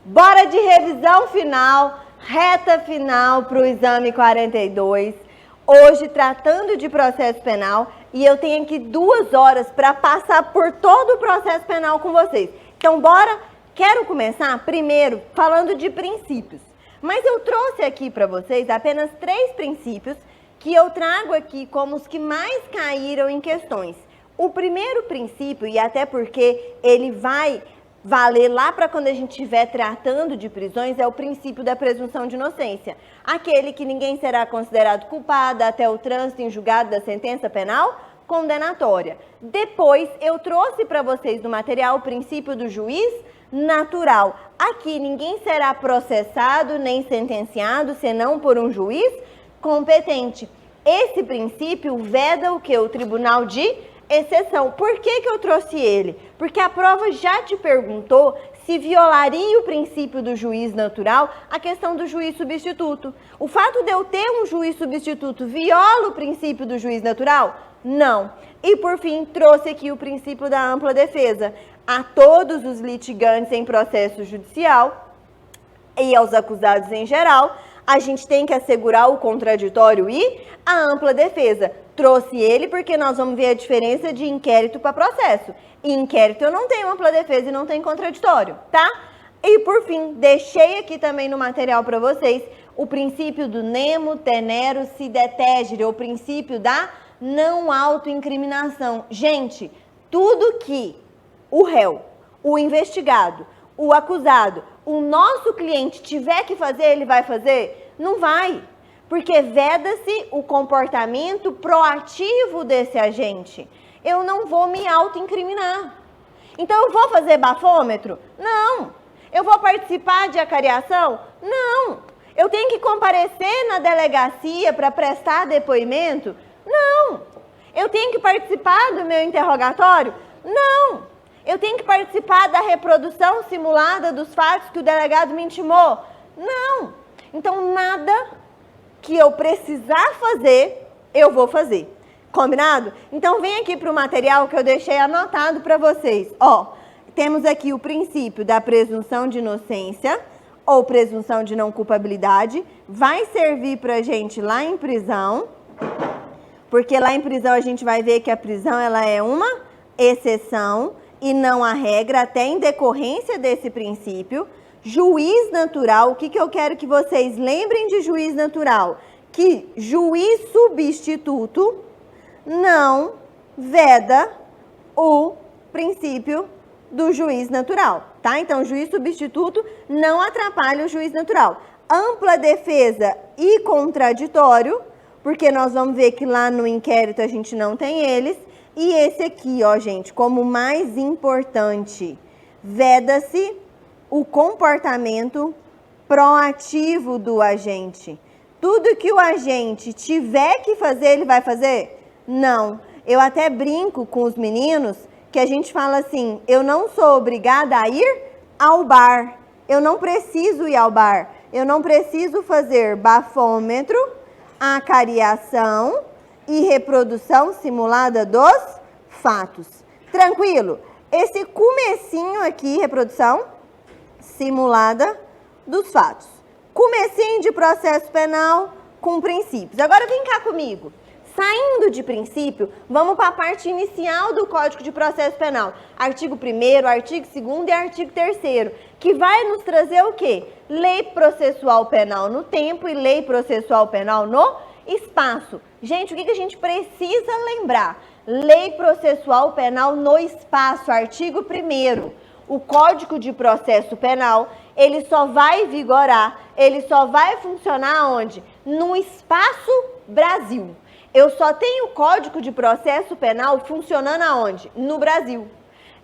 Bora de revisão final, reta final para o exame 42. Hoje tratando de processo penal e eu tenho aqui 2 horas para passar por todo o processo penal com vocês. Então bora, quero começar primeiro falando de princípios. Mas eu trouxe aqui para vocês apenas 3 princípios que eu trago aqui como os que mais caíram em questões. O primeiro princípio, e até porque ele vai valer lá para quando a gente estiver tratando de prisões, é o princípio da presunção de inocência. Aquele que ninguém será considerado culpado até o trânsito em julgado da sentença penal condenatória. Depois, eu trouxe para vocês no material o princípio do juiz natural. Aqui, ninguém será processado nem sentenciado, senão por um juiz competente. Esse princípio veda o que? O tribunal de exceção. Por que eu trouxe ele? Porque a prova já te perguntou se violaria o princípio do juiz natural a questão do juiz substituto. O fato de eu ter um juiz substituto viola o princípio do juiz natural? Não. E por fim, trouxe aqui o princípio da ampla defesa. A todos os litigantes em processo judicial e aos acusados em geral, a gente tem que assegurar o contraditório e a ampla defesa. Trouxe ele porque nós vamos ver a diferença de inquérito para processo. Em inquérito eu não tenho ampla defesa e não tenho contraditório, tá? E por fim, deixei aqui também no material para vocês o princípio do nemo tenero si detegere, o princípio da não autoincriminação. Gente, tudo que o réu, o investigado, o acusado, o nosso cliente tiver que fazer, ele vai fazer? Não vai, porque veda-se o comportamento proativo desse agente. Eu não vou me autoincriminar. Então, eu vou fazer bafômetro? Não. Eu vou participar de acariação? Não. Eu tenho que comparecer na delegacia para prestar depoimento? Não. Eu tenho que participar do meu interrogatório? Não. Eu tenho que participar da reprodução simulada dos fatos que o delegado me intimou? Não. Então, nada que eu precisar fazer, eu vou fazer. Combinado? Então, vem aqui para o material que eu deixei anotado para vocês. Ó, temos aqui o princípio da presunção de inocência ou presunção de não culpabilidade. Vai servir para a gente lá em prisão, porque lá em prisão a gente vai ver que a prisão ela é uma exceção e não a regra, até em decorrência desse princípio. Juiz natural, o que eu quero que vocês lembrem de juiz natural? Que juiz substituto não veda o princípio do juiz natural, tá? Então, juiz substituto não atrapalha o juiz natural. Ampla defesa e contraditório, porque nós vamos ver que lá no inquérito a gente não tem eles. E esse aqui, ó, gente, como mais importante, veda-se o comportamento proativo do agente. Tudo que o agente tiver que fazer, ele vai fazer? Não. Eu até brinco com os meninos que a gente fala assim, eu não sou obrigada a ir ao bar. Eu não preciso ir ao bar. Eu não preciso fazer bafômetro, acariação e reprodução simulada dos fatos. Tranquilo? Esse comecinho aqui, reprodução simulada dos fatos. Comecinho de processo penal com princípios. Agora vem cá comigo. Saindo de princípio, vamos para a parte inicial do Código de Processo Penal. Artigo 1º, artigo 2º e artigo 3º, que vai nos trazer o quê? Lei processual penal no tempo e lei processual penal no espaço. Gente, o que a gente precisa lembrar? Lei processual penal no espaço, artigo 1º. O Código de Processo Penal, ele só vai vigorar, ele só vai funcionar onde? No espaço Brasil. Eu só tenho o Código de Processo Penal funcionando aonde? No Brasil.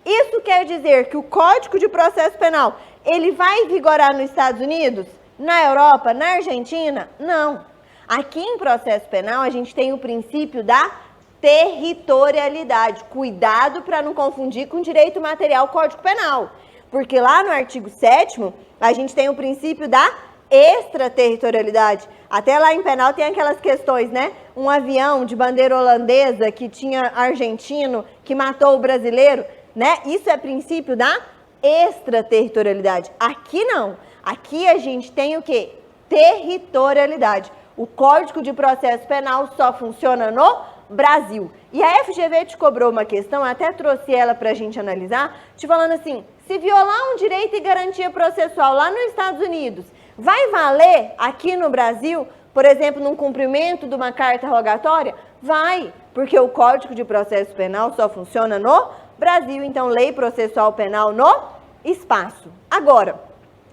Isso quer dizer que o Código de Processo Penal, ele vai vigorar nos Estados Unidos? Na Europa? Na Argentina? Não. Aqui em processo penal, a gente tem o princípio da territorialidade. Cuidado para não confundir com direito material Código Penal. Porque lá no artigo 7º, a gente tem o princípio da extraterritorialidade. Até lá em penal tem aquelas questões, né? Um avião de bandeira holandesa que tinha argentino, que matou o brasileiro, né? Isso é princípio da extraterritorialidade. Aqui não. Aqui a gente tem o quê? Territorialidade. O Código de Processo Penal só funciona no Brasil. E a FGV te cobrou uma questão, até trouxe ela para a gente analisar, te falando assim, se violar um direito e garantia processual lá nos Estados Unidos, vai valer aqui no Brasil, por exemplo, num cumprimento de uma carta rogatória? Vai, porque o Código de Processo Penal só funciona no Brasil, então Lei Processual Penal no espaço. Agora,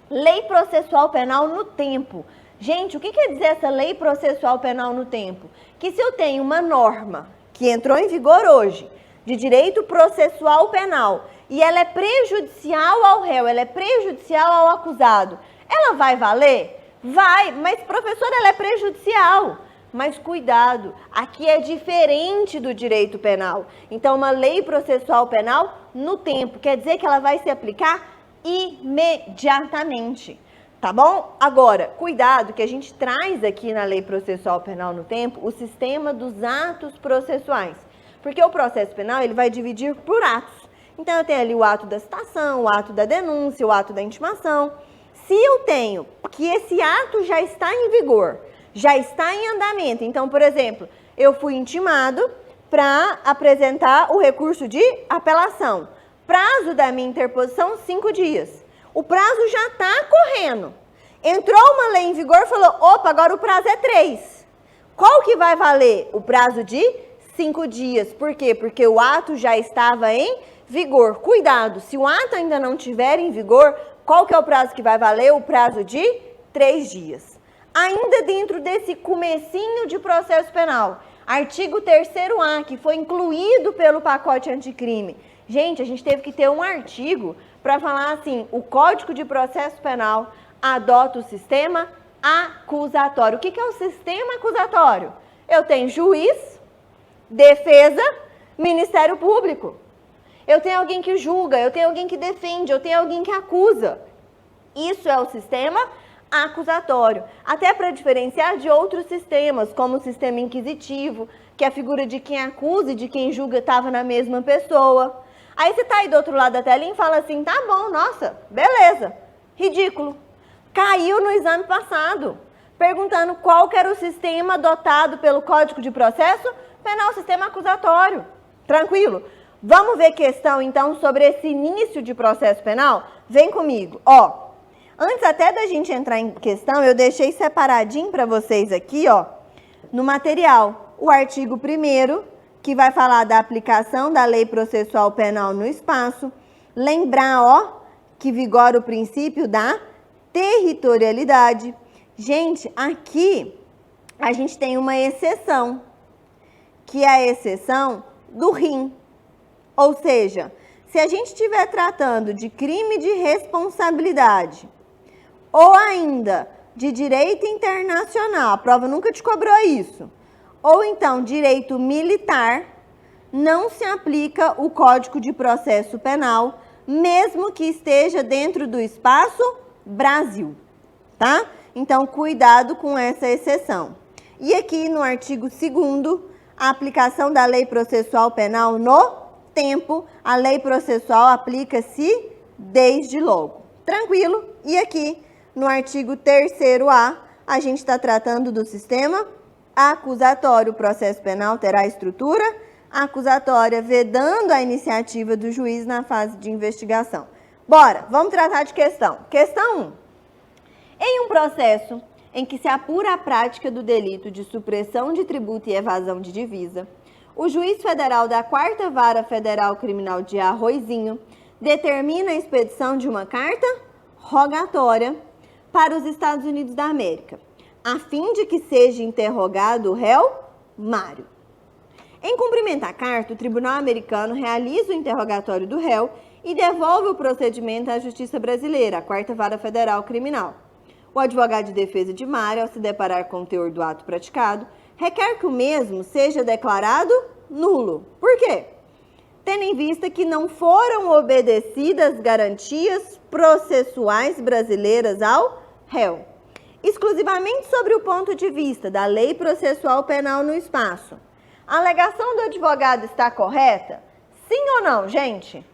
Lei Processual Penal no tempo. Gente, o que quer dizer essa Lei Processual Penal no tempo? Que se eu tenho uma norma que entrou em vigor hoje, de direito processual penal, e ela é prejudicial ao réu, ela é prejudicial ao acusado, ela vai valer? Vai, mas professora, ela é prejudicial. Mas cuidado, aqui é diferente do direito penal. Então, uma lei processual penal no tempo, quer dizer que ela vai se aplicar imediatamente, tá bom? Agora, cuidado que a gente traz aqui na lei processual penal no tempo o sistema dos atos processuais. Porque o processo penal, ele vai dividir por atos. Então, eu tenho ali o ato da citação, o ato da denúncia, o ato da intimação. Se eu tenho que esse ato já está em vigor, já está em andamento. Então, por exemplo, eu fui intimado para apresentar o recurso de apelação. Prazo da minha interposição, 5 dias. O prazo já está correndo. Entrou uma lei em vigor e falou, opa, agora o prazo é 3. Qual que vai valer? O prazo de 5 dias. Por quê? Porque o ato já estava em vigor. Cuidado, se o ato ainda não estiver em vigor, qual que é o prazo que vai valer? O prazo de 3 dias. Ainda dentro desse comecinho de processo penal, artigo 3º-A, que foi incluído pelo pacote anticrime. Gente, a gente teve que ter um artigo para falar assim, o Código de Processo Penal adota o sistema acusatório. O que é o sistema acusatório? Eu tenho juiz, defesa, Ministério Público. Eu tenho alguém que julga, eu tenho alguém que defende, eu tenho alguém que acusa. Isso é o sistema acusatório. Até para diferenciar de outros sistemas, como o sistema inquisitivo, que a figura de quem acusa e de quem julga estava na mesma pessoa. Aí você está aí do outro lado da telinha e fala assim, tá bom, nossa, beleza, ridículo. Caiu no exame passado, perguntando qual que era o sistema adotado pelo Código de Processo Penal, sistema acusatório. Tranquilo? Vamos ver questão, então, sobre esse início de processo penal? Vem comigo. Ó, antes até da gente entrar em questão, eu deixei separadinho para vocês aqui, ó, no material, o artigo 1º, que vai falar da aplicação da lei processual penal no espaço. Lembrar, ó, que vigora o princípio da territorialidade. Gente, aqui a gente tem uma exceção, que é a exceção do rim. Ou seja, se a gente estiver tratando de crime de responsabilidade ou ainda de direito internacional, a prova nunca te cobrou isso, ou então direito militar, não se aplica o Código de Processo Penal, mesmo que esteja dentro do espaço Brasil, tá? Então, cuidado com essa exceção. E aqui no artigo 2º, a aplicação da lei processual penal no tempo, a lei processual aplica-se desde logo. Tranquilo? E aqui no artigo 3º-A, a gente está tratando do sistema acusatório. O processo penal terá estrutura acusatória, vedando a iniciativa do juiz na fase de investigação. Bora, vamos tratar de questão. Questão 1. Em um processo em que se apura a prática do delito de supressão de tributo e evasão de divisa, o juiz federal da 4ª Vara Federal Criminal de Arroizinho determina a expedição de uma carta rogatória para os Estados Unidos da América, a fim de que seja interrogado o réu Mário. Em cumprimento à carta, o Tribunal Americano realiza o interrogatório do réu e devolve o procedimento à Justiça Brasileira, a 4ª Vara Federal Criminal. O advogado de defesa de Mário, ao se deparar com o teor do ato praticado, requer que o mesmo seja declarado nulo. Por quê? Tendo em vista que não foram obedecidas garantias processuais brasileiras ao réu. Exclusivamente sobre o ponto de vista da lei processual penal no espaço, a alegação do advogado está correta? Sim ou não, gente?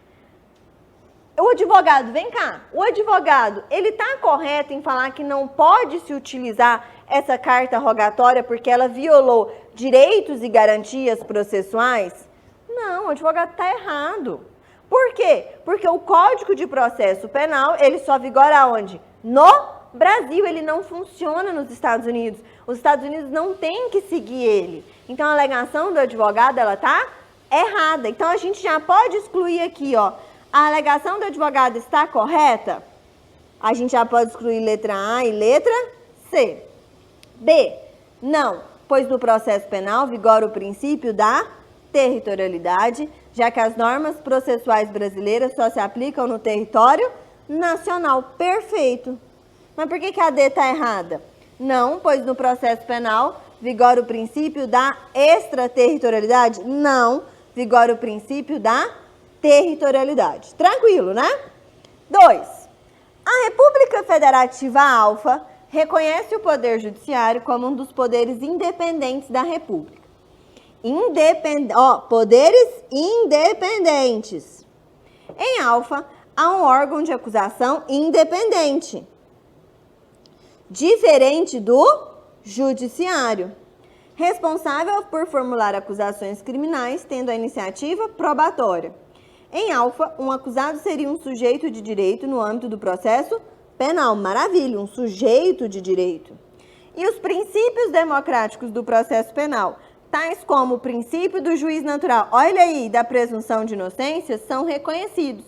O advogado, vem cá, o advogado, ele está correto em falar que não pode se utilizar essa carta rogatória porque ela violou direitos e garantias processuais? Não, o advogado está errado. Por quê? Porque o Código de Processo Penal, ele só vigora onde? No Brasil, ele não funciona nos Estados Unidos. Os Estados Unidos não têm que seguir ele. Então, a alegação do advogado, ela está errada. Então, a gente já pode excluir aqui, ó, a alegação do advogado está correta? A gente já pode excluir letra A e letra C. B, não, pois no processo penal vigora o princípio da territorialidade, já que as normas processuais brasileiras só se aplicam no território nacional. Perfeito. Mas por que a D está errada? Não, pois no processo penal vigora o princípio da extraterritorialidade? Não, vigora o princípio da territorialidade. Tranquilo, né? 2. A República Federativa Alfa reconhece o Poder Judiciário como um dos poderes independentes da República. Poderes independentes. Em Alfa, há um órgão de acusação independente, diferente do Judiciário, responsável por formular acusações criminais, tendo a iniciativa probatória. Em Alfa, um acusado seria um sujeito de direito no âmbito do processo penal. Maravilha, um sujeito de direito. E os princípios democráticos do processo penal, tais como o princípio do juiz natural, olha aí, da presunção de inocência, são reconhecidos.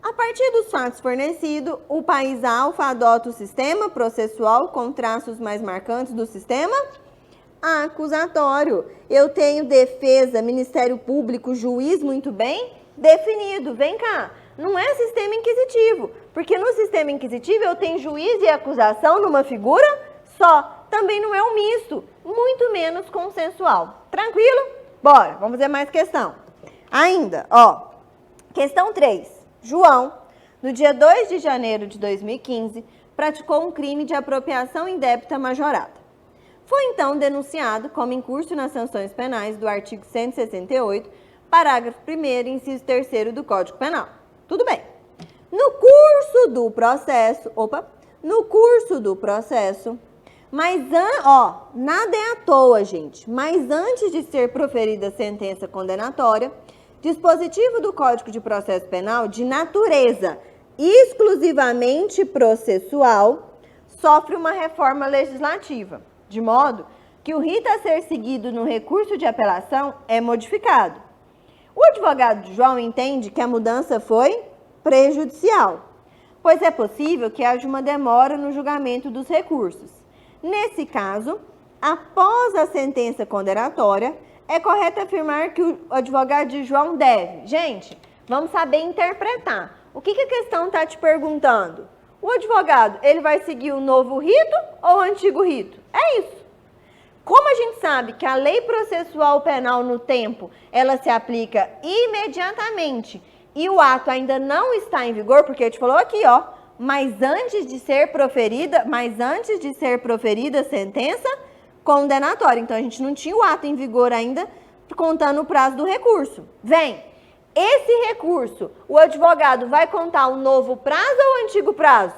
A partir dos fatos fornecidos, o país Alfa adota o sistema processual com traços mais marcantes do sistema acusatório. Eu tenho defesa, Ministério Público, juiz muito bem definido. Vem cá, não é sistema inquisitivo, porque no sistema inquisitivo eu tenho juiz e acusação numa figura só. Também não é um misto, muito menos consensual. Tranquilo? Bora, vamos ver mais questão. Ainda, ó, questão 3. João, no dia 2 de janeiro de 2015, praticou um crime de apropriação indébita majorada. Foi então denunciado como incurso nas sanções penais do artigo 168, parágrafo 1º, inciso 3º do Código Penal. Tudo bem. No curso do processo, nada é à toa, gente, mas antes de ser proferida a sentença condenatória, dispositivo do Código de Processo Penal de natureza exclusivamente processual sofre uma reforma legislativa, de modo que o rito a ser seguido no recurso de apelação é modificado. O advogado de João entende que a mudança foi prejudicial, pois é possível que haja uma demora no julgamento dos recursos. Nesse caso, após a sentença condenatória, é correto afirmar que o advogado de João deve... Gente, vamos saber interpretar. O que a questão está te perguntando? O advogado, ele vai seguir o novo rito ou o antigo rito? É isso. Como a gente sabe que a lei processual penal no tempo, ela se aplica imediatamente e o ato ainda não está em vigor, porque a gente falou aqui, ó, mas antes de ser proferida a sentença condenatória. Então, a gente não tinha o ato em vigor ainda, contando o prazo do recurso. Vem, esse recurso, o advogado vai contar o novo prazo ou o antigo prazo?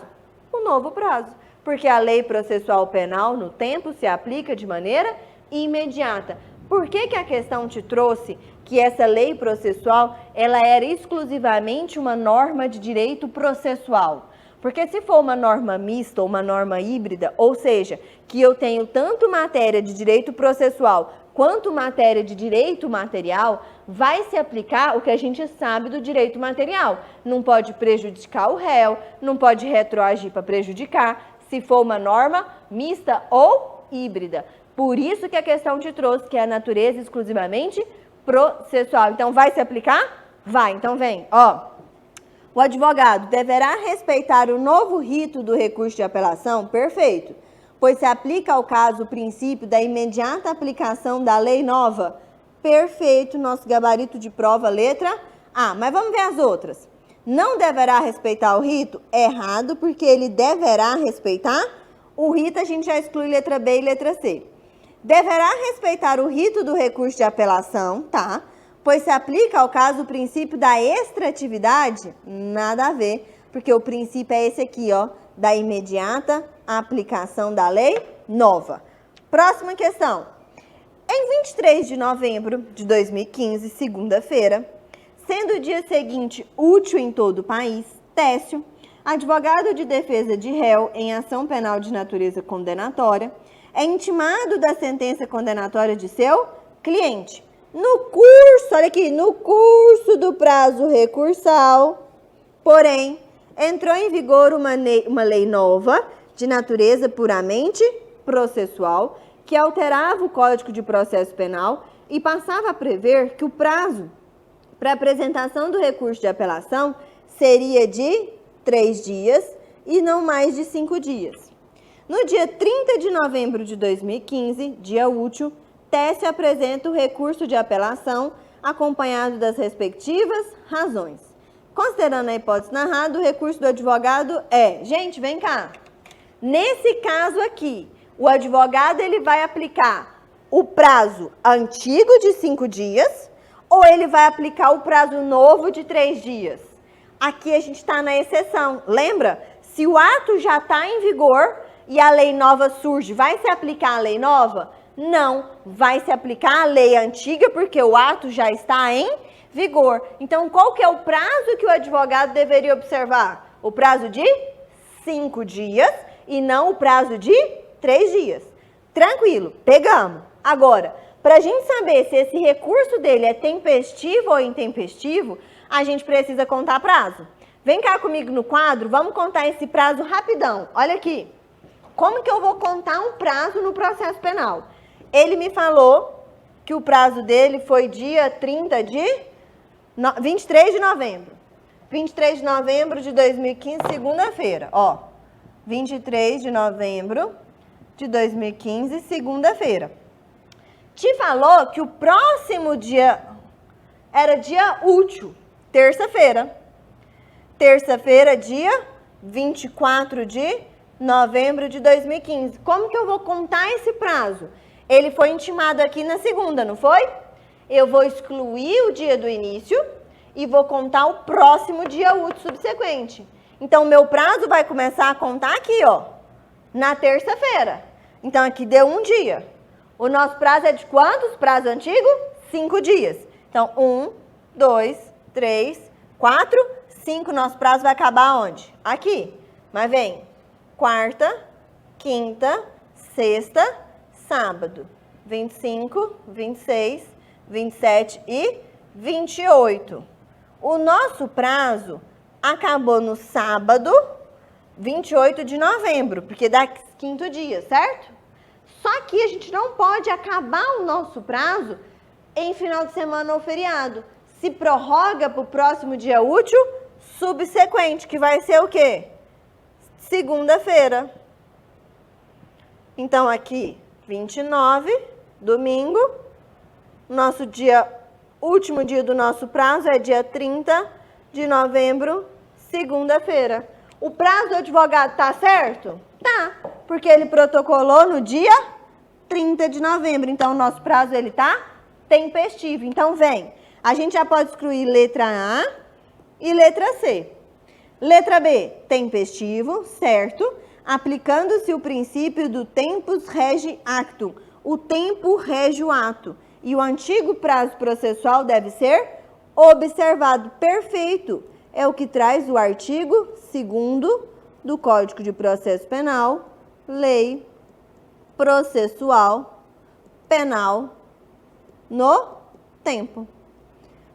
O novo prazo, porque a lei processual penal no tempo se aplica de maneira imediata. Por que a questão te trouxe que essa lei processual, ela era exclusivamente uma norma de direito processual? Porque se for uma norma mista ou uma norma híbrida, ou seja, que eu tenho tanto matéria de direito processual quanto matéria de direito material, vai se aplicar o que a gente sabe do direito material. Não pode prejudicar o réu, não pode retroagir para prejudicar, se for uma norma mista ou híbrida. Por isso que a questão te trouxe que é a natureza exclusivamente processual. Então, vai se aplicar? Vai. Então, vem, ó. O advogado deverá respeitar o novo rito do recurso de apelação? Perfeito. Pois se aplica ao caso o princípio da imediata aplicação da lei nova? Perfeito. Nosso gabarito de prova, letra A. Mas vamos ver as outras. Não deverá respeitar o rito? Errado, porque ele deverá respeitar o rito. A gente já exclui letra B e letra C. Deverá respeitar o rito do recurso de apelação, tá? Pois se aplica ao caso o princípio da extratividade? Nada a ver, porque o princípio é esse aqui, ó, da imediata aplicação da lei nova. Próxima questão. Em 23 de novembro de 2015, segunda-feira, sendo o dia seguinte útil em todo o país, Técio, advogado de defesa de réu em ação penal de natureza condenatória, é intimado da sentença condenatória de seu cliente. No curso, olha aqui, no curso do prazo recursal, porém, entrou em vigor uma lei nova de natureza puramente processual que alterava o Código de Processo Penal e passava a prever que o prazo para apresentação do recurso de apelação seria de 3 dias e não mais de 5 dias. No dia 30 de novembro de 2015, dia útil, Técio apresenta o recurso de apelação acompanhado das respectivas razões. Considerando a hipótese narrada, o recurso do advogado é... Gente, vem cá. Nesse caso aqui, o advogado ele vai aplicar o prazo antigo de 5 dias ou ele vai aplicar o prazo novo de 3 dias? Aqui a gente está na exceção. Lembra? Se o ato já está em vigor e a lei nova surge, vai se aplicar a lei nova? Não, vai se aplicar a lei antiga porque o ato já está em vigor. Então, qual que é o prazo que o advogado deveria observar? O prazo de 5 dias e não o prazo de 3 dias. Tranquilo, pegamos. Agora, para a gente saber se esse recurso dele é tempestivo ou intempestivo, a gente precisa contar prazo. Vem cá comigo no quadro, vamos contar esse prazo rapidão. Olha aqui. Como que eu vou contar um prazo no processo penal? Ele me falou que o prazo dele foi dia 23 de novembro. 23 de novembro de 2015, segunda-feira. Ó, 23 de novembro de 2015, segunda-feira. Te falou que o próximo dia era dia útil, terça-feira. Terça-feira, dia 24 de novembro de 2015. Como que eu vou contar esse prazo? Ele foi intimado aqui na segunda, não foi? Eu vou excluir o dia do início e vou contar o próximo dia útil subsequente. Então, o meu prazo vai começar a contar aqui, ó, na terça-feira. Então, aqui deu um dia. O nosso prazo é de quantos? Prazo antigo? 5 dias. Então, 1, 2, 3, 4, 5. Nosso prazo vai acabar onde? Aqui. Mas vem quarta, quinta, sexta, sábado. 25, 26, 27 e 28. O nosso prazo acabou no sábado, 28 de novembro, porque dá 5 dias, certo? Só que a gente não pode acabar o nosso prazo em final de semana ou feriado. Se prorroga para o próximo dia útil subsequente, que vai ser o quê? Segunda-feira. Então, aqui, 29, domingo. Nosso último dia do nosso prazo é dia 30 de novembro, segunda-feira. O prazo do advogado tá certo? Tá, porque ele protocolou no dia 30 de novembro. Então, o nosso prazo, ele tá tempestivo. Então, vem. A gente já pode excluir letra A e letra C. Letra B, tempestivo, certo? Aplicando-se o princípio do tempus rege actum. O tempo rege o ato. E o antigo prazo processual deve ser observado. Perfeito. É o que traz o artigo 2º do Código de Processo Penal, Lei Processual Penal no tempo.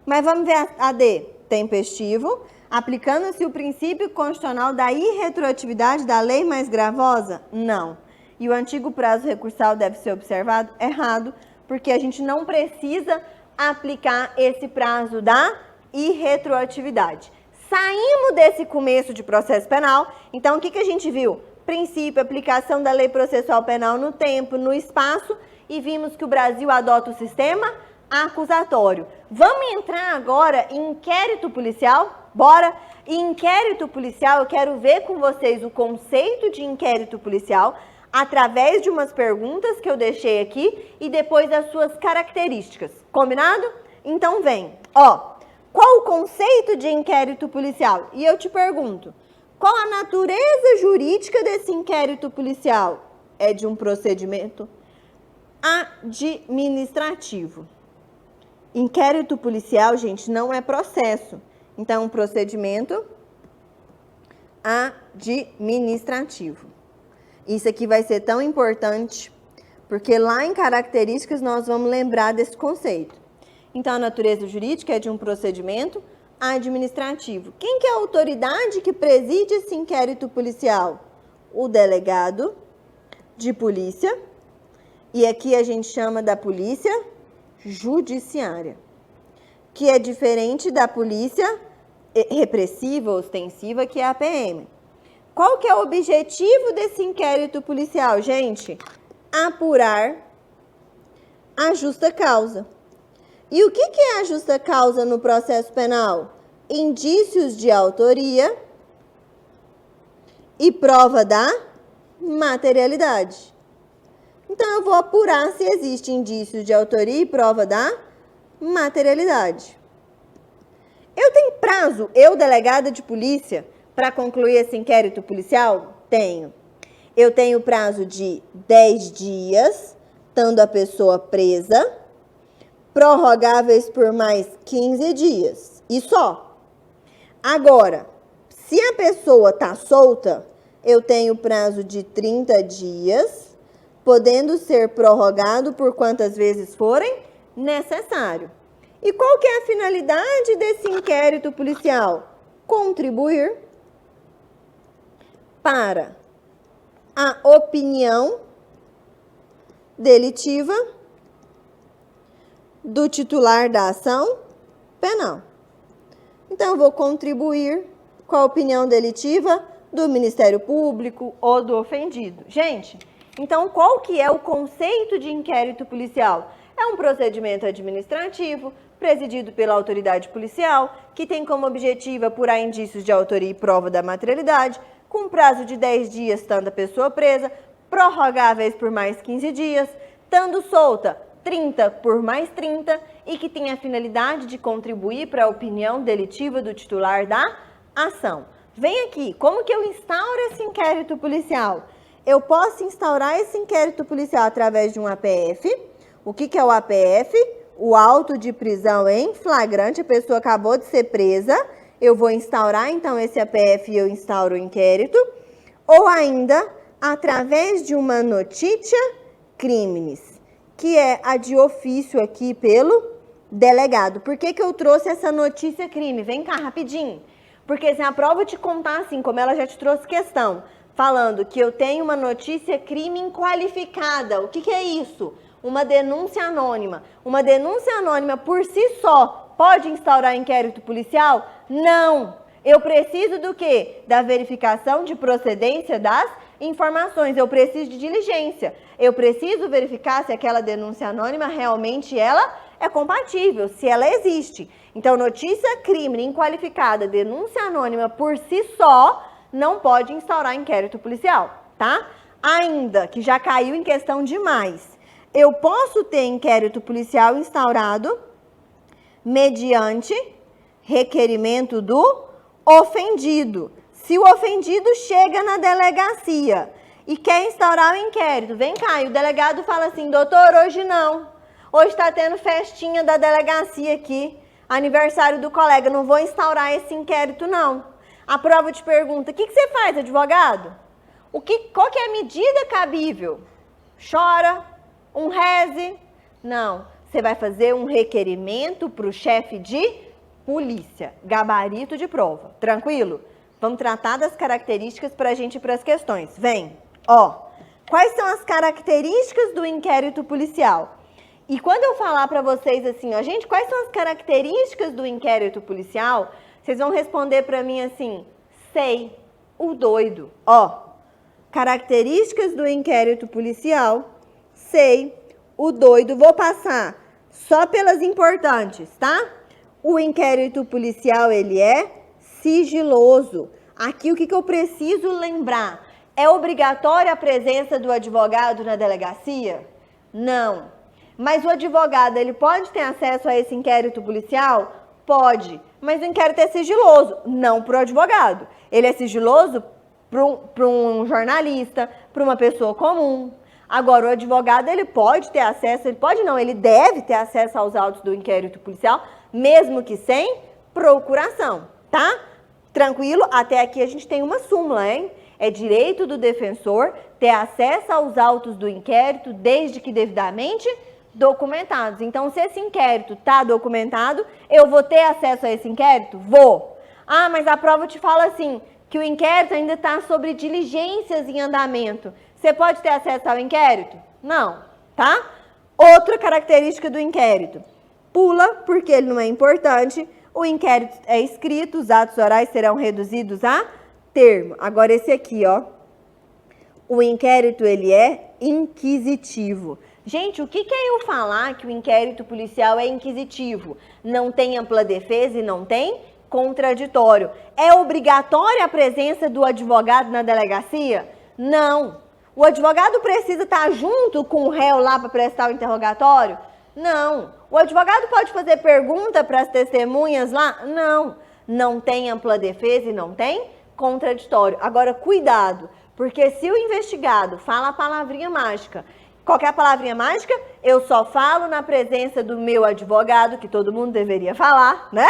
Mas vamos ver a D. Tempestivo, aplicando-se o princípio constitucional da irretroatividade da lei mais gravosa? Não. E o antigo prazo recursal deve ser observado? Errado, porque a gente não precisa aplicar esse prazo da irretroatividade. Saímos desse começo de processo penal, então o que a gente viu? Princípio, aplicação da lei processual penal no tempo, no espaço, e vimos que o Brasil adota o sistema acusatório. Vamos entrar agora em inquérito policial? Bora? Em inquérito policial, eu quero ver com vocês o conceito de inquérito policial através de umas perguntas que eu deixei aqui e depois as suas características. Combinado? Então vem, ó, qual o conceito de inquérito policial? E eu te pergunto, qual a natureza jurídica desse inquérito policial? É de um procedimento administrativo. Inquérito policial, gente, não é processo. Então, um procedimento administrativo. Isso aqui vai ser tão importante, porque lá em características nós vamos lembrar desse conceito. Então, a natureza jurídica é de um procedimento administrativo. Quem que é a autoridade que preside esse inquérito policial? O delegado de polícia. E aqui a gente chama da polícia judiciária, que é diferente da polícia repressiva, ostensiva, que é a PM. Qual que é o objetivo desse inquérito policial, gente? Apurar a justa causa. E o que é a justa causa no processo penal? Indícios de autoria e prova da materialidade. Então, eu vou apurar se existe indícios de autoria e prova da materialidade. Eu tenho prazo, eu, delegada de polícia, para concluir esse inquérito policial? Tenho. Eu tenho prazo de 10 dias, estando a pessoa presa, prorrogáveis por mais 15 dias. E só. Agora, se a pessoa está solta, eu tenho prazo de 30 dias, podendo ser prorrogado por quantas vezes forem necessário. E qual que é a finalidade desse inquérito policial? Contribuir para a opinião delitiva do titular da ação penal. Então, eu vou contribuir com a opinião delitiva do Ministério Público ou do ofendido. Gente, então qual que é o conceito de inquérito policial? É um procedimento administrativo presidido pela autoridade policial, que tem como objetivo apurar indícios de autoria e prova da materialidade, com prazo de 10 dias, estando a pessoa presa, prorrogáveis por mais 15 dias, estando solta 30 por mais 30, e que tem a finalidade de contribuir para a opinião delitiva do titular da ação. Vem aqui, como que eu instauro esse inquérito policial? Eu posso instaurar esse inquérito policial através de um APF. O que é o APF? O auto de prisão em flagrante, a pessoa acabou de ser presa, eu vou instaurar então esse APF e eu instauro o inquérito. Ou ainda, através de uma notitia criminis, que é a de ofício aqui pelo delegado. Por que eu trouxe essa notícia crime? Vem cá, rapidinho. Porque se a prova te contar assim, como ela já te trouxe questão, falando que eu tenho uma notícia crime inqualificada. O que é isso? Uma denúncia anônima. Uma denúncia anônima por si só pode instaurar inquérito policial? Não. Eu preciso do quê? Da verificação de procedência das informações. Eu preciso de diligência. Eu preciso verificar se aquela denúncia anônima realmente ela é compatível, se ela existe. Então, notícia crime inqualificada, denúncia anônima por si só, não pode instaurar inquérito policial, tá? Ainda que já caiu em questão demais. Eu posso ter inquérito policial instaurado mediante requerimento do ofendido. Se o ofendido chega na delegacia e quer instaurar o inquérito, vem cá, e o delegado fala assim, doutor, hoje não. Hoje está tendo festinha da delegacia aqui, aniversário do colega, não vou instaurar esse inquérito não. A prova te pergunta, o que você faz, advogado? Qual que é a medida cabível? Chora? Um reze? Não. Você vai fazer um requerimento para o chefe de polícia. Gabarito de prova. Tranquilo? Vamos tratar das características para a gente ir para as questões. Vem. Ó, quais são as características do inquérito policial? E quando eu falar para vocês assim, ó, gente, quais são as características do inquérito policial? Vocês vão responder para mim assim, sei, o doido. Ó, características do inquérito policial, sei, o doido. Vou passar só pelas importantes, tá? O inquérito policial, ele é sigiloso. Aqui o que eu preciso lembrar? É obrigatória a presença do advogado na delegacia? Não. Mas o advogado, ele pode ter acesso a esse inquérito policial? Pode, mas o inquérito é sigiloso, não para o advogado. Ele é sigiloso para um jornalista, para uma pessoa comum. Agora, o advogado, ele pode ter acesso, ele deve ter acesso aos autos do inquérito policial, mesmo que sem procuração, tá? Tranquilo? Até aqui a gente tem uma súmula, hein? É direito do defensor ter acesso aos autos do inquérito, desde que devidamente documentados. Então, se esse inquérito está documentado, eu vou ter acesso a esse inquérito? Vou. Ah, mas a prova te fala assim, que o inquérito ainda está sobre diligências em andamento. Você pode ter acesso ao inquérito? Não, tá? Outra característica do inquérito. Pula, porque ele não é importante. O inquérito é escrito, os atos orais serão reduzidos a termo. Agora esse aqui, ó. O inquérito, ele é inquisitivo. Gente, o que é eu falar que o inquérito policial é inquisitivo? Não tem ampla defesa e não tem contraditório. É obrigatória a presença do advogado na delegacia? Não. O advogado precisa estar junto com o réu lá para prestar o interrogatório? Não. O advogado pode fazer pergunta para as testemunhas lá? Não. Não tem ampla defesa e não tem contraditório. Agora, cuidado, porque se o investigado fala a palavrinha mágica, qual que é a palavrinha mágica? Eu só falo na presença do meu advogado, que todo mundo deveria falar, né?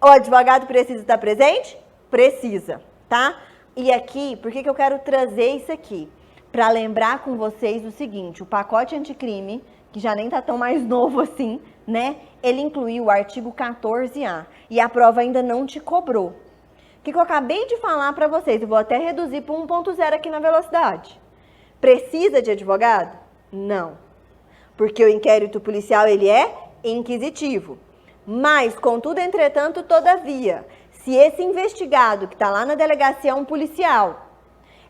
O advogado precisa estar presente? Precisa, tá? E aqui, por que eu quero trazer isso aqui? Para lembrar com vocês o seguinte, o pacote anticrime, que já nem tá tão mais novo assim, né? Ele incluiu o artigo 14A e a prova ainda não te cobrou. O que eu acabei de falar para vocês, eu vou até reduzir para 1.0 aqui na velocidade. Precisa de advogado? Não. Porque o inquérito policial, ele é inquisitivo. Mas, contudo, entretanto, todavia, se esse investigado que está lá na delegacia é um policial,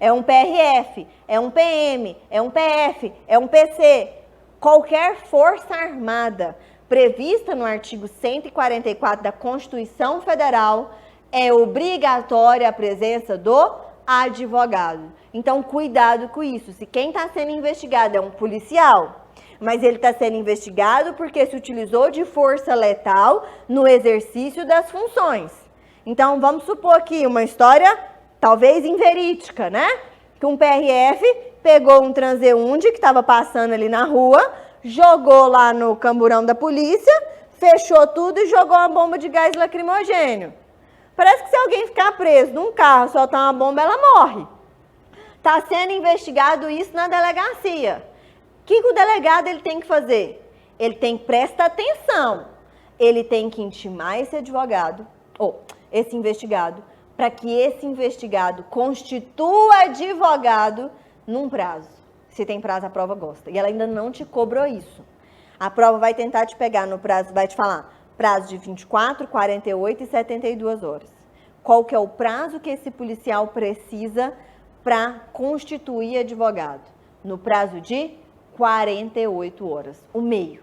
é um PRF, é um PM, é um PF, é um PC, qualquer força armada prevista no artigo 144 da Constituição Federal, é obrigatória a presença do advogado. Então, cuidado com isso. Se quem está sendo investigado é um policial, mas ele está sendo investigado porque se utilizou de força letal no exercício das funções. Então, vamos supor aqui uma história, talvez inverídica, né? Que um PRF pegou um transeunte que estava passando ali na rua, jogou lá no camburão da polícia, fechou tudo e jogou uma bomba de gás lacrimogêneo. Parece que se alguém ficar preso num carro, soltar uma bomba, ela morre. Está sendo investigado isso na delegacia. O que o delegado ele tem que fazer? Ele tem que prestar atenção. Ele tem que intimar esse advogado, ou esse investigado, para que esse investigado constitua advogado num prazo. Se tem prazo, a prova gosta. E ela ainda não te cobrou isso. A prova vai tentar te pegar no prazo, vai te falar prazo de 24, 48 e 72 horas. Qual que é o prazo que esse policial precisa para constituir advogado? No prazo de 48 horas, o meio.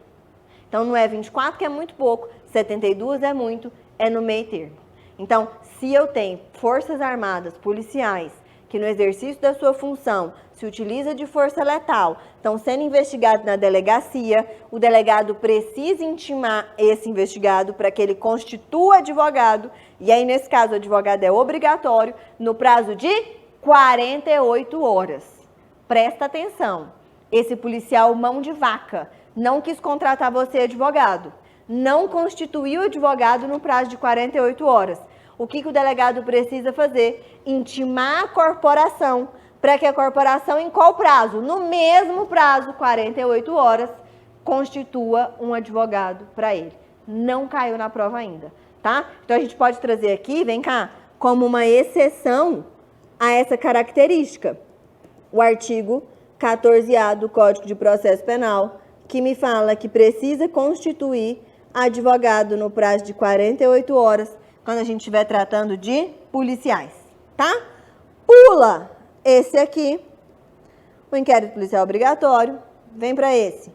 Então, não é 24, que é muito pouco, 72 é muito, é no meio termo. Então, se eu tenho forças armadas, policiais, que no exercício da sua função se utiliza de força letal, estão sendo investigados na delegacia, o delegado precisa intimar esse investigado para que ele constitua advogado, e aí, nesse caso, o advogado é obrigatório, no prazo de 48 horas. Presta atenção, esse policial mão de vaca não quis contratar você advogado, não constituiu advogado no prazo de 48 horas. O que o delegado precisa fazer? Intimar a corporação, para que a corporação, em qual prazo? No mesmo prazo, 48 horas, constitua um advogado para ele. Não caiu na prova ainda, tá? Então, a gente pode trazer aqui, vem cá, como uma exceção a essa característica, o artigo 14A do Código de Processo Penal, que me fala que precisa constituir advogado no prazo de 48 horas, quando a gente estiver tratando de policiais, tá? Pula esse aqui, o inquérito policial obrigatório, vem para esse.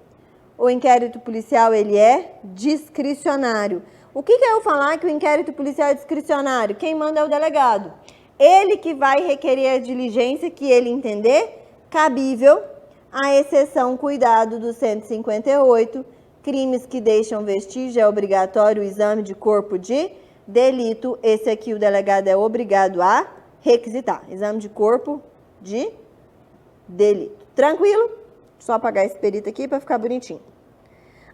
O inquérito policial, ele é discricionário. O que é eu falar que o inquérito policial é discricionário? Quem manda é o delegado. Ele que vai requerer a diligência que ele entender cabível a exceção cuidado do 158, crimes que deixam vestígio, é obrigatório o exame de corpo de delito. Esse aqui o delegado é obrigado a requisitar. Exame de corpo de delito. Tranquilo? Só apagar esse perito aqui para ficar bonitinho.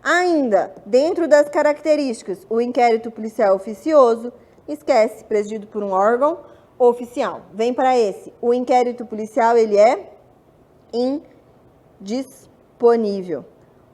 Ainda, dentro das características, o inquérito policial oficioso, esquece, presidido por um órgão oficial. Vem para esse. O inquérito policial, ele é indisponível.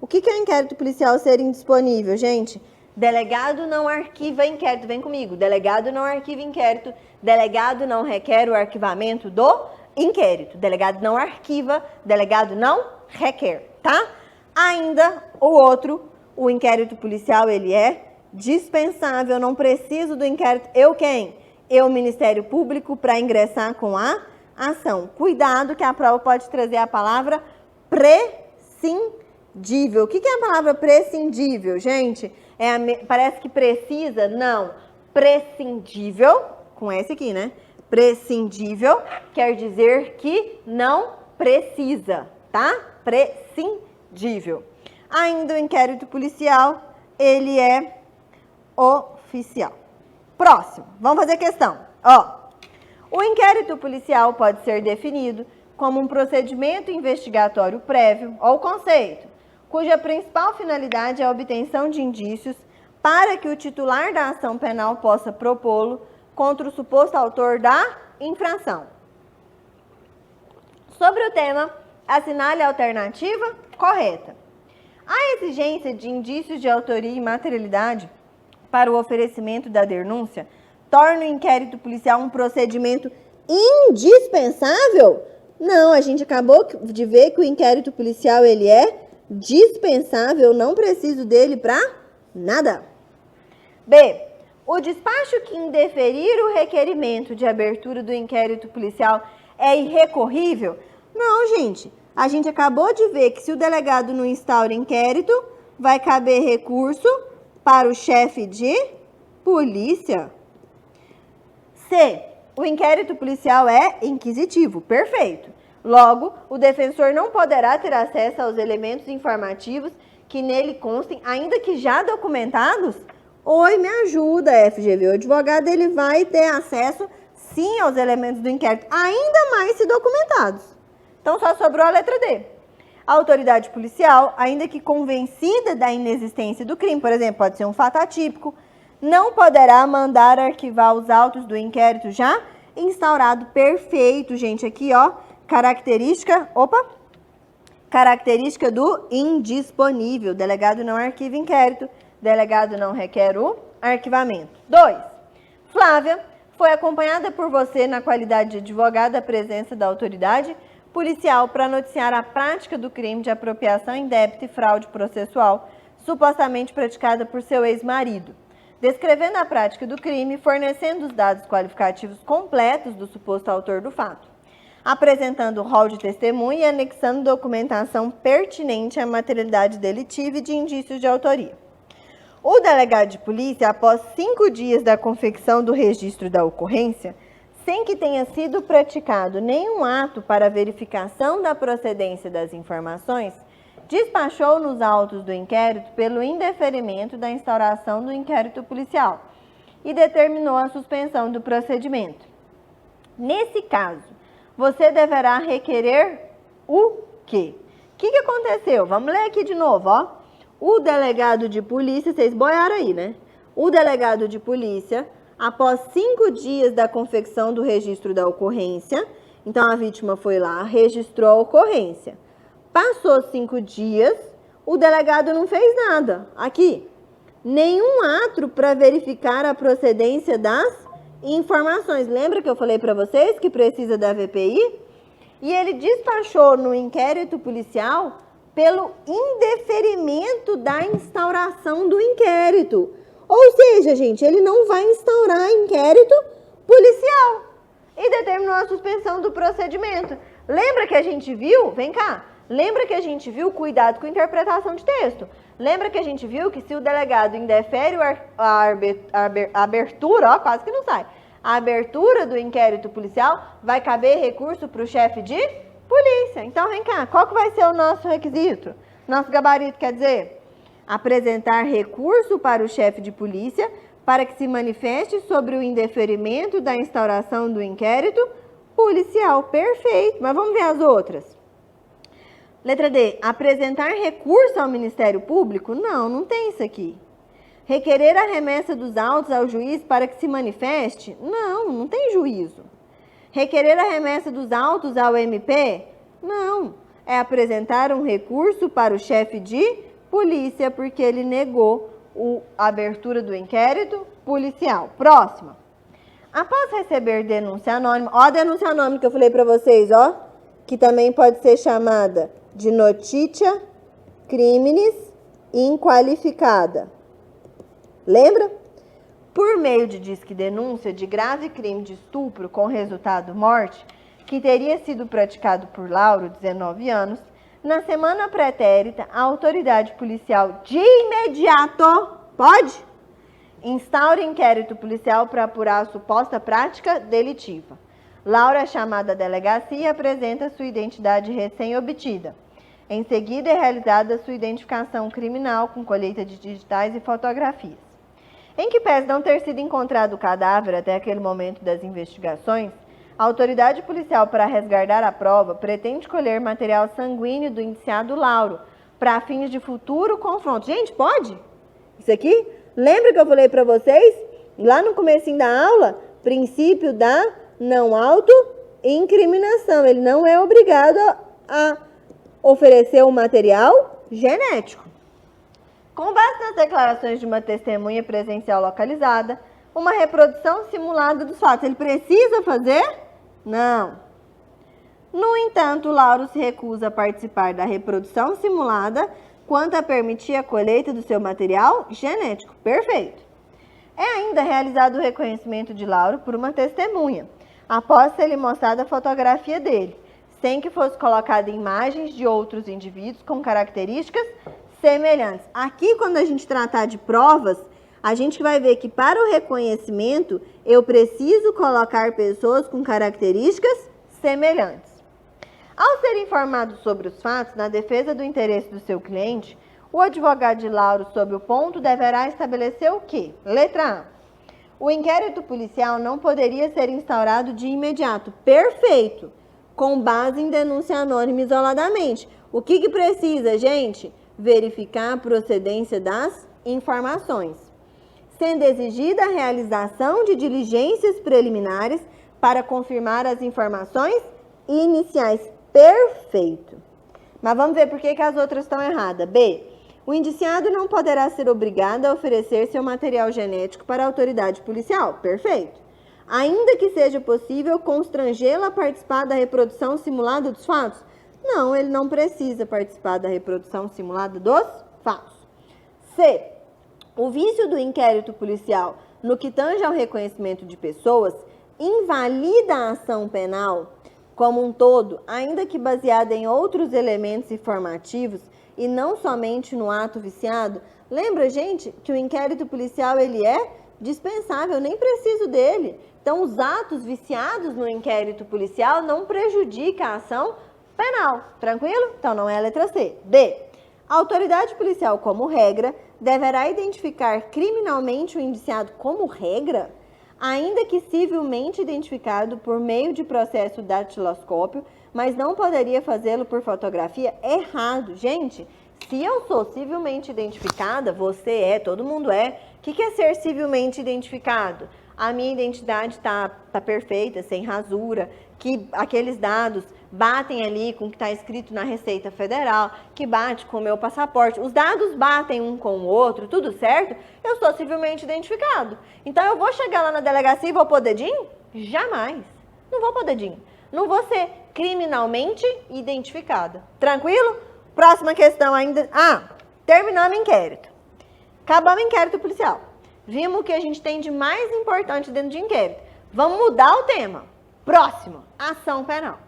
O que é o inquérito policial ser indisponível, gente? Delegado não arquiva inquérito. Vem comigo. Delegado não arquiva inquérito. Delegado não requer o arquivamento do inquérito. Delegado não arquiva. Delegado não requer, tá? Ainda o outro, o inquérito policial, ele é dispensável. Não preciso do inquérito. Eu quem? Eu, Ministério Público, para ingressar com a ação. Cuidado que a prova pode trazer a palavra prescindível. O que é a palavra prescindível, gente? Parece que precisa? Não. Prescindível, com esse aqui, né? Prescindível quer dizer que não precisa, tá? Prescindível. Ainda o inquérito policial, ele é oficial. Próximo, vamos fazer questão. Ó. O inquérito policial pode ser definido como um procedimento investigatório prévio, ou conceito, cuja principal finalidade é a obtenção de indícios para que o titular da ação penal possa propô-lo contra o suposto autor da infração. Sobre o tema, assinale a alternativa correta. A exigência de indícios de autoria e materialidade para o oferecimento da denúncia torna o inquérito policial um procedimento indispensável? Não, a gente acabou de ver que o inquérito policial ele é dispensável, não preciso dele para nada. B. O despacho que indeferir o requerimento de abertura do inquérito policial é irrecorrível? Não, gente. A gente acabou de ver que se o delegado não instaura inquérito, vai caber recurso para o chefe de polícia. C. O inquérito policial é inquisitivo. Perfeito. Logo, o defensor não poderá ter acesso aos elementos informativos que nele constem, ainda que já documentados. Oi, me ajuda, FGV. O advogado ele vai ter acesso, sim, aos elementos do inquérito, ainda mais se documentados. Então, só sobrou a letra D. A autoridade policial, ainda que convencida da inexistência do crime, por exemplo, pode ser um fato atípico, não poderá mandar arquivar os autos do inquérito já instaurado. Perfeito, gente. Aqui, ó, característica do indisponível. Delegado não arquiva inquérito. Delegado não requer o arquivamento. 2. Flávia foi acompanhada por você na qualidade de advogada à presença da autoridade policial para noticiar a prática do crime de apropriação indébita e fraude processual supostamente praticada por seu ex-marido, descrevendo a prática do crime, fornecendo os dados qualificativos completos do suposto autor do fato, apresentando o rol de testemunha e anexando documentação pertinente à materialidade delitiva e de indícios de autoria. O delegado de polícia, após 5 dias da confecção do registro da ocorrência, sem que tenha sido praticado nenhum ato para verificação da procedência das informações, despachou nos autos do inquérito pelo indeferimento da instauração do inquérito policial e determinou a suspensão do procedimento. Nesse caso, você deverá requerer o quê? O que aconteceu? Vamos ler aqui de novo, ó. O delegado de polícia, vocês boiaram aí, né? O delegado de polícia, após 5 dias da confecção do registro da ocorrência, então a vítima foi lá, registrou a ocorrência. Passou 5 dias, o delegado não fez nada. Aqui, nenhum ato para verificar a procedência das informações. Lembra que eu falei para vocês que precisa da VPI? E ele despachou no inquérito policial pelo indeferimento da instauração do inquérito. Ou seja, gente, ele não vai instaurar inquérito policial e determinou a suspensão do procedimento. Lembra que a gente viu? Vem cá. Lembra que a gente viu? Cuidado com a interpretação de texto. Lembra que a gente viu que se o delegado indefere a abertura, ó, quase que não sai, a abertura do inquérito policial, vai caber recurso para o chefe de Polícia. Então, vem cá, qual que vai ser o nosso requisito? Nosso gabarito quer dizer apresentar recurso para o chefe de polícia para que se manifeste sobre o indeferimento da instauração do inquérito policial. Perfeito. Mas vamos ver as outras. Letra D. Apresentar recurso ao Ministério Público? Não, não tem isso aqui. Requerer a remessa dos autos ao juiz para que se manifeste? Não, não tem juízo. Requerer a remessa dos autos ao MP? Não. É apresentar um recurso para o chefe de polícia porque ele negou a abertura do inquérito policial. Próxima. Após receber denúncia anônima, ó a denúncia anônima que eu falei para vocês, ó, que também pode ser chamada de notitia criminis inqualificada. Lembra? Por meio de disque denúncia de grave crime de estupro com resultado morte, que teria sido praticado por Lauro, 19 anos, na semana pretérita, a autoridade policial de imediato, pode? Instaura inquérito policial para apurar a suposta prática delitiva. Laura é chamada à delegacia e apresenta sua identidade recém-obtida. Em seguida, é realizada sua identificação criminal com colheita de digitais e fotografias. Em que pese não ter sido encontrado o cadáver até aquele momento das investigações, a autoridade policial, para resguardar a prova, pretende colher material sanguíneo do indiciado Lauro, para fins de futuro confronto. Gente, pode? Isso aqui? Lembra que eu falei para vocês, lá no comecinho da aula, princípio da não autoincriminação. Ele não é obrigado a oferecer o material genético. Com base nas declarações de uma testemunha presencial localizada, uma reprodução simulada dos fatos. Ele precisa fazer? Não. No entanto, Lauro se recusa a participar da reprodução simulada quanto a permitir a colheita do seu material genético. Perfeito. É ainda realizado o reconhecimento de Lauro por uma testemunha, após ser-lhe mostrada a fotografia dele, sem que fosse colocada imagens de outros indivíduos com características semelhantes. Aqui, quando a gente tratar de provas, a gente vai ver que para o reconhecimento, eu preciso colocar pessoas com características semelhantes. Ao ser informado sobre os fatos, na defesa do interesse do seu cliente, o advogado de Lauro, sob o ponto, deverá estabelecer o quê? Letra A. O inquérito policial não poderia ser instaurado de imediato. Perfeito. Com base em denúncia anônima isoladamente. O que precisa, gente? Verificar a procedência das informações, sendo exigida a realização de diligências preliminares para confirmar as informações iniciais. Perfeito. Mas vamos ver por que as outras estão erradas. B. O indiciado não poderá ser obrigado a oferecer seu material genético para a autoridade policial. Perfeito. Ainda que seja possível constrangê-lo a participar da reprodução simulada dos fatos. Não, ele não precisa participar da reprodução simulada dos fatos. C. O vício do inquérito policial, no que tange ao reconhecimento de pessoas, invalida a ação penal como um todo, ainda que baseada em outros elementos informativos e não somente no ato viciado. Lembra, gente, que o inquérito policial ele é dispensável, eu nem preciso dele. Então, os atos viciados no inquérito policial não prejudicam a ação penal. Tranquilo? Então, não é a letra C. D. A autoridade policial, como regra, deverá identificar criminalmente o indiciado como regra, ainda que civilmente identificado por meio de processo datiloscópio, mas não poderia fazê-lo por fotografia. Errado. Gente, se eu sou civilmente identificada, você é, todo mundo é. O que é ser civilmente identificado? A minha identidade tá perfeita, sem rasura, que aqueles dados batem ali com o que está escrito na Receita Federal, que bate com o meu passaporte. Os dados batem um com o outro, tudo certo? Eu sou civilmente identificado. Então, eu vou chegar lá na delegacia e vou pôr dedinho? Jamais. Não vou pôr dedinho. Não vou ser criminalmente identificada. Tranquilo? Próxima questão ainda. Terminamos o inquérito. Acabamos o inquérito policial. Vimos o que a gente tem de mais importante dentro de inquérito. Vamos mudar o tema. Próximo, ação penal.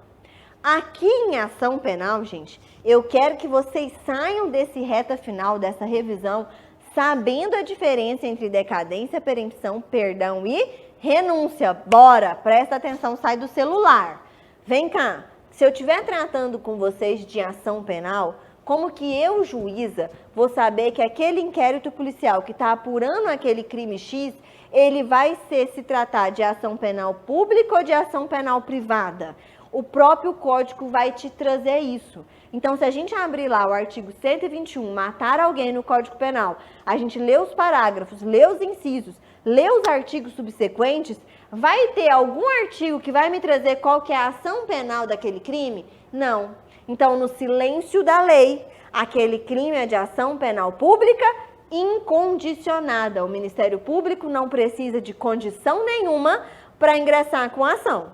Aqui em ação penal, gente, eu quero que vocês saiam desse reta final, dessa revisão, sabendo a diferença entre decadência, perempção, perdão e renúncia. Bora, presta atenção, sai do celular. Vem cá. Se eu estiver tratando com vocês de ação penal, como que eu, juíza, vou saber que aquele inquérito policial que está apurando aquele crime X, ele vai se tratar de ação penal pública ou de ação penal privada? O próprio código vai te trazer isso. Então, se a gente abrir lá o artigo 121, matar alguém no Código Penal, a gente lê os parágrafos, lê os incisos, lê os artigos subsequentes, vai ter algum artigo que vai me trazer qual que é a ação penal daquele crime? Não. Então, no silêncio da lei, aquele crime é de ação penal pública incondicionada. O Ministério Público não precisa de condição nenhuma para ingressar com a ação.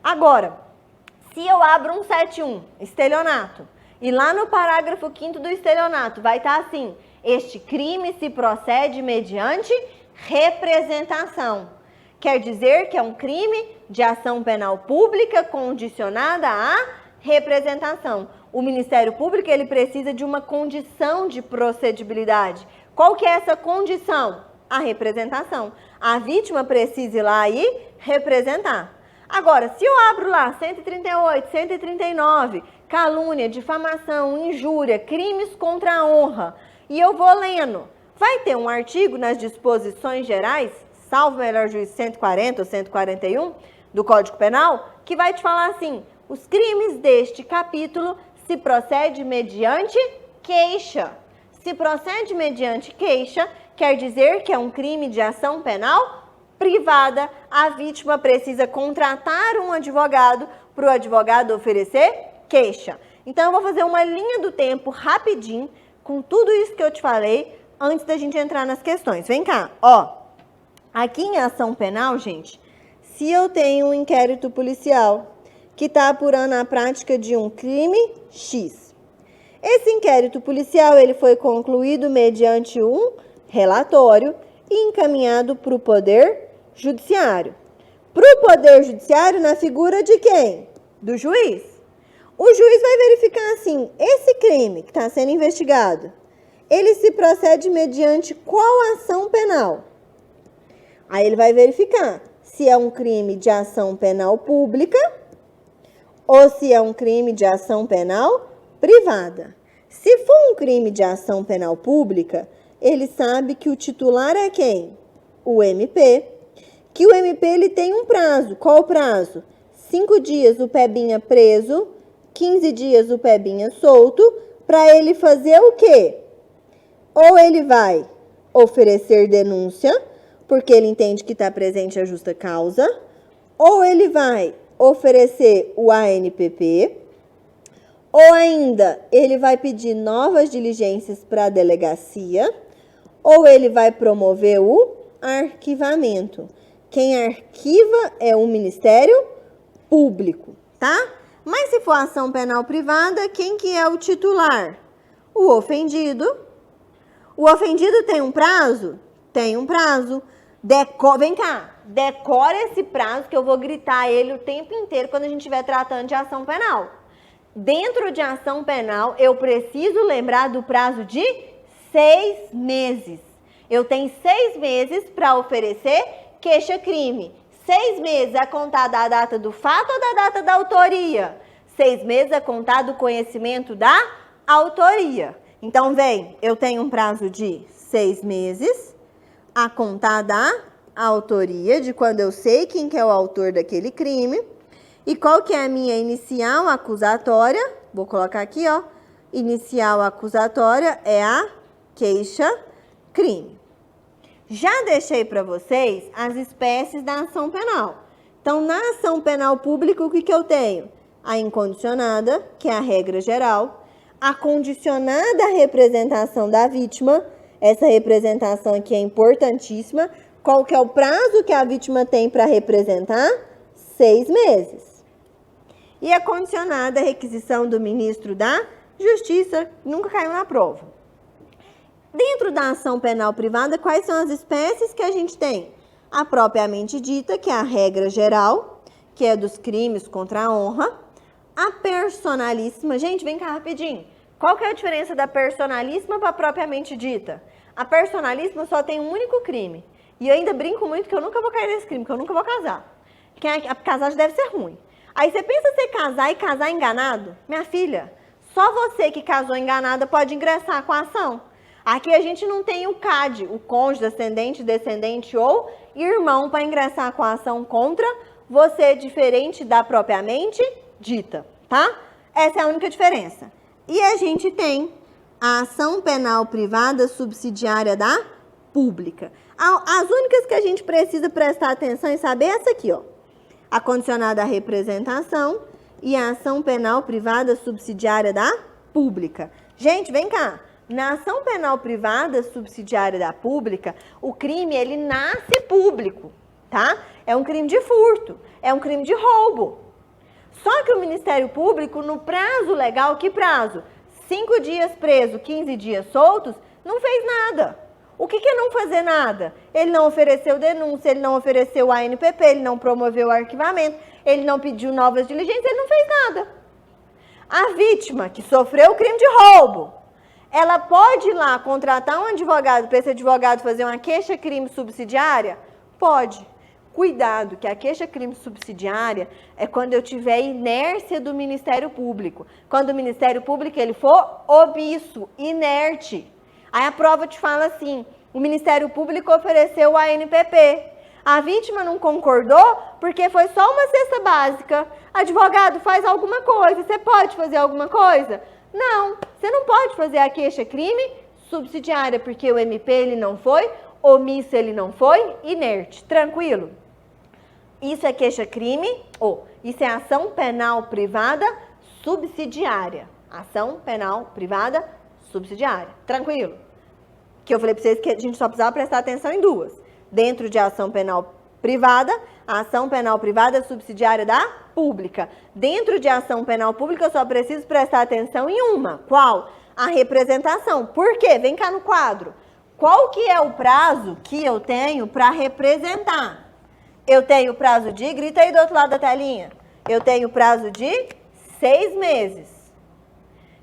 Agora, se eu abro um 171, estelionato, e lá no parágrafo 5º do estelionato vai estar assim: este crime se procede mediante representação. Quer dizer que é um crime de ação penal pública condicionada à representação. O Ministério Público, ele precisa de uma condição de procedibilidade. Qual que é essa condição? A representação. A vítima precisa ir lá e representar. Agora, se eu abro lá 138, 139, calúnia, difamação, injúria, crimes contra a honra, e eu vou lendo, vai ter um artigo nas disposições gerais, salvo melhor juízo 140 ou 141 do Código Penal, que vai te falar assim: os crimes deste capítulo se procede mediante queixa. Se procede mediante queixa, quer dizer que é um crime de ação penal privada. A vítima precisa contratar um advogado para o advogado oferecer queixa. Então, eu vou fazer uma linha do tempo rapidinho com tudo isso que eu te falei antes da gente entrar nas questões. Vem cá, ó. Aqui em ação penal, gente, se eu tenho um inquérito policial que está apurando a prática de um crime X. Esse inquérito policial ele foi concluído mediante um relatório e encaminhado para o Poder Judiciário. Para o Poder Judiciário na figura de quem? Do juiz. O juiz vai verificar assim: esse crime que está sendo investigado, ele se procede mediante qual ação penal? Aí ele vai verificar se é um crime de ação penal pública ou se é um crime de ação penal privada. Se for um crime de ação penal pública, ele sabe que o titular é quem? O MP. Que o MP ele tem um prazo. Qual o prazo? 5 dias o Pebinha preso, 15 dias o Pebinha solto, para ele fazer o quê? Ou ele vai oferecer denúncia, porque ele entende que está presente a justa causa, ou ele vai oferecer o ANPP, ou ainda ele vai pedir novas diligências para a delegacia, ou ele vai promover o arquivamento. Quem arquiva é o Ministério Público, tá? Mas se for ação penal privada, quem que é o titular? O ofendido. O ofendido tem um prazo? Tem um prazo. Vem cá, decora esse prazo que eu vou gritar ele o tempo inteiro quando a gente estiver tratando de ação penal. Dentro de ação penal, eu preciso lembrar do prazo de 6 meses. Eu tenho 6 meses para oferecer queixa-crime. 6 meses a contar da data do fato ou da data da autoria? 6 meses a contar do conhecimento da autoria. Então, vem, eu tenho um prazo de 6 meses a contar da autoria, de quando eu sei quem que é o autor daquele crime. E qual que é a minha inicial acusatória? Vou colocar aqui, ó. Inicial acusatória é a queixa-crime. Já deixei para vocês as espécies da ação penal. Então, na ação penal pública, o que que eu tenho? A incondicionada, que é a regra geral. A condicionada representação da vítima. Essa representação aqui é importantíssima. Qual que é o prazo que a vítima tem para representar? 6 meses. E a condicionada requisição do ministro da Justiça, nunca caiu na prova. Dentro da ação penal privada, quais são as espécies que a gente tem? A propriamente dita, que é a regra geral, que é dos crimes contra a honra. A personalíssima. Gente, vem cá rapidinho. Qual que é a diferença da personalíssima para a propriamente dita? A personalíssima só tem um único crime. E eu ainda brinco muito que eu nunca vou cair nesse crime, que eu nunca vou casar. Casar já deve ser ruim. Aí você pensa você casar e casar enganado? Minha filha, só você que casou enganada pode ingressar com a ação. Aqui a gente não tem o CAD, o cônjuge, ascendente, descendente ou irmão para ingressar com a ação contra você, diferente da propriamente dita, tá? Essa é a única diferença. E a gente tem a ação penal privada subsidiária da pública. As únicas que a gente precisa prestar atenção e saber é essa aqui, ó. A condicionada à representação e a ação penal privada subsidiária da pública. Gente, vem cá. Na ação penal privada subsidiária da pública, o crime, ele nasce público, tá? É um crime de furto, é um crime de roubo. Só que o Ministério Público, no prazo legal, que prazo? 5 dias preso, 15 dias soltos, não fez nada. O que é não fazer nada? Ele não ofereceu denúncia, ele não ofereceu a ANPP, ele não promoveu o arquivamento, ele não pediu novas diligências, ele não fez nada. A vítima que sofreu o crime de roubo, ela pode ir lá contratar um advogado para esse advogado fazer uma queixa-crime subsidiária? Pode. Cuidado, que a queixa-crime subsidiária é quando eu tiver inércia do Ministério Público. Quando o Ministério Público ele for omisso, inerte. Aí a prova te fala assim, o Ministério Público ofereceu a ANPP. A vítima não concordou porque foi só uma cesta básica. Advogado, faz alguma coisa. Você pode fazer alguma coisa? Não, você não pode fazer a queixa-crime subsidiária porque o MP ele não foi, omisso ele não foi, inerte. Tranquilo? Isso é queixa-crime, ou isso é ação penal privada subsidiária. Ação penal privada subsidiária. Tranquilo? Que eu falei para vocês que a gente só precisava prestar atenção em duas. Dentro de ação penal privada, a ação penal privada subsidiária da pública. Dentro de ação penal pública, eu só preciso prestar atenção em uma. Qual? A representação. Por quê? Vem cá no quadro. Qual que é o prazo que eu tenho para representar? Eu tenho prazo de, grita aí do outro lado da telinha. Eu tenho prazo de 6 meses.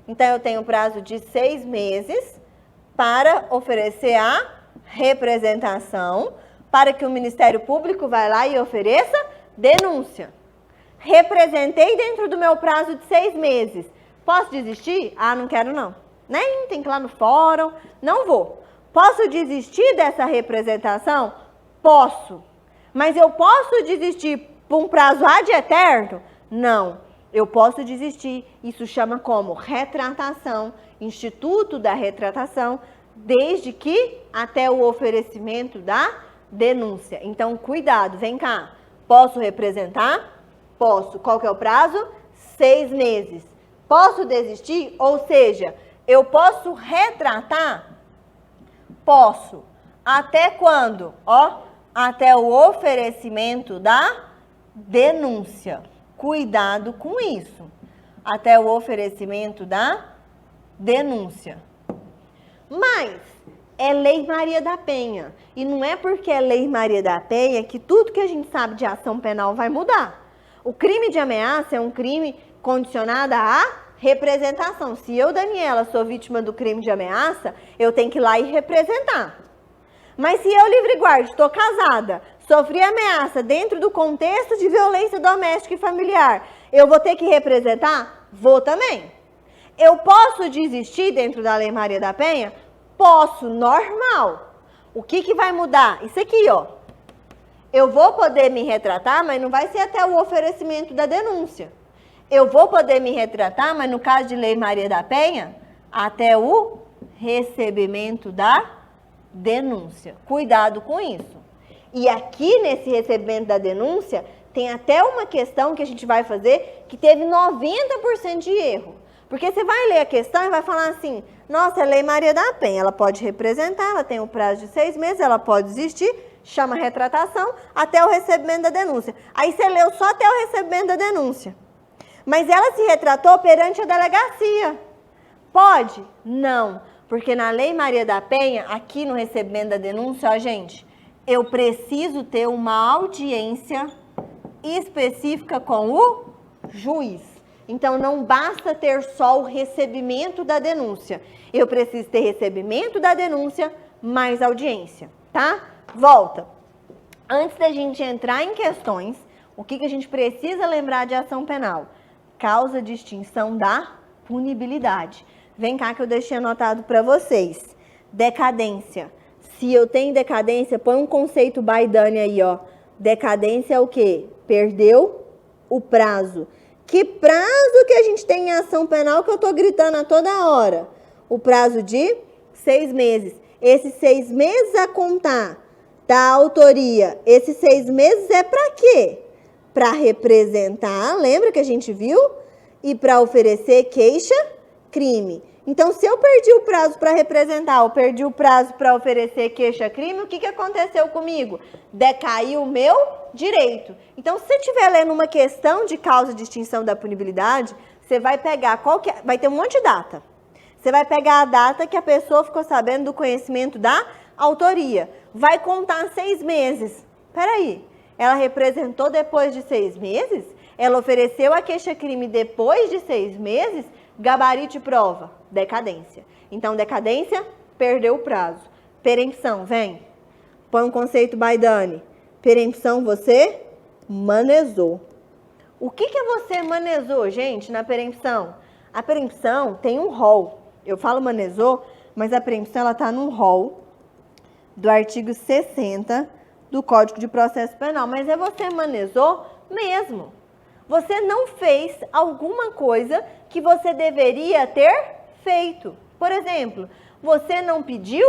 Então, eu tenho prazo de 6 meses para oferecer a representação, para que o Ministério Público vá lá e ofereça denúncia. Representei dentro do meu prazo de 6 meses. Posso desistir? Ah, não quero não. Nem tem que ir lá no fórum, não vou. Posso desistir dessa representação? Posso. Mas eu posso desistir por um prazo ad eterno? Não. Eu posso desistir. Isso chama como retratação, Instituto da Retratação, desde que até o oferecimento da denúncia. Então, cuidado, vem cá. Posso representar? Posso. Qual que é o prazo? 6 meses. Posso desistir? Ou seja, eu posso retratar? Posso. Até quando? Ó, até o oferecimento da denúncia. Cuidado com isso. Até o oferecimento da denúncia. Mas é Lei Maria da Penha. E não é porque é Lei Maria da Penha que tudo que a gente sabe de ação penal vai mudar. O crime de ameaça é um crime condicionado à representação. Se eu, Daniela, sou vítima do crime de ameaça, eu tenho que ir lá e representar. Mas se eu, livre guarda, estou casada, sofri ameaça dentro do contexto de violência doméstica e familiar, eu vou ter que representar? Vou também. Eu posso desistir dentro da Lei Maria da Penha? Posso, normal. O que vai mudar? Isso aqui, ó. Eu vou poder me retratar, mas não vai ser até o oferecimento da denúncia. Eu vou poder me retratar, mas no caso de Lei Maria da Penha, até o recebimento da denúncia. Cuidado com isso. E aqui nesse recebimento da denúncia, tem até uma questão que a gente vai fazer que teve 90% de erro. Porque você vai ler a questão e vai falar assim, nossa, é Lei Maria da Penha, ela pode representar, ela tem um prazo de 6 meses, ela pode desistir, chama retratação, até o recebimento da denúncia. Aí você leu só até o recebimento da denúncia. Mas ela se retratou perante a delegacia. Pode? Não. Porque na Lei Maria da Penha, aqui no recebimento da denúncia, ó, gente, eu preciso ter uma audiência específica com o juiz. Então, não basta ter só o recebimento da denúncia. Eu preciso ter recebimento da denúncia mais audiência, tá? Volta. Antes da gente entrar em questões, O que a gente precisa lembrar de ação penal? Causa de extinção da punibilidade. Vem cá que eu deixei anotado para vocês. Decadência. Se eu tenho decadência, põe um conceito Baidani aí, ó. Decadência é o quê? Perdeu o prazo. Que prazo que a gente tem em ação penal que eu tô gritando a toda hora? O prazo de 6 meses. Esses 6 meses a contar da autoria, esses 6 meses é para quê? Para representar, lembra que a gente viu? E para oferecer queixa-crime. Então, se eu perdi o prazo para representar, ou perdi o prazo para oferecer queixa-crime, o que aconteceu comigo? Decaiu o meu direito. Então, se você estiver lendo uma questão de causa de extinção da punibilidade, você vai pegar vai ter um monte de data. Você vai pegar a data que a pessoa ficou sabendo do conhecimento da autoria. Vai contar 6 meses. Peraí, ela representou depois de 6 meses? Ela ofereceu a queixa-crime depois de 6 meses? Gabarito de prova, decadência. Então, decadência, perdeu o prazo. Perempção, vem. Põe um conceito Baidani. Perempção, você manezou. O que é você manezou, gente, na perempção? A perempção tem um rol. Eu falo manezou, mas a perempção ela está num rol do artigo 60 do Código de Processo Penal. Mas é você manezou mesmo. Você não fez alguma coisa que você deveria ter feito. Por exemplo, você não pediu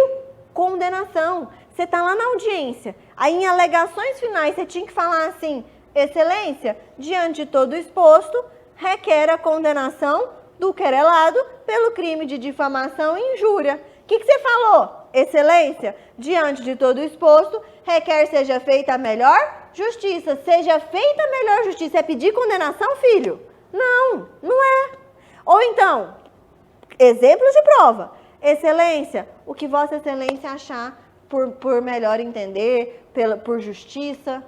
condenação. Você está lá na audiência. Aí, em alegações finais, você tinha que falar assim: Excelência, diante de todo o exposto, requer a condenação do querelado pelo crime de difamação e injúria. O que você falou? Excelência, diante de todo o exposto, requer seja feita a melhor justiça. Seja feita a melhor justiça. É pedir condenação, filho? Não, não é. Ou então, exemplos de prova. Excelência, o que Vossa Excelência achar por melhor entender, por justiça.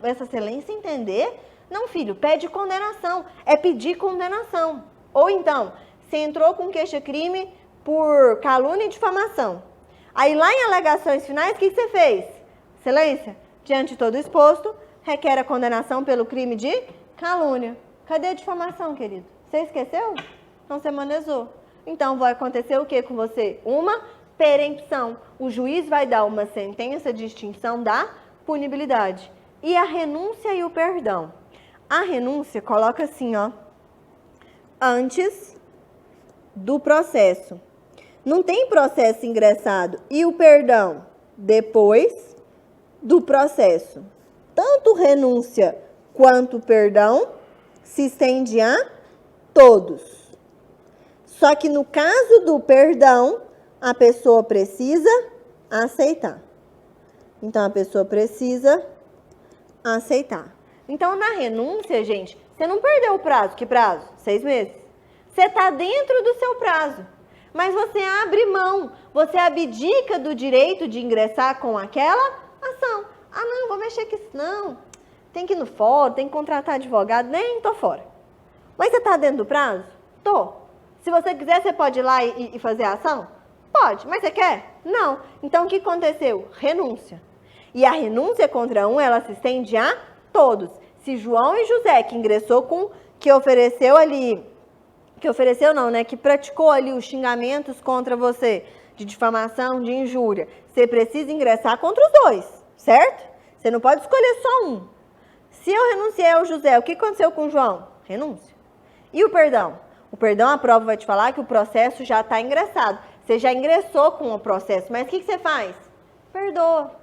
Vossa Excelência entender? Não, filho, pede condenação. É pedir condenação. Ou então, você entrou com queixa-crime por calúnia e difamação. Aí lá em alegações finais, o que você fez? Excelência, diante de todo o exposto, requer a condenação pelo crime de calúnia. Cadê a difamação, querido? Você esqueceu? Então você manezou. Então vai acontecer o que com você? Uma perempção. O juiz vai dar uma sentença de extinção da punibilidade. E a renúncia e o perdão. A renúncia coloca assim, ó, antes do processo. Não tem processo ingressado. E o perdão? Depois do processo. Tanto renúncia quanto perdão se estende a todos. Só que no caso do perdão, a pessoa precisa aceitar. Então, a pessoa precisa aceitar. Então, na renúncia, gente, você não perdeu o prazo. Que prazo? 6 meses. Você está dentro do seu prazo. Mas você abre mão, você abdica do direito de ingressar com aquela ação. Ah, não, vou mexer com isso, não. Tem que ir no fórum, tem que contratar advogado, nem tô fora. Mas você está dentro do prazo? Tô. Se você quiser, você pode ir lá e fazer a ação? Pode. Mas você quer? Não. Então, o que aconteceu? Renúncia. E a renúncia contra um, ela se estende a todos. Se João e José, que ingressou com, que ofereceu ali... Que ofereceu não, né? Que praticou ali os xingamentos contra você, de difamação, de injúria. Você precisa ingressar contra os dois, certo? Você não pode escolher só um. Se eu renunciei ao José, o que aconteceu com o João? Renúncia. E o perdão? O perdão, a prova vai te falar que o processo já está ingressado. Você já ingressou com o processo, mas o que você faz? Perdoa.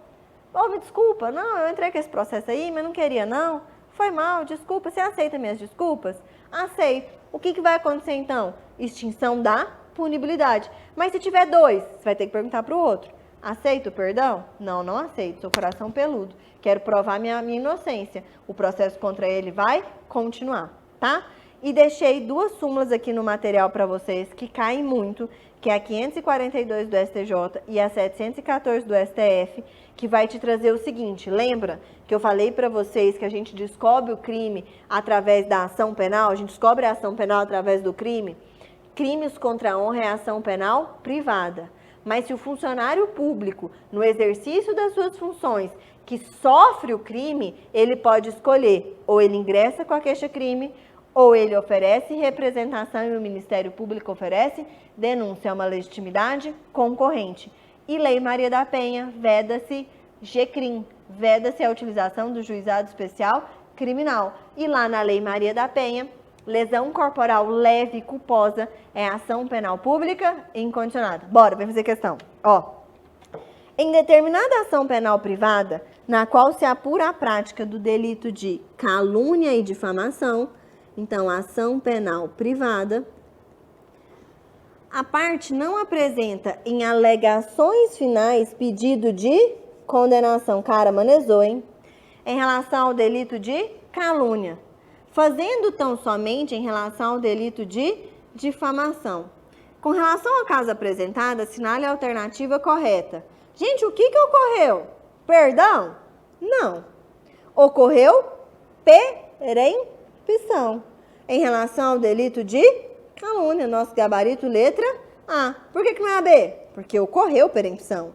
Oh, me desculpa, não, eu entrei com esse processo aí, mas não queria não. Foi mal, desculpa. Você aceita minhas desculpas? Aceito. O que vai acontecer então? Extinção da punibilidade. Mas se tiver 2, você vai ter que perguntar para o outro. Aceita o perdão? Não, não aceito. Sou coração peludo. Quero provar minha inocência. O processo contra ele vai continuar, tá? E deixei 2 súmulas aqui no material para vocês que caem muito, que é a 542 do STJ e a 714 do STF, que vai te trazer o seguinte. Lembra que eu falei para vocês que a gente descobre o crime através da ação penal? A gente descobre a ação penal através do crime? Crimes contra a honra é ação penal privada. Mas se o funcionário público, no exercício das suas funções, que sofre o crime, ele pode escolher, ou ele ingressa com a queixa-crime, ou ele oferece representação e o Ministério Público oferece denúncia. É uma legitimidade concorrente. E Lei Maria da Penha, veda-se GCRIM, veda-se a utilização do juizado especial criminal. E lá na Lei Maria da Penha, lesão corporal leve e culposa é ação penal pública incondicionada. Bora, vem fazer questão. Ó, em determinada ação penal privada, na qual se apura a prática do delito de calúnia e difamação, então, ação penal privada, a parte não apresenta em alegações finais pedido de condenação. Cara, manezou, hein? Em relação ao delito de calúnia, fazendo tão somente em relação ao delito de difamação. Com relação ao caso apresentado, assinale a alternativa correta. Gente, o que ocorreu? Perdão? Não. Ocorreu perempção. Em relação ao delito de calúnia, nosso gabarito, letra A. Por que não é a B? Porque ocorreu perempção.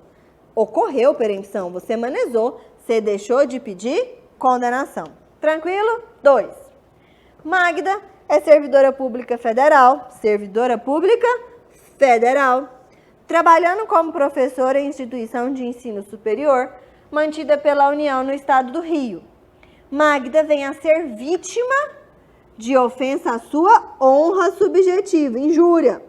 Ocorreu perempção. Você manezou, você deixou de pedir condenação. Tranquilo? 2. Magda é servidora pública federal, trabalhando como professora em instituição de ensino superior, mantida pela União no estado do Rio. Magda vem a ser vítima de ofensa à sua honra subjetiva, injúria,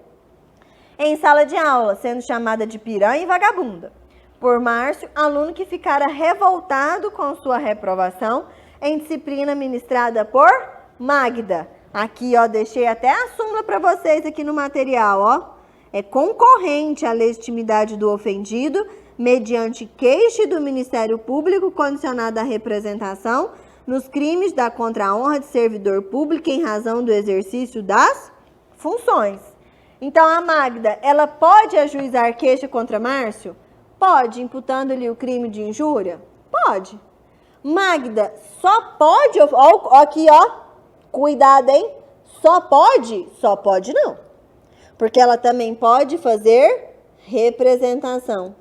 em sala de aula, sendo chamada de piranha e vagabunda, por Márcio, aluno que ficara revoltado com sua reprovação em disciplina ministrada por Magda. Aqui, ó, deixei até a súmula para vocês aqui no material, ó. É concorrente à legitimidade do ofendido, mediante queixa do Ministério Público condicionada à representação nos crimes da contra-honra de servidor público em razão do exercício das funções. Então, a Magda, ela pode ajuizar queixa contra Márcio? Pode, imputando-lhe o crime de injúria? Pode. Magda só pode, ó, aqui, ó, cuidado, hein? Só pode? Só pode não. Porque ela também pode fazer representação.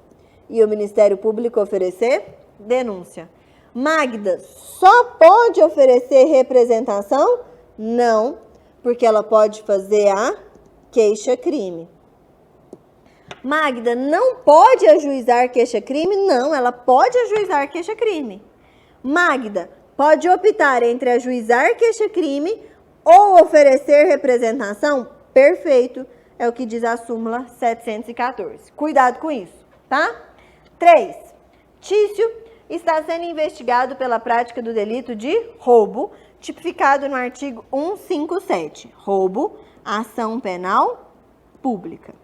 E o Ministério Público oferecer denúncia. Magda só pode oferecer representação? Não, porque ela pode fazer a queixa-crime. Magda não pode ajuizar queixa-crime? Não, ela pode ajuizar queixa-crime. Magda pode optar entre ajuizar queixa-crime ou oferecer representação? Perfeito, é o que diz a súmula 714. Cuidado com isso, tá? 3. Tício está sendo investigado pela prática do delito de roubo, tipificado no artigo 157. Roubo, ação penal pública.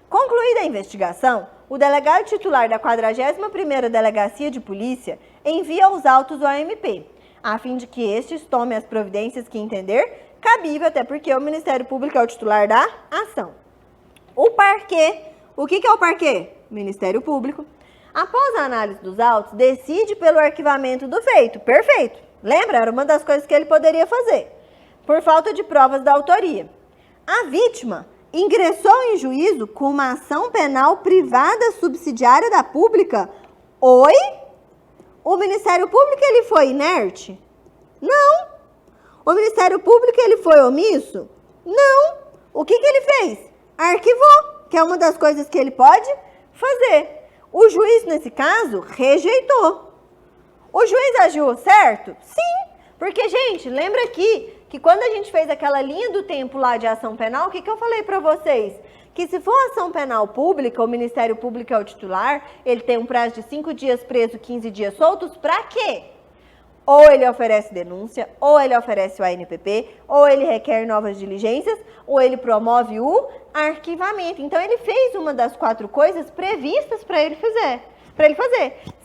Concluída a investigação, o delegado titular da 41ª Delegacia de Polícia envia os autos ao MP, a fim de que estes tomem as providências que entender cabível, até porque o Ministério Público é o titular da ação. O parquê, o que é o parquê? Ministério Público. Após a análise dos autos, decide pelo arquivamento do feito. Perfeito. Lembra? Era uma das coisas que ele poderia fazer. Por falta de provas da autoria. A vítima ingressou em juízo com uma ação penal privada subsidiária da pública. Oi? O Ministério Público, ele foi inerte? Não. O Ministério Público, ele foi omisso? Não. O que ele fez? Arquivou, que é uma das coisas que ele pode fazer. O juiz, nesse caso, rejeitou. O juiz agiu certo? Sim. Porque, gente, lembra aqui que quando a gente fez aquela linha do tempo lá de ação penal, o que eu falei para vocês? Que se for ação penal pública, o Ministério Público é o titular, ele tem um prazo de 5 dias preso, 15 dias soltos, para quê? Ou ele oferece denúncia, ou ele oferece o ANPP, ou ele requer novas diligências, ou ele promove o arquivamento. Então, ele fez uma das 4 coisas previstas para ele fazer.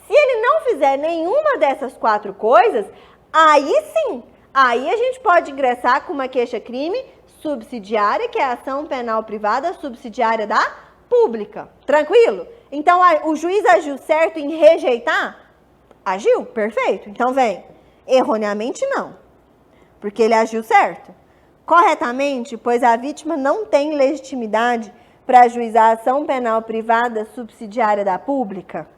Se ele não fizer nenhuma dessas 4 coisas, aí sim, aí a gente pode ingressar com uma queixa-crime subsidiária, que é a ação penal privada subsidiária da pública. Tranquilo? Então, o juiz agiu certo em rejeitar? Agiu? Perfeito. Então, vem. Erroneamente, não. Porque ele agiu certo. Corretamente, pois a vítima não tem legitimidade para ajuizar a ação penal privada subsidiária da pública.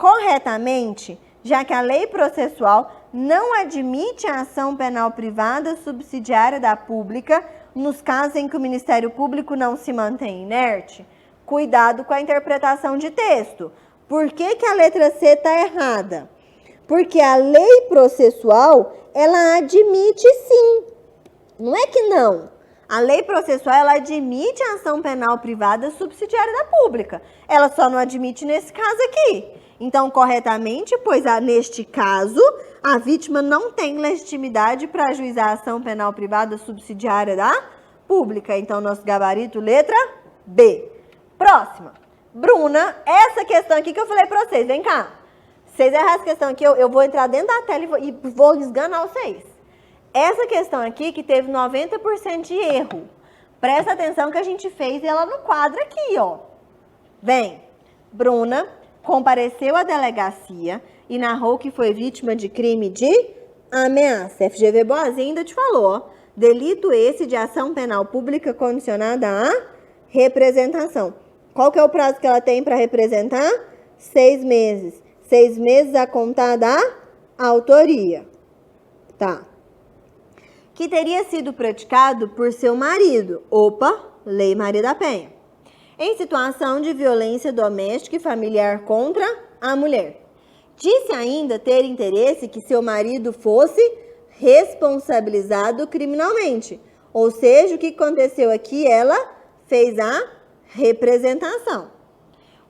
corretamente, já que a lei processual não admite a ação penal privada subsidiária da pública nos casos em que o Ministério Público não se mantém inerte. Cuidado com a interpretação de texto. Por que que a letra C está errada? Porque a lei processual, ela admite sim. Não é que não. A lei processual, ela admite a ação penal privada subsidiária da pública. Ela só não admite nesse caso aqui. Então, corretamente, pois neste caso, a vítima não tem legitimidade para ajuizar a ação penal privada subsidiária da pública. Então, nosso gabarito, letra B. Próxima. Bruna, essa questão aqui que eu falei para vocês, vem cá. Vocês erram essa questão aqui, eu vou entrar dentro da tela e vou esganar vocês. Essa questão aqui que teve 90% de erro. Presta atenção que a gente fez ela no quadro aqui, ó. Vem. Bruna compareceu à delegacia e narrou que foi vítima de crime de ameaça. FGV Boazinha ainda te falou, ó. Delito esse de ação penal pública condicionada à representação. Qual que é o prazo que ela tem para representar? 6 meses. 6 meses a contar da autoria. Tá. Que teria sido praticado por seu marido. Opa, Lei Maria da Penha. Em situação de violência doméstica e familiar contra a mulher. Disse ainda ter interesse que seu marido fosse responsabilizado criminalmente. Ou seja, o que aconteceu aqui? Ela fez a representação.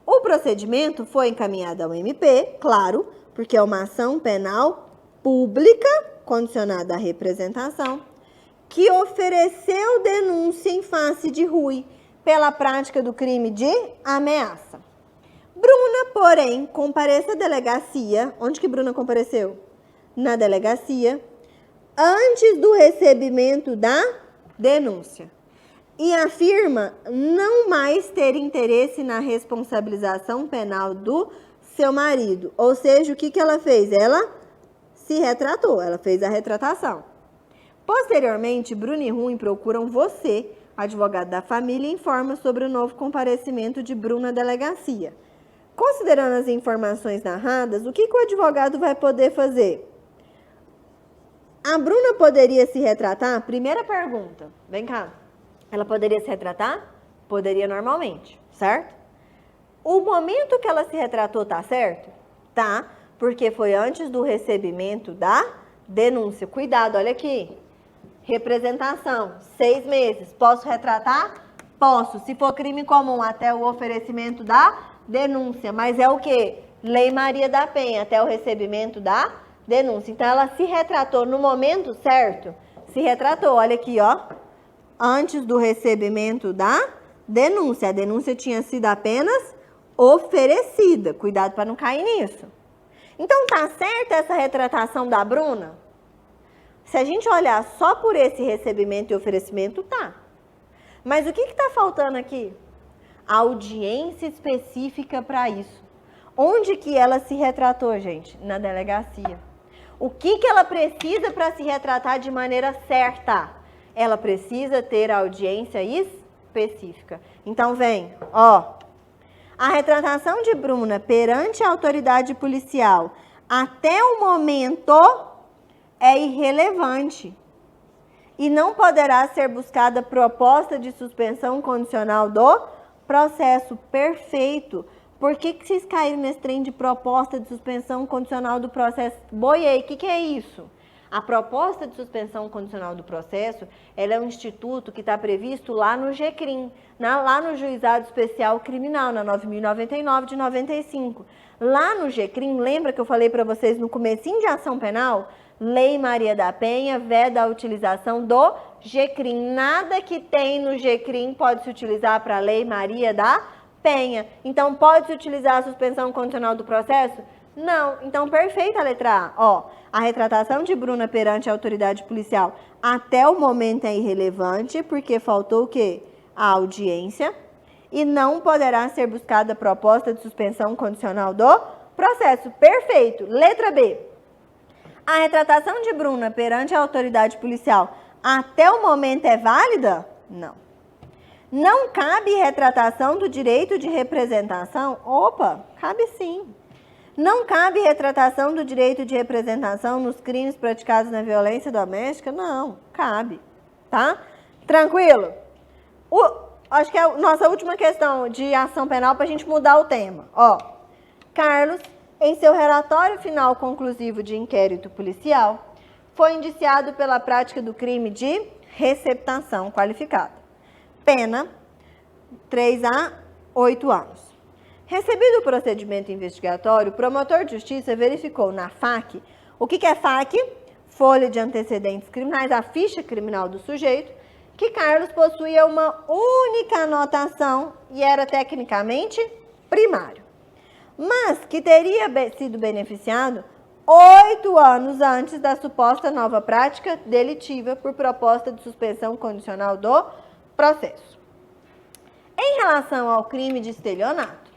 O procedimento foi encaminhado ao MP, claro, porque é uma ação penal pública, condicionada à representação, que ofereceu denúncia em face de Rui pela prática do crime de ameaça. Bruna, porém, comparece à delegacia. Onde que Bruna compareceu? Na delegacia, antes do recebimento da denúncia. E afirma não mais ter interesse na responsabilização penal do seu marido. Ou seja, o que ela fez? Ela se retratou, ela fez a retratação. Posteriormente, Bruna e Rui procuram você, advogado da família, e informa sobre o novo comparecimento de Bruna à delegacia. Considerando as informações narradas, o que o advogado vai poder fazer? A Bruna poderia se retratar? Primeira pergunta, vem cá. Ela poderia se retratar? Poderia normalmente, certo? O momento que ela se retratou tá certo? Tá, porque foi antes do recebimento da denúncia. Cuidado, olha aqui. Representação, 6 meses. Posso retratar? Posso. Se for crime comum, até o oferecimento da denúncia. Mas é o quê? Lei Maria da Penha, até o recebimento da denúncia. Então, ela se retratou no momento certo? Se retratou, olha aqui, ó. Antes do recebimento da denúncia. A denúncia tinha sido apenas oferecida. Cuidado para não cair nisso. Então, tá certa essa retratação da Bruna? Se a gente olhar só por esse recebimento e oferecimento, tá. Mas o que está faltando aqui? A audiência específica para isso. Onde que ela se retratou, gente? Na delegacia. O que ela precisa para se retratar de maneira certa? Ela precisa ter audiência específica. Então, vem, ó. A retratação de Bruna perante a autoridade policial até o momento é irrelevante e não poderá ser buscada proposta de suspensão condicional do processo. Perfeito. Por que vocês caíram nesse trem de proposta de suspensão condicional do processo? Boiei, o que é isso? A proposta de suspensão condicional do processo, ela é um instituto que está previsto lá no GCRIM, lá no Juizado Especial Criminal, na 9.099 de 95. Lá no GCRIM, lembra que eu falei para vocês no comecinho de ação penal? Lei Maria da Penha veda a utilização do GCRIM. Nada que tem no GCRIM pode se utilizar para a Lei Maria da Penha. Então, pode se utilizar a suspensão condicional do processo? Não. Então, perfeita a letra A. Ó, a retratação de Bruna perante a autoridade policial até o momento é irrelevante, porque faltou o quê? A audiência. E não poderá ser buscada proposta de suspensão condicional do processo. Perfeito. Letra B. A retratação de Bruna perante a autoridade policial até o momento é válida? Não. Não cabe retratação do direito de representação? Opa, cabe sim. Não cabe retratação do direito de representação nos crimes praticados na violência doméstica? Não, cabe, tá? Tranquilo? Acho que é a nossa última questão de ação penal para a gente mudar o tema. Ó, Carlos, em seu relatório final conclusivo de inquérito policial, foi indiciado pela prática do crime de receptação qualificada. Pena, 3 a 8 anos. Recebido o procedimento investigatório, o promotor de justiça verificou na FAQ, o que é FAQ? Folha de antecedentes criminais, a ficha criminal do sujeito, que Carlos possuía uma única anotação e era tecnicamente primário, mas que teria sido beneficiado 8 anos antes da suposta nova prática delitiva por proposta de suspensão condicional do processo. Em relação ao crime de estelionato,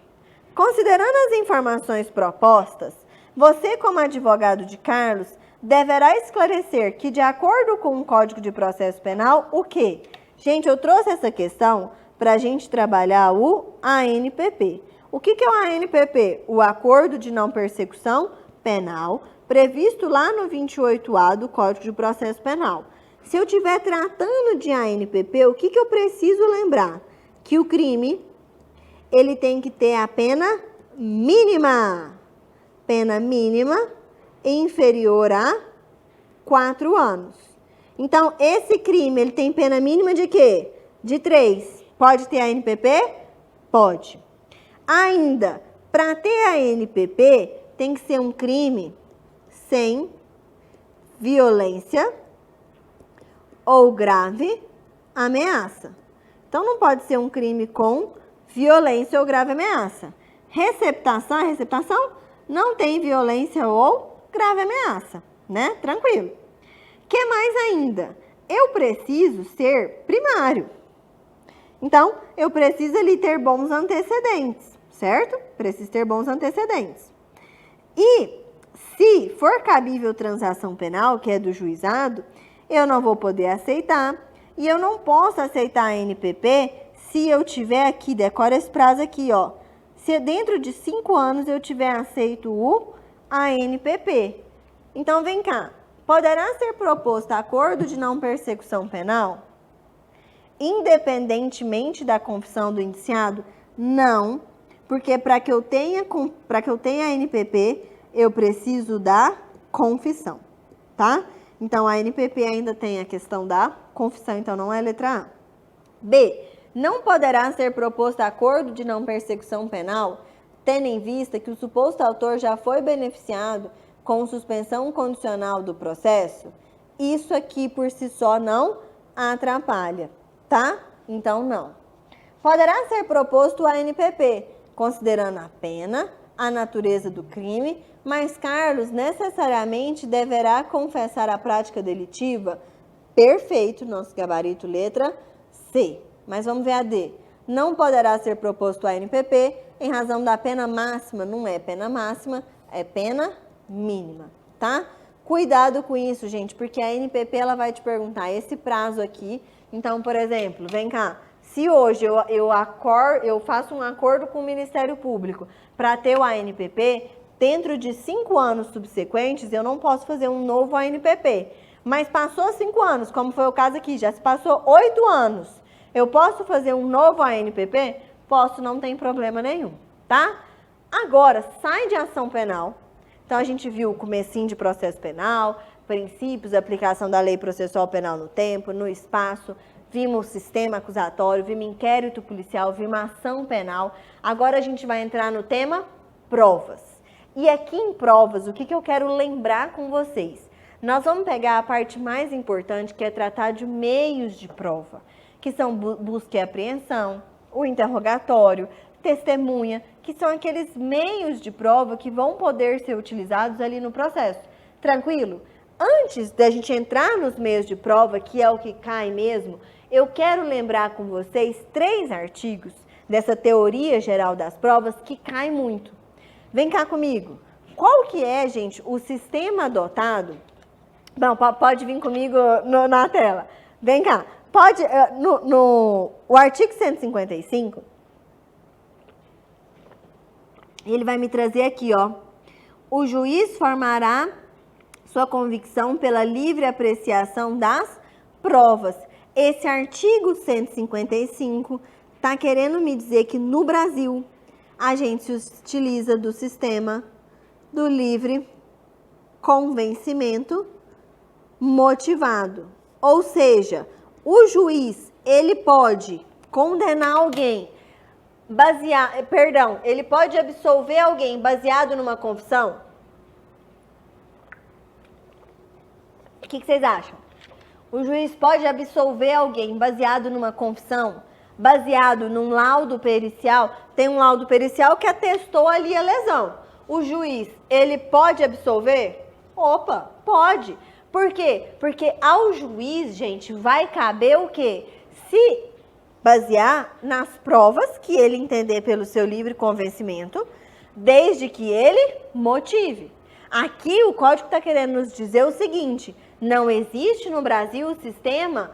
considerando as informações propostas, você, como advogado de Carlos, deverá esclarecer que, de acordo com o Código de Processo Penal, o quê? Gente, eu trouxe essa questão para a gente trabalhar o ANPP. O que é o ANPP? O Acordo de Não Persecução Penal, previsto lá no 28A do Código de Processo Penal. Se eu estiver tratando de ANPP, o que eu preciso lembrar? Que o crime, ele tem que ter a pena mínima. Pena mínima inferior a 4 anos. Então, esse crime, ele tem pena mínima de quê? De 3. Pode ter ANPP? Pode. Ainda, para ter ANPP, tem que ser um crime sem violência ou grave ameaça. Então, não pode ser um crime com violência ou grave ameaça. Receptação, a receptação não tem violência ou grave ameaça, né? Tranquilo. Que mais ainda? Eu preciso ser primário. Então, eu preciso ali ter bons antecedentes, certo? Preciso ter bons antecedentes. E, se for cabível transação penal, que é do juizado, eu não vou poder aceitar. E eu não posso aceitar a NPP se eu tiver aqui, decora esse prazo aqui, ó. Se dentro de 5 anos eu tiver aceito o ANPP. Então, vem cá. Poderá ser proposto acordo de não persecução penal? Independentemente da confissão do indiciado? Não, porque para que eu tenha ANPP, eu preciso da confissão, tá? Então, a ANPP ainda tem a questão da confissão, então não é letra A. B. Não poderá ser proposto acordo de não persecução penal, tendo em vista que o suposto autor já foi beneficiado com suspensão condicional do processo? Isso aqui por si só não atrapalha, tá? Então, não. Poderá ser proposto o ANPP, considerando a pena, a natureza do crime, mas Carlos necessariamente deverá confessar a prática delitiva? Perfeito, nosso gabarito letra C. Mas vamos ver a D. Não poderá ser proposto o ANPP em razão da pena máxima. Não é pena máxima, é pena mínima, tá? Cuidado com isso, gente, porque a ANPP ela vai te perguntar esse prazo aqui. Então, por exemplo, vem cá. Se hoje eu faço um acordo com o Ministério Público para ter o ANPP, dentro de 5 anos subsequentes, eu não posso fazer um novo ANPP. Mas passou 5 anos, como foi o caso aqui, já se passou 8 anos. Eu posso fazer um novo ANPP? Posso, não tem problema nenhum, tá? Agora, sai de ação penal. Então, a gente viu o comecinho de processo penal, princípios, aplicação da lei processual penal no tempo, no espaço. Vimos o sistema acusatório, vimos inquérito policial, vimos ação penal. Agora a gente vai entrar no tema provas. E aqui em provas, o que eu quero lembrar com vocês? Nós vamos pegar a parte mais importante, que é tratar de meios de prova, que são busca e apreensão, o interrogatório, testemunha, que são aqueles meios de prova que vão poder ser utilizados ali no processo. Tranquilo? Antes da gente entrar nos meios de prova, que é o que cai mesmo, eu quero lembrar com vocês 3 artigos dessa teoria geral das provas que cai muito. Vem cá comigo. Qual que é, gente, o sistema adotado? Bom, pode vir comigo na tela. Vem cá. Pode, o artigo 155, ele vai me trazer aqui, ó, o juiz formará sua convicção pela livre apreciação das provas. Esse artigo 155 está querendo me dizer que no Brasil a gente se utiliza do sistema do livre convencimento motivado. Ou seja, o juiz, ele pode condenar alguém ele pode absolver alguém baseado numa confissão? O que vocês acham? O juiz pode absolver alguém baseado numa confissão, baseado num laudo pericial? Tem um laudo pericial que atestou ali a lesão. O juiz, ele pode absolver? Opa, pode. Por quê? Porque ao juiz, gente, vai caber o quê? Se basear nas provas que ele entender pelo seu livre convencimento, desde que ele motive. Aqui o código está querendo nos dizer o seguinte: não existe no Brasil o sistema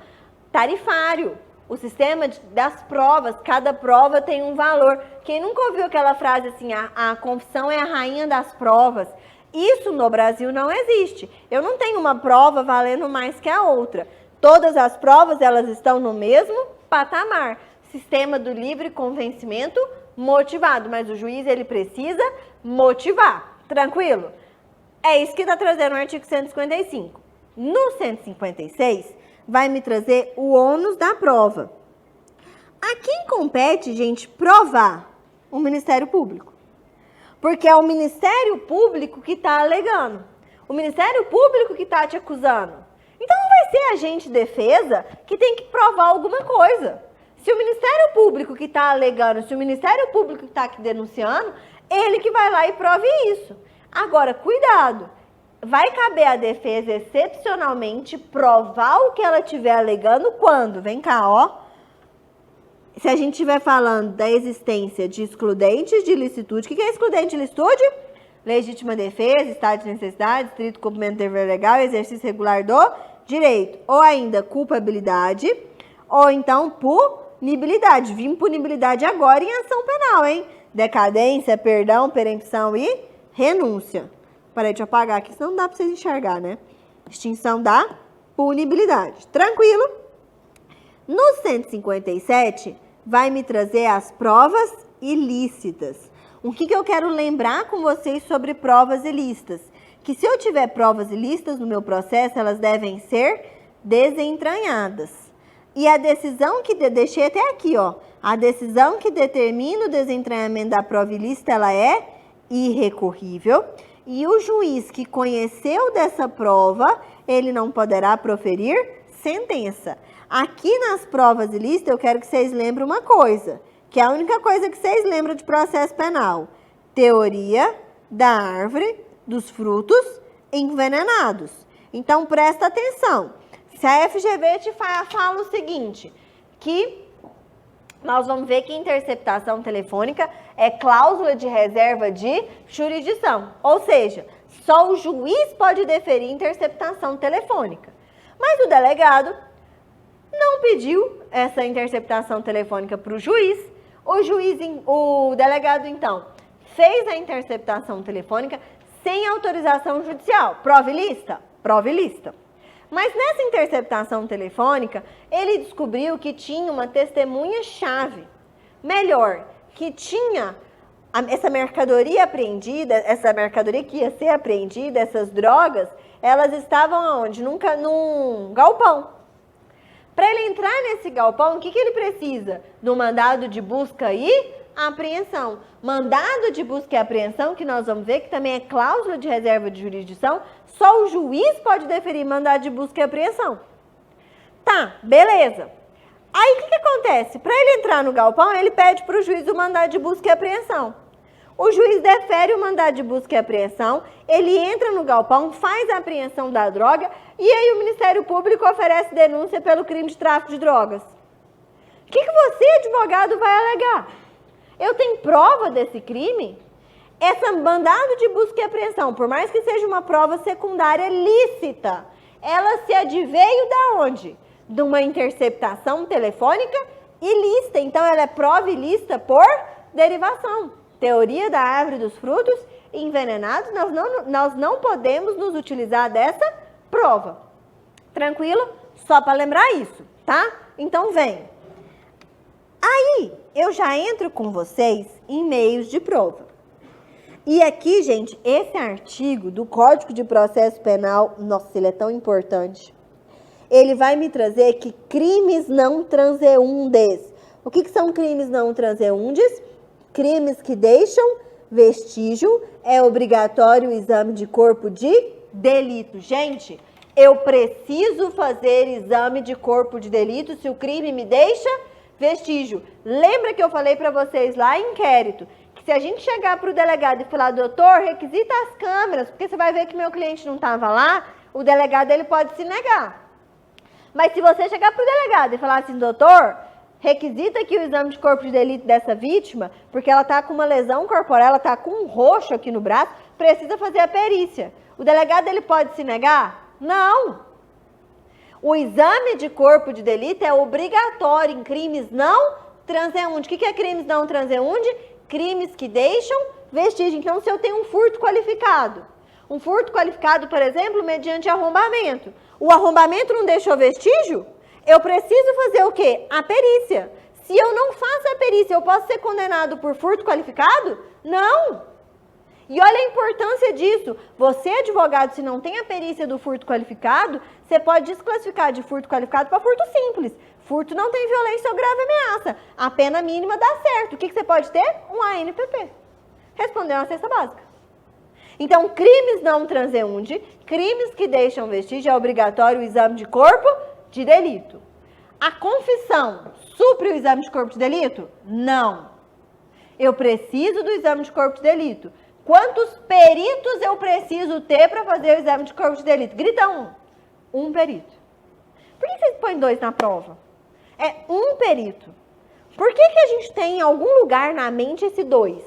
tarifário, o sistema das provas, cada prova tem um valor. Quem nunca ouviu aquela frase assim, a confissão é a rainha das provas? Isso no Brasil não existe. Eu não tenho uma prova valendo mais que a outra. Todas as provas, elas estão no mesmo patamar. Sistema do livre convencimento motivado. Mas o juiz, ele precisa motivar. Tranquilo? É isso que está trazendo o artigo 155. No 156, vai me trazer o ônus da prova. A quem compete, gente, provar? O Ministério Público. Porque é o Ministério Público que está alegando. O Ministério Público que está te acusando. Então não vai ser agente de defesa que tem que provar alguma coisa. Se o Ministério Público que está alegando, se o Ministério Público que está aqui denunciando, ele que vai lá e prove isso. Agora, cuidado. Vai caber à defesa excepcionalmente provar o que ela estiver alegando quando? Vem cá, ó. Se a gente estiver falando da existência de excludentes de licitude, o que é excludente de licitude? Legítima defesa, estado de necessidade, estrito cumprimento do dever legal, exercício regular do direito. Ou ainda culpabilidade, ou então punibilidade. Vim punibilidade agora em ação penal, hein? Decadência, perdão, perempção e renúncia. Parei de apagar aqui, senão não dá para vocês enxergar, né? Extinção da punibilidade. Tranquilo? No 157, vai me trazer as provas ilícitas. O que eu quero lembrar com vocês sobre provas ilícitas? Que se eu tiver provas ilícitas no meu processo, elas devem ser desentranhadas. E a decisão que deixei até aqui, ó. A decisão que determina o desentranhamento da prova ilícita, ela é irrecorrível. E o juiz que conheceu dessa prova, ele não poderá proferir sentença. Aqui nas provas ilícitas, eu quero que vocês lembrem uma coisa, que é a única coisa que vocês lembram de processo penal. Teoria da árvore dos frutos envenenados. Então, presta atenção. Se a FGV te fala o seguinte, que nós vamos ver que interceptação telefônica é cláusula de reserva de jurisdição. Ou seja, só o juiz pode deferir interceptação telefônica. Mas o delegado não pediu essa interceptação telefônica para o juiz. O delegado, então, fez a interceptação telefônica sem autorização judicial. Prova ilícita? Prova ilícita. Mas nessa interceptação telefônica, ele descobriu que tinha uma testemunha-chave. Melhor, que tinha essa mercadoria apreendida, essa mercadoria que ia ser apreendida, essas drogas, elas estavam aonde? Num galpão. Para ele entrar nesse galpão, o que ele precisa? Do mandado de busca e apreensão. Mandado de busca e apreensão, que nós vamos ver que também é cláusula de reserva de jurisdição, só o juiz pode deferir mandado de busca e apreensão. Tá, beleza. Aí o que acontece? Para ele entrar no galpão, ele pede para o juiz o mandado de busca e apreensão. O juiz defere o mandado de busca e apreensão, ele entra no galpão, faz a apreensão da droga e aí o Ministério Público oferece denúncia pelo crime de tráfico de drogas. O que você, advogado, vai alegar? Eu tenho prova desse crime? Essa mandado de busca e apreensão, por mais que seja uma prova secundária lícita, ela se adveio da onde? De uma interceptação telefônica ilícita. Então, ela é prova ilícita por derivação. Teoria da árvore dos frutos envenenados, nós não podemos nos utilizar dessa prova. Tranquilo? Só para lembrar isso, tá? Então, vem. Aí, eu já entro com vocês em meios de prova. E aqui, gente, esse artigo do Código de Processo Penal, nossa, ele é tão importante. Ele vai me trazer que crimes não transeundes. O que são crimes não transeundes? Crimes que deixam vestígio, é obrigatório o exame de corpo de delito. Gente, eu preciso fazer exame de corpo de delito se o crime me deixa vestígio. Lembra que eu falei para vocês lá em inquérito, que se a gente chegar para o delegado e falar, doutor, requisita as câmeras, porque você vai ver que meu cliente não estava lá, o delegado ele pode se negar. Mas se você chegar para o delegado e falar assim, doutor, requisita aqui o exame de corpo de delito dessa vítima, porque ela está com uma lesão corporal, ela está com um roxo aqui no braço, precisa fazer a perícia. O delegado ele pode se negar? Não. O exame de corpo de delito é obrigatório em crimes não transeundes. O que é crimes não transeundes? Crimes que deixam vestígio. Então, se eu tenho um furto qualificado, por exemplo, mediante arrombamento, o arrombamento não deixou vestígio, eu preciso fazer o quê? A perícia. Se eu não faço a perícia, eu posso ser condenado por furto qualificado? Não. E olha a importância disso. Você, advogado, se não tem a perícia do furto qualificado, você pode desclassificar de furto qualificado para furto simples. Furto não tem violência ou grave ameaça. A pena mínima dá certo. O que você pode ter? Um ANPP. Respondeu na cesta básica. Então, crimes não transeunde, crimes que deixam vestígio, é obrigatório o exame de corpo de delito. A confissão supre o exame de corpo de delito? Não. Eu preciso do exame de corpo de delito. Quantos peritos eu preciso ter para fazer o exame de corpo de delito? Grita um. Um perito. Por que vocês põem dois na prova? É um perito. Por que a gente tem em algum lugar na mente esse dois?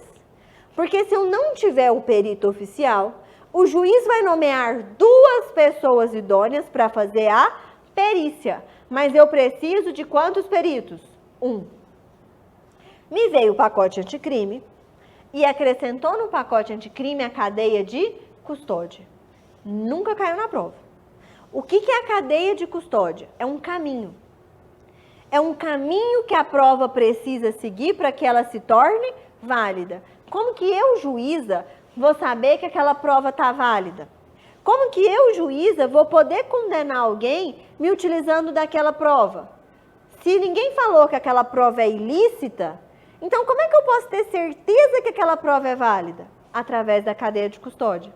Porque se eu não tiver o perito oficial, o juiz vai nomear 2 pessoas idôneas para fazer a perícia. Mas eu preciso de quantos peritos? 1. Me veio o pacote anticrime e acrescentou no pacote anticrime a cadeia de custódia. Nunca caiu na prova. O que é a cadeia de custódia? É um caminho. É um caminho que a prova precisa seguir para que ela se torne válida. Como que eu, juíza, vou saber que aquela prova está válida? Como que eu, juíza, vou poder condenar alguém me utilizando daquela prova? Se ninguém falou que aquela prova é ilícita, então como é que eu posso ter certeza que aquela prova é válida? Através da cadeia de custódia.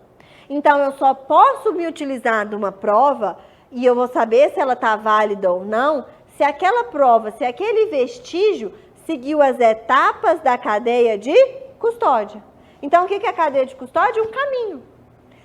Então, eu só posso me utilizar de uma prova e eu vou saber se ela está válida ou não, se aquela prova, se aquele vestígio seguiu as etapas da cadeia de custódia. Então, o que é a cadeia de custódia? Um caminho.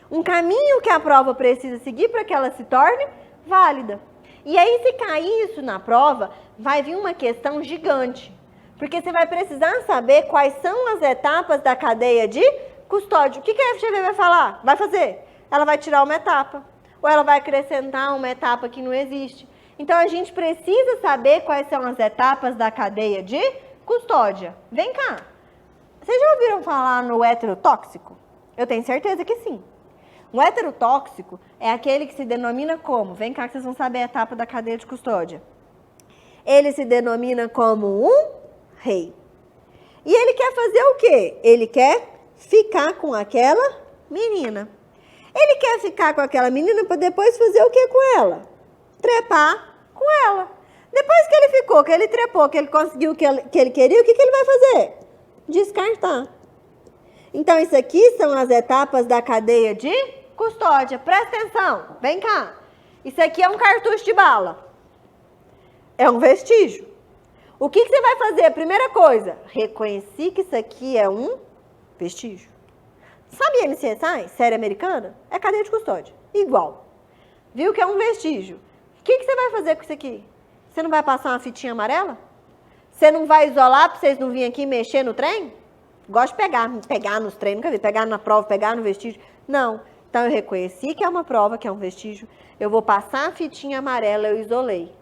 Um caminho que a prova precisa seguir para que ela se torne válida. E aí, se cair isso na prova, vai vir uma questão gigante. Porque você vai precisar saber quais são as etapas da cadeia de custódia. O que a FGV vai falar? Vai fazer? Ela vai tirar uma etapa. Ou ela vai acrescentar uma etapa que não existe. Então, a gente precisa saber quais são as etapas da cadeia de custódia. Vem cá. Vocês já ouviram falar no heterotóxico? Eu tenho certeza que sim. O heterotóxico é aquele que se denomina como? Vem cá que vocês vão saber a etapa da cadeia de custódia. Ele se denomina como um rei. E ele quer fazer o quê? Ele quer ficar com aquela menina. Ele quer ficar com aquela menina para depois fazer o que com ela? Trepar com ela. Depois que ele ficou, que ele trepou, que ele conseguiu o que ele queria, o que ele vai fazer? Descartar. Então, isso aqui são as etapas da cadeia de custódia. Presta atenção, vem cá. Isso aqui é um cartucho de bala. É um vestígio. O que você vai fazer? Primeira coisa, reconheci que isso aqui é um vestígio. Sabe NCSI, série americana? É cadeia de custódia. Igual. Viu que é um vestígio. O que você vai fazer com isso aqui? Você não vai passar uma fitinha amarela? Você não vai isolar para vocês não virem aqui mexer no trem? Gosto de pegar nos trem, nunca vi, pegar na prova, pegar no vestígio. Não. Então, eu reconheci que é uma prova, que é um vestígio. Eu vou passar a fitinha amarela, eu isolei.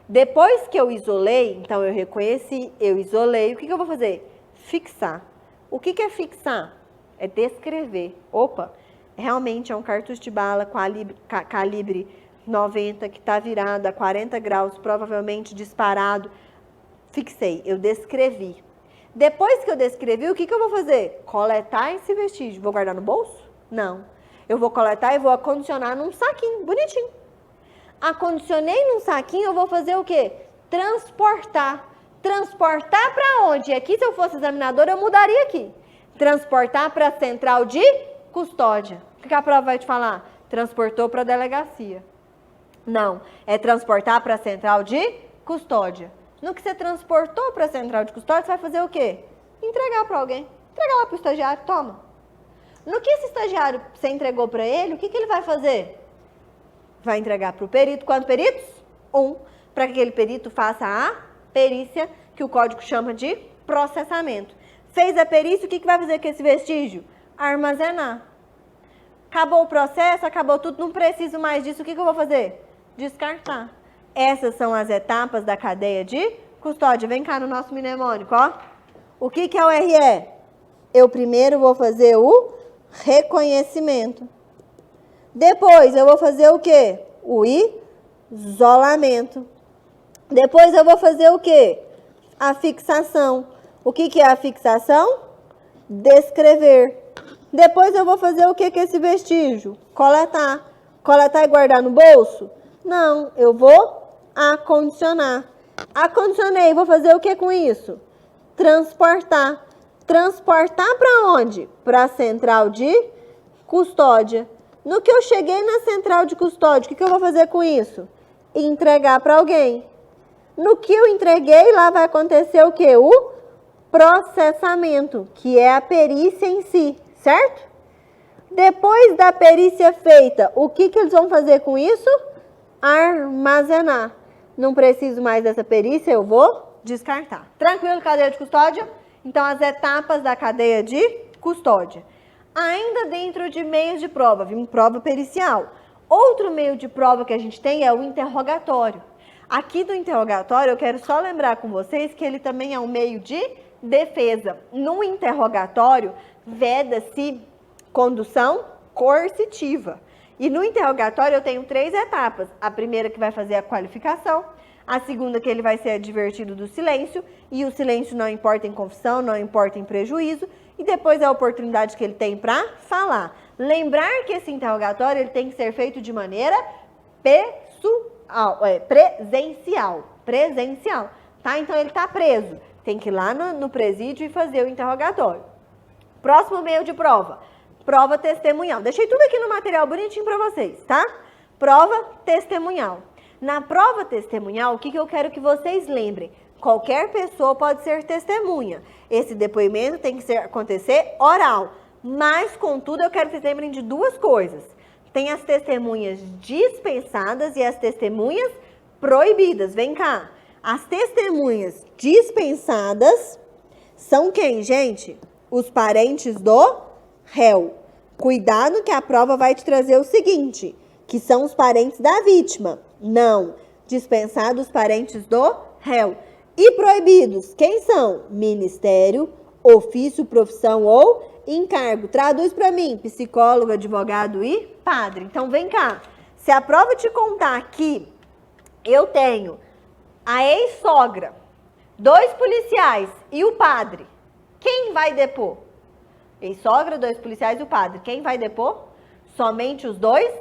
Depois que eu isolei, então eu reconheci, eu isolei, o que eu vou fazer? Fixar. O que é fixar? é descrever. Opa, realmente é um cartucho de bala calibre 90 que está virado a 40 graus, provavelmente disparado. Fixei, eu descrevi. Depois que eu descrevi, o que eu vou fazer? Coletar esse vestígio. Vou guardar no bolso? Não. Eu vou coletar e vou acondicionar num saquinho, bonitinho. Acondicionei num saquinho, eu vou fazer o quê? Transportar. Transportar para onde? Aqui, se eu fosse examinadora, eu mudaria aqui. Transportar para a central de custódia. O que a prova vai te falar? Transportou para a delegacia. Não, é transportar para a central de custódia. No que você transportou para a central de custódia, você vai fazer o quê? Entregar para alguém. Entregar lá para o estagiário, toma. No que esse estagiário você entregou para ele, o que ele vai fazer? Vai entregar para o perito. Quantos peritos? 1. Para que aquele perito faça a perícia, que o código chama de processamento. Fez a perícia, o que vai fazer com esse vestígio? Armazenar. Acabou o processo, acabou tudo, não preciso mais disso, o que eu vou fazer? Descartar. Essas são as etapas da cadeia de custódia. Vem cá no nosso mnemônico, ó. O que é o RE? Eu primeiro vou fazer o reconhecimento. Depois eu vou fazer o quê? O isolamento. Depois eu vou fazer o quê? A fixação. O que é a fixação? Descrever. Depois eu vou fazer o que com esse vestígio? Coletar. Coletar e guardar no bolso? Não, eu vou acondicionar. Acondicionei, vou fazer o que com isso? Transportar. Transportar para onde? Para a central de custódia. No que eu cheguei na central de custódia, o que eu vou fazer com isso? Entregar para alguém. No que eu entreguei, lá vai acontecer o quê? O processamento, que é a perícia em si, certo? Depois da perícia feita, o que eles vão fazer com isso? Armazenar. Não preciso mais dessa perícia, eu vou descartar. Tranquilo, cadeia de custódia? Então, as etapas da cadeia de custódia. Ainda dentro de meios de prova, vimos prova pericial. Outro meio de prova que a gente tem é o interrogatório. Aqui do interrogatório, eu quero só lembrar com vocês que ele também é um meio de defesa. No interrogatório, veda-se condução coercitiva. E no interrogatório eu tenho 3 etapas. A primeira que vai fazer a qualificação, a segunda que ele vai ser advertido do silêncio, e o silêncio não importa em confissão, não importa em prejuízo, e depois a oportunidade que ele tem para falar. Lembrar que esse interrogatório ele tem que ser feito de maneira presencial, tá? Então ele está preso, tem que ir lá no presídio e fazer o interrogatório. Próximo meio de prova. Prova testemunhal. Deixei tudo aqui no material bonitinho para vocês, tá? Prova testemunhal. Na prova testemunhal, o que eu quero que vocês lembrem? Qualquer pessoa pode ser testemunha. Esse depoimento tem que acontecer oral. Mas, contudo, eu quero que vocês lembrem de 2 coisas. Tem as testemunhas dispensadas e as testemunhas proibidas. Vem cá. As testemunhas dispensadas são quem, gente? Os parentes do réu. Cuidado que a prova vai te trazer o seguinte, que são os parentes da vítima. Não, dispensados os parentes do réu. E proibidos, quem são? Ministério, ofício, profissão ou encargo. Traduz para mim, psicólogo, advogado e padre. Então vem cá, se a prova te contar que eu tenho a ex-sogra, 2 policiais e o padre, quem vai depor? Ex-sogra, 2 policiais e o padre. Quem vai depor? Somente os 2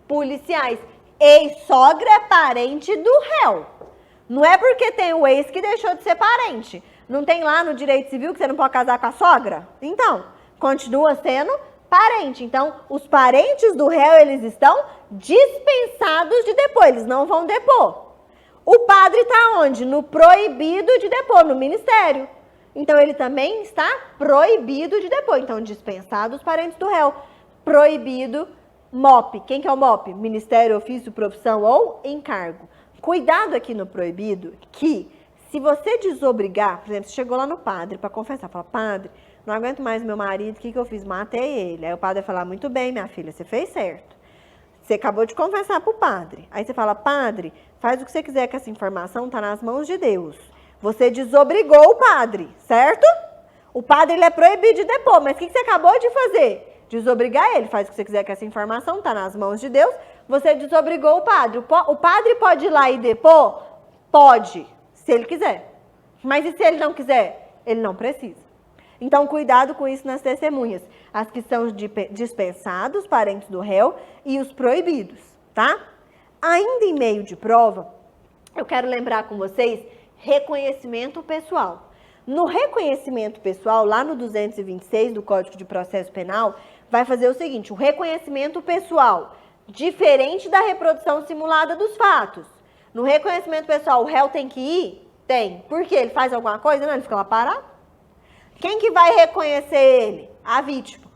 policiais. Ex-sogra é parente do réu. Não é porque tem o ex que deixou de ser parente. Não tem lá no direito civil que você não pode casar com a sogra? Então, continua sendo parente. Então, os parentes do réu, eles estão dispensados de depor. Eles não vão depor. O padre está onde? No proibido de depor, no ministério. Então, ele também está proibido de depor. Então, dispensado os parentes do réu. Proibido, MOP. Quem que é o MOP? Ministério, ofício, profissão ou encargo. Cuidado aqui no proibido que, se você desobrigar, por exemplo, você chegou lá no padre para confessar, fala, padre, não aguento mais meu marido, o que eu fiz? Matei ele. Aí o padre vai falar, muito bem, minha filha, você fez certo. Você acabou de confessar para o padre. Aí você fala, padre, faz o que você quiser que essa informação está nas mãos de Deus. Você desobrigou o padre, certo? O padre ele é proibido de depor, mas o que você acabou de fazer? Desobrigar ele. Faz o que você quiser com essa informação, está nas mãos de Deus. Você desobrigou o padre. O padre pode ir lá e depor? Pode, se ele quiser. Mas e se ele não quiser? Ele não precisa. Então, cuidado com isso nas testemunhas. As que são dispensados, parentes do réu, e os proibidos, tá? Ainda em meio de prova, eu quero lembrar com vocês reconhecimento pessoal. No reconhecimento pessoal, lá no 226 do Código de Processo Penal, vai fazer o seguinte, o reconhecimento pessoal, diferente da reprodução simulada dos fatos. No reconhecimento pessoal, o réu tem que ir? Tem. Por quê? Ele faz alguma coisa? Não, ele fica lá parado. Quem que vai reconhecer ele? A vítima.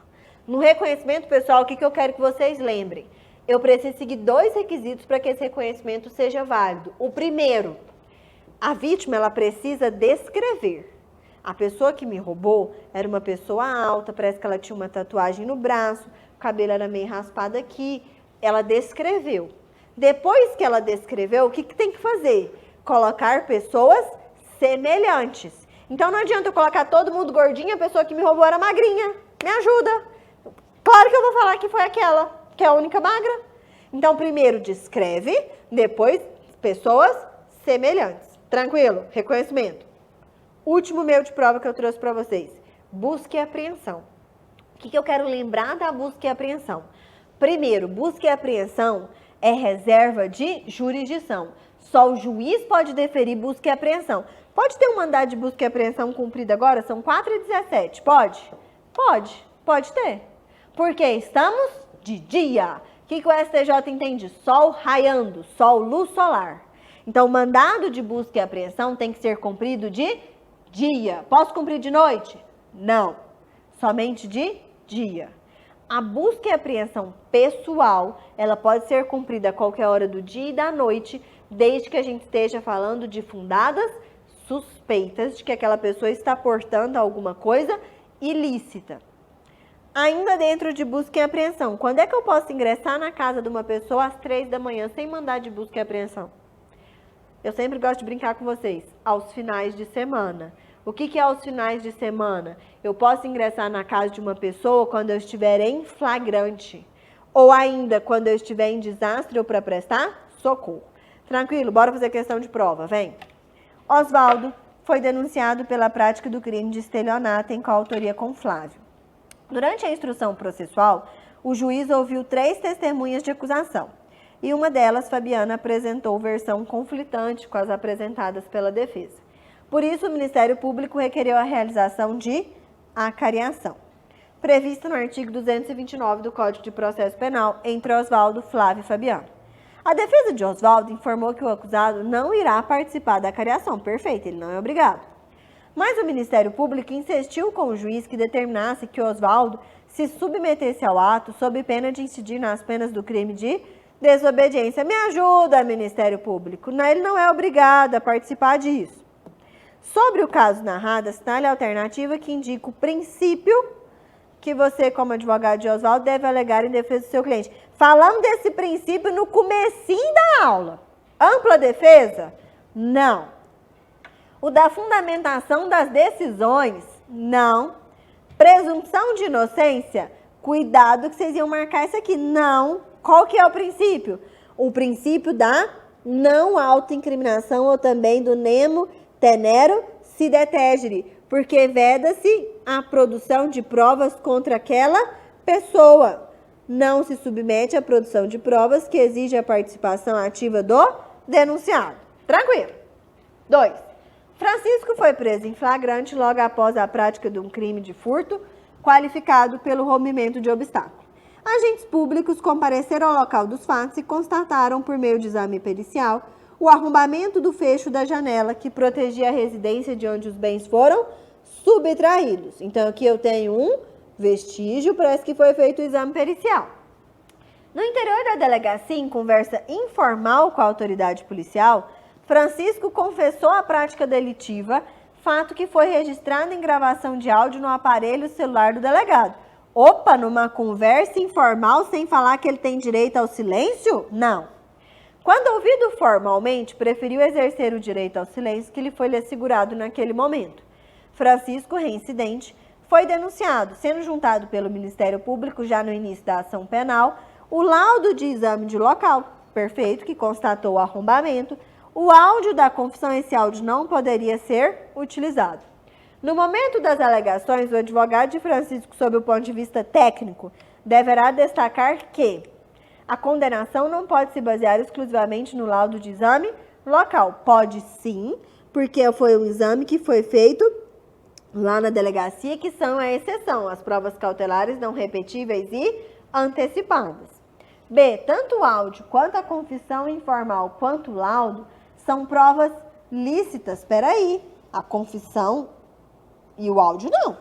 No reconhecimento pessoal, o que eu quero que vocês lembrem? Eu preciso seguir 2 requisitos para que esse reconhecimento seja válido. O primeiro, a vítima ela precisa descrever. A pessoa que me roubou era uma pessoa alta, parece que ela tinha uma tatuagem no braço, o cabelo era meio raspado aqui. Ela descreveu. Depois que ela descreveu, o que tem que fazer? Colocar pessoas semelhantes. Então não adianta eu colocar todo mundo gordinho, a pessoa que me roubou era magrinha. Me ajuda. Claro que eu vou falar que foi aquela, que é a única magra. Então primeiro descreve, depois pessoas semelhantes. Tranquilo? Reconhecimento. Último meio de prova que eu trouxe para vocês. Busca e apreensão. O que eu quero lembrar da busca e apreensão? Primeiro, busca e apreensão é reserva de jurisdição. Só o juiz pode deferir busca e apreensão. Pode ter um mandado de busca e apreensão cumprido agora? São 4h17. Pode? Pode. Pode ter. Porque estamos de dia. O que o STJ entende? Sol raiando, sol, luz solar. Então, o mandado de busca e apreensão tem que ser cumprido de dia. Posso cumprir de noite? Não. Somente de dia. A busca e apreensão pessoal, ela pode ser cumprida a qualquer hora do dia e da noite, desde que a gente esteja falando de fundadas suspeitas de que aquela pessoa está portando alguma coisa ilícita. Ainda dentro de busca e apreensão, quando é que eu posso ingressar na casa de uma pessoa às 3 da manhã sem mandado de busca e apreensão? Eu sempre gosto de brincar com vocês, aos finais de semana. O que é aos finais de semana? Eu posso ingressar na casa de uma pessoa quando eu estiver em flagrante. Ou ainda quando eu estiver em desastre ou para prestar socorro. Tranquilo? Bora fazer questão de prova, vem. Oswaldo foi denunciado pela prática do crime de estelionato em coautoria com Flávio. Durante a instrução processual, o juiz ouviu 3 testemunhas de acusação. E uma delas, Fabiana, apresentou versão conflitante com as apresentadas pela defesa. Por isso, o Ministério Público requereu a realização de acariação, prevista no artigo 229 do Código de Processo Penal, entre Oswaldo, Flávio e Fabiano. A defesa de Oswaldo informou que o acusado não irá participar da acariação. Perfeito, ele não é obrigado. Mas o Ministério Público insistiu com o juiz que determinasse que Oswaldo se submetesse ao ato sob pena de incidir nas penas do crime de desobediência. Me ajuda, Ministério Público. Ele não é obrigado a participar disso. Sobre o caso narrado, assinale a alternativa que indica o princípio que você, como advogado de Oswaldo, deve alegar em defesa do seu cliente. Falamos desse princípio no comecinho da aula. Ampla defesa? Não. O da fundamentação das decisões? Não. Presunção de inocência? Cuidado que vocês iam marcar isso aqui. Não. Qual que é o princípio? O princípio da não autoincriminação ou também do nemo tenero si detegere, porque veda-se a produção de provas contra aquela pessoa. Não se submete à produção de provas que exige a participação ativa do denunciado. Tranquilo. 2. Francisco foi preso em flagrante logo após a prática de um crime de furto, qualificado pelo rompimento de obstáculo. Agentes públicos compareceram ao local dos fatos e constataram, por meio de exame pericial, o arrombamento do fecho da janela que protegia a residência de onde os bens foram subtraídos. Então, aqui eu tenho um vestígio, parece que foi feito o exame pericial. No interior da delegacia, em conversa informal com a autoridade policial, Francisco confessou a prática delitiva, fato que foi registrado em gravação de áudio no aparelho celular do delegado. Opa, numa conversa informal sem falar que ele tem direito ao silêncio? Não. Quando ouvido formalmente, preferiu exercer o direito ao silêncio que lhe foi assegurado naquele momento. Francisco, reincidente, foi denunciado, sendo juntado pelo Ministério Público já no início da ação penal, o laudo de exame de local, perfeito, que constatou o arrombamento, o áudio da confissão, esse áudio não poderia ser utilizado. No momento das alegações, o advogado de Francisco, sob o ponto de vista técnico, deverá destacar que a condenação não pode se basear exclusivamente no laudo de exame local. Pode sim, porque foi um exame que foi feito lá na delegacia, que são a exceção, as provas cautelares não repetíveis e antecipadas. B. Tanto o áudio quanto a confissão informal quanto o laudo são provas lícitas. Espera aí, a confissão e o áudio não.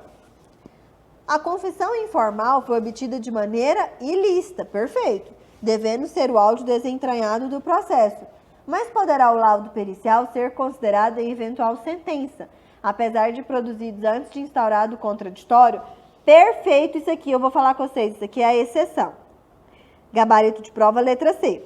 A confissão informal foi obtida de maneira ilícita, perfeito, devendo ser o áudio desentranhado do processo, mas poderá o laudo pericial ser considerado em eventual sentença, apesar de produzidos antes de instaurado o contraditório. Perfeito, isso aqui, eu vou falar com vocês, isso aqui é a exceção. Gabarito de prova, letra C.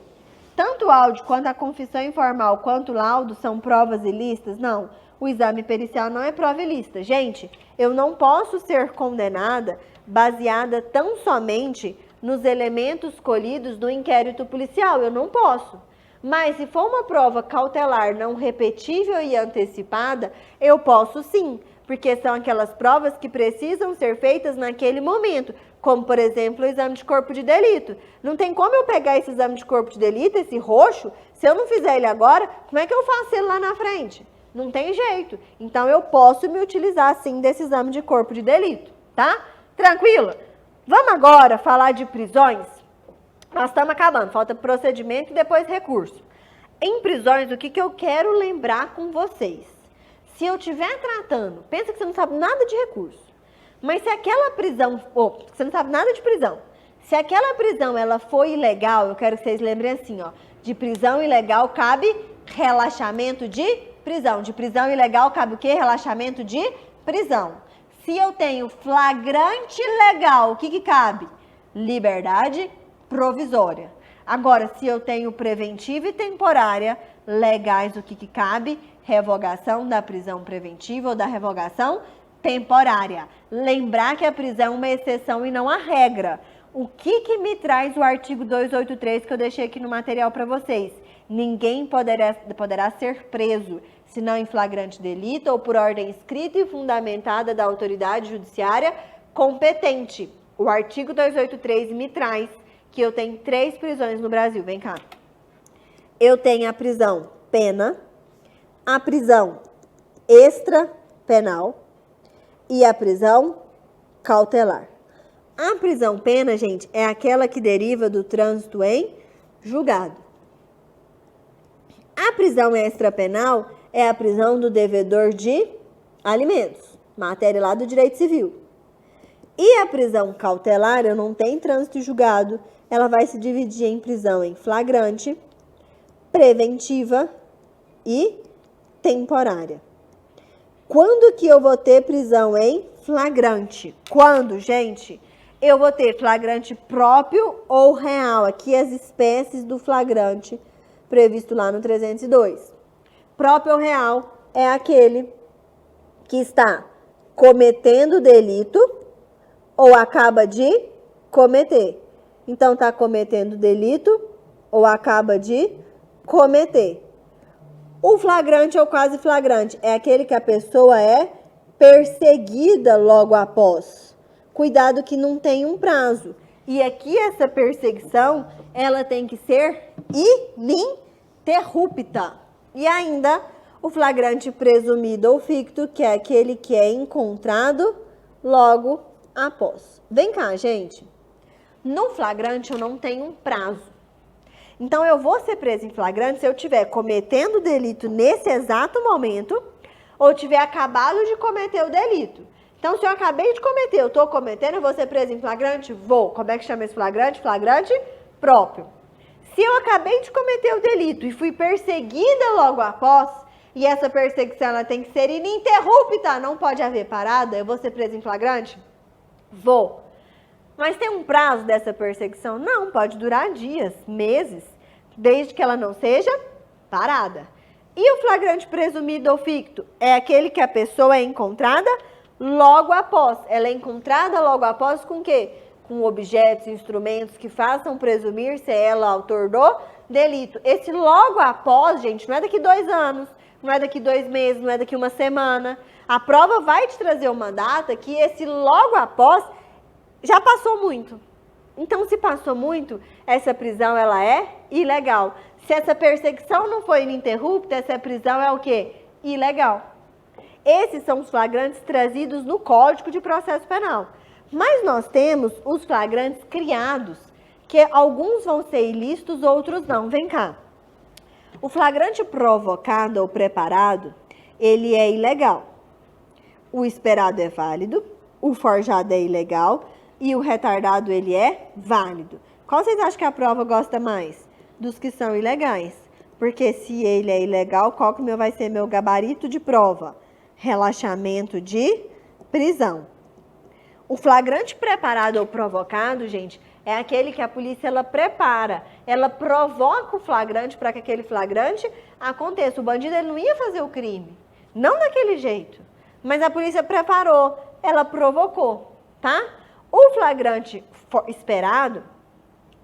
Tanto o áudio quanto a confissão informal quanto o laudo são provas ilícitas? Não, o exame pericial não é prova ilícita. Gente, eu não posso ser condenada baseada tão somente nos elementos colhidos no inquérito policial, eu não posso. Mas se for uma prova cautelar não repetível e antecipada, eu posso sim, porque são aquelas provas que precisam ser feitas naquele momento, como, por exemplo, o exame de corpo de delito. Não tem como eu pegar esse exame de corpo de delito, esse roxo, se eu não fizer ele agora, como é que eu faço ele lá na frente? Não tem jeito. Então, eu posso me utilizar, sim, desse exame de corpo de delito, tá? Tranquilo? Vamos agora falar de prisões? Nós estamos acabando, falta procedimento e depois recurso. Em prisões, o que eu quero lembrar com vocês? Se eu estiver tratando, pensa que você não sabe nada de recurso, mas se aquela prisão, você não sabe nada de prisão, se aquela prisão ela foi ilegal, eu quero que vocês lembrem assim, ó, de prisão ilegal cabe relaxamento de prisão. De prisão ilegal cabe o quê? Relaxamento de prisão. Se eu tenho flagrante legal, o que cabe? Liberdade provisória. Agora, se eu tenho preventiva e temporária legais, o que cabe? Revogação da prisão preventiva ou da revogação temporária. Lembrar que a prisão é uma exceção e não a regra. O que me traz o artigo 283 que eu deixei aqui no material para vocês? Ninguém poderá ser preso, senão em flagrante delito ou por ordem escrita e fundamentada da autoridade judiciária competente. O artigo 283 me traz que eu tenho 3 prisões no Brasil. Vem cá. Eu tenho a prisão pena, a prisão extrapenal e a prisão cautelar. A prisão pena, gente, é aquela que deriva do trânsito em julgado. A prisão extrapenal é a prisão do devedor de alimentos, matéria lá do direito civil. E a prisão cautelar, eu não tenho trânsito julgado, ela vai se dividir em prisão em flagrante, preventiva e temporária. Quando que eu vou ter prisão em flagrante? Quando, gente, eu vou ter flagrante próprio ou real. Aqui as espécies do flagrante previsto lá no 302. Próprio ou real é aquele que está cometendo delito ou acaba de cometer. Então, está cometendo delito ou acaba de cometer. O flagrante ou quase flagrante é aquele que a pessoa é perseguida logo após. Cuidado que não tem um prazo. E aqui essa perseguição, ela tem que ser ininterrupta. E ainda o flagrante presumido ou ficto, que é aquele que é encontrado logo após. Vem cá, gente. No flagrante eu não tenho um prazo. Então eu vou ser preso em flagrante se eu estiver cometendo o delito nesse exato momento ou tiver acabado de cometer o delito. Então, se eu acabei de cometer, eu estou cometendo, eu vou ser preso em flagrante? Vou. Como é que chama esse flagrante? Flagrante próprio. Se eu acabei de cometer o delito e fui perseguida logo após, e essa perseguição ela tem que ser ininterrupta, não pode haver parada, eu vou ser preso em flagrante? Vou. Mas tem um prazo dessa perseguição? Não, pode durar dias, meses, desde que ela não seja parada. E o flagrante presumido ou ficto? É aquele que a pessoa é encontrada logo após. Ela é encontrada logo após com o quê? Com objetos, instrumentos que façam presumir ser ela autor do delito. Esse logo após, gente, não é daqui 2 anos, não é daqui 2 meses, não é daqui 1 semana. A prova vai te trazer uma data que esse logo após já passou muito. Então, se passou muito, essa prisão ela é ilegal. Se essa perseguição não foi ininterrupta, essa prisão é o quê? Ilegal. Esses são os flagrantes trazidos no Código de Processo Penal. Mas nós temos os flagrantes criados, que alguns vão ser ilícitos, outros não. Vem cá. O flagrante provocado ou preparado, ele é ilegal. O esperado é válido, o forjado é ilegal e o retardado ele é válido. Qual vocês acham que a prova gosta mais? Dos que são ilegais. Porque se ele é ilegal, qual que vai ser meu gabarito de prova? Relaxamento de prisão. O flagrante preparado ou provocado, gente, é aquele que a polícia ela prepara, ela provoca o flagrante para que aquele flagrante aconteça. O bandido ele não ia fazer o crime, não daquele jeito, mas a polícia preparou, ela provocou, tá? O flagrante esperado,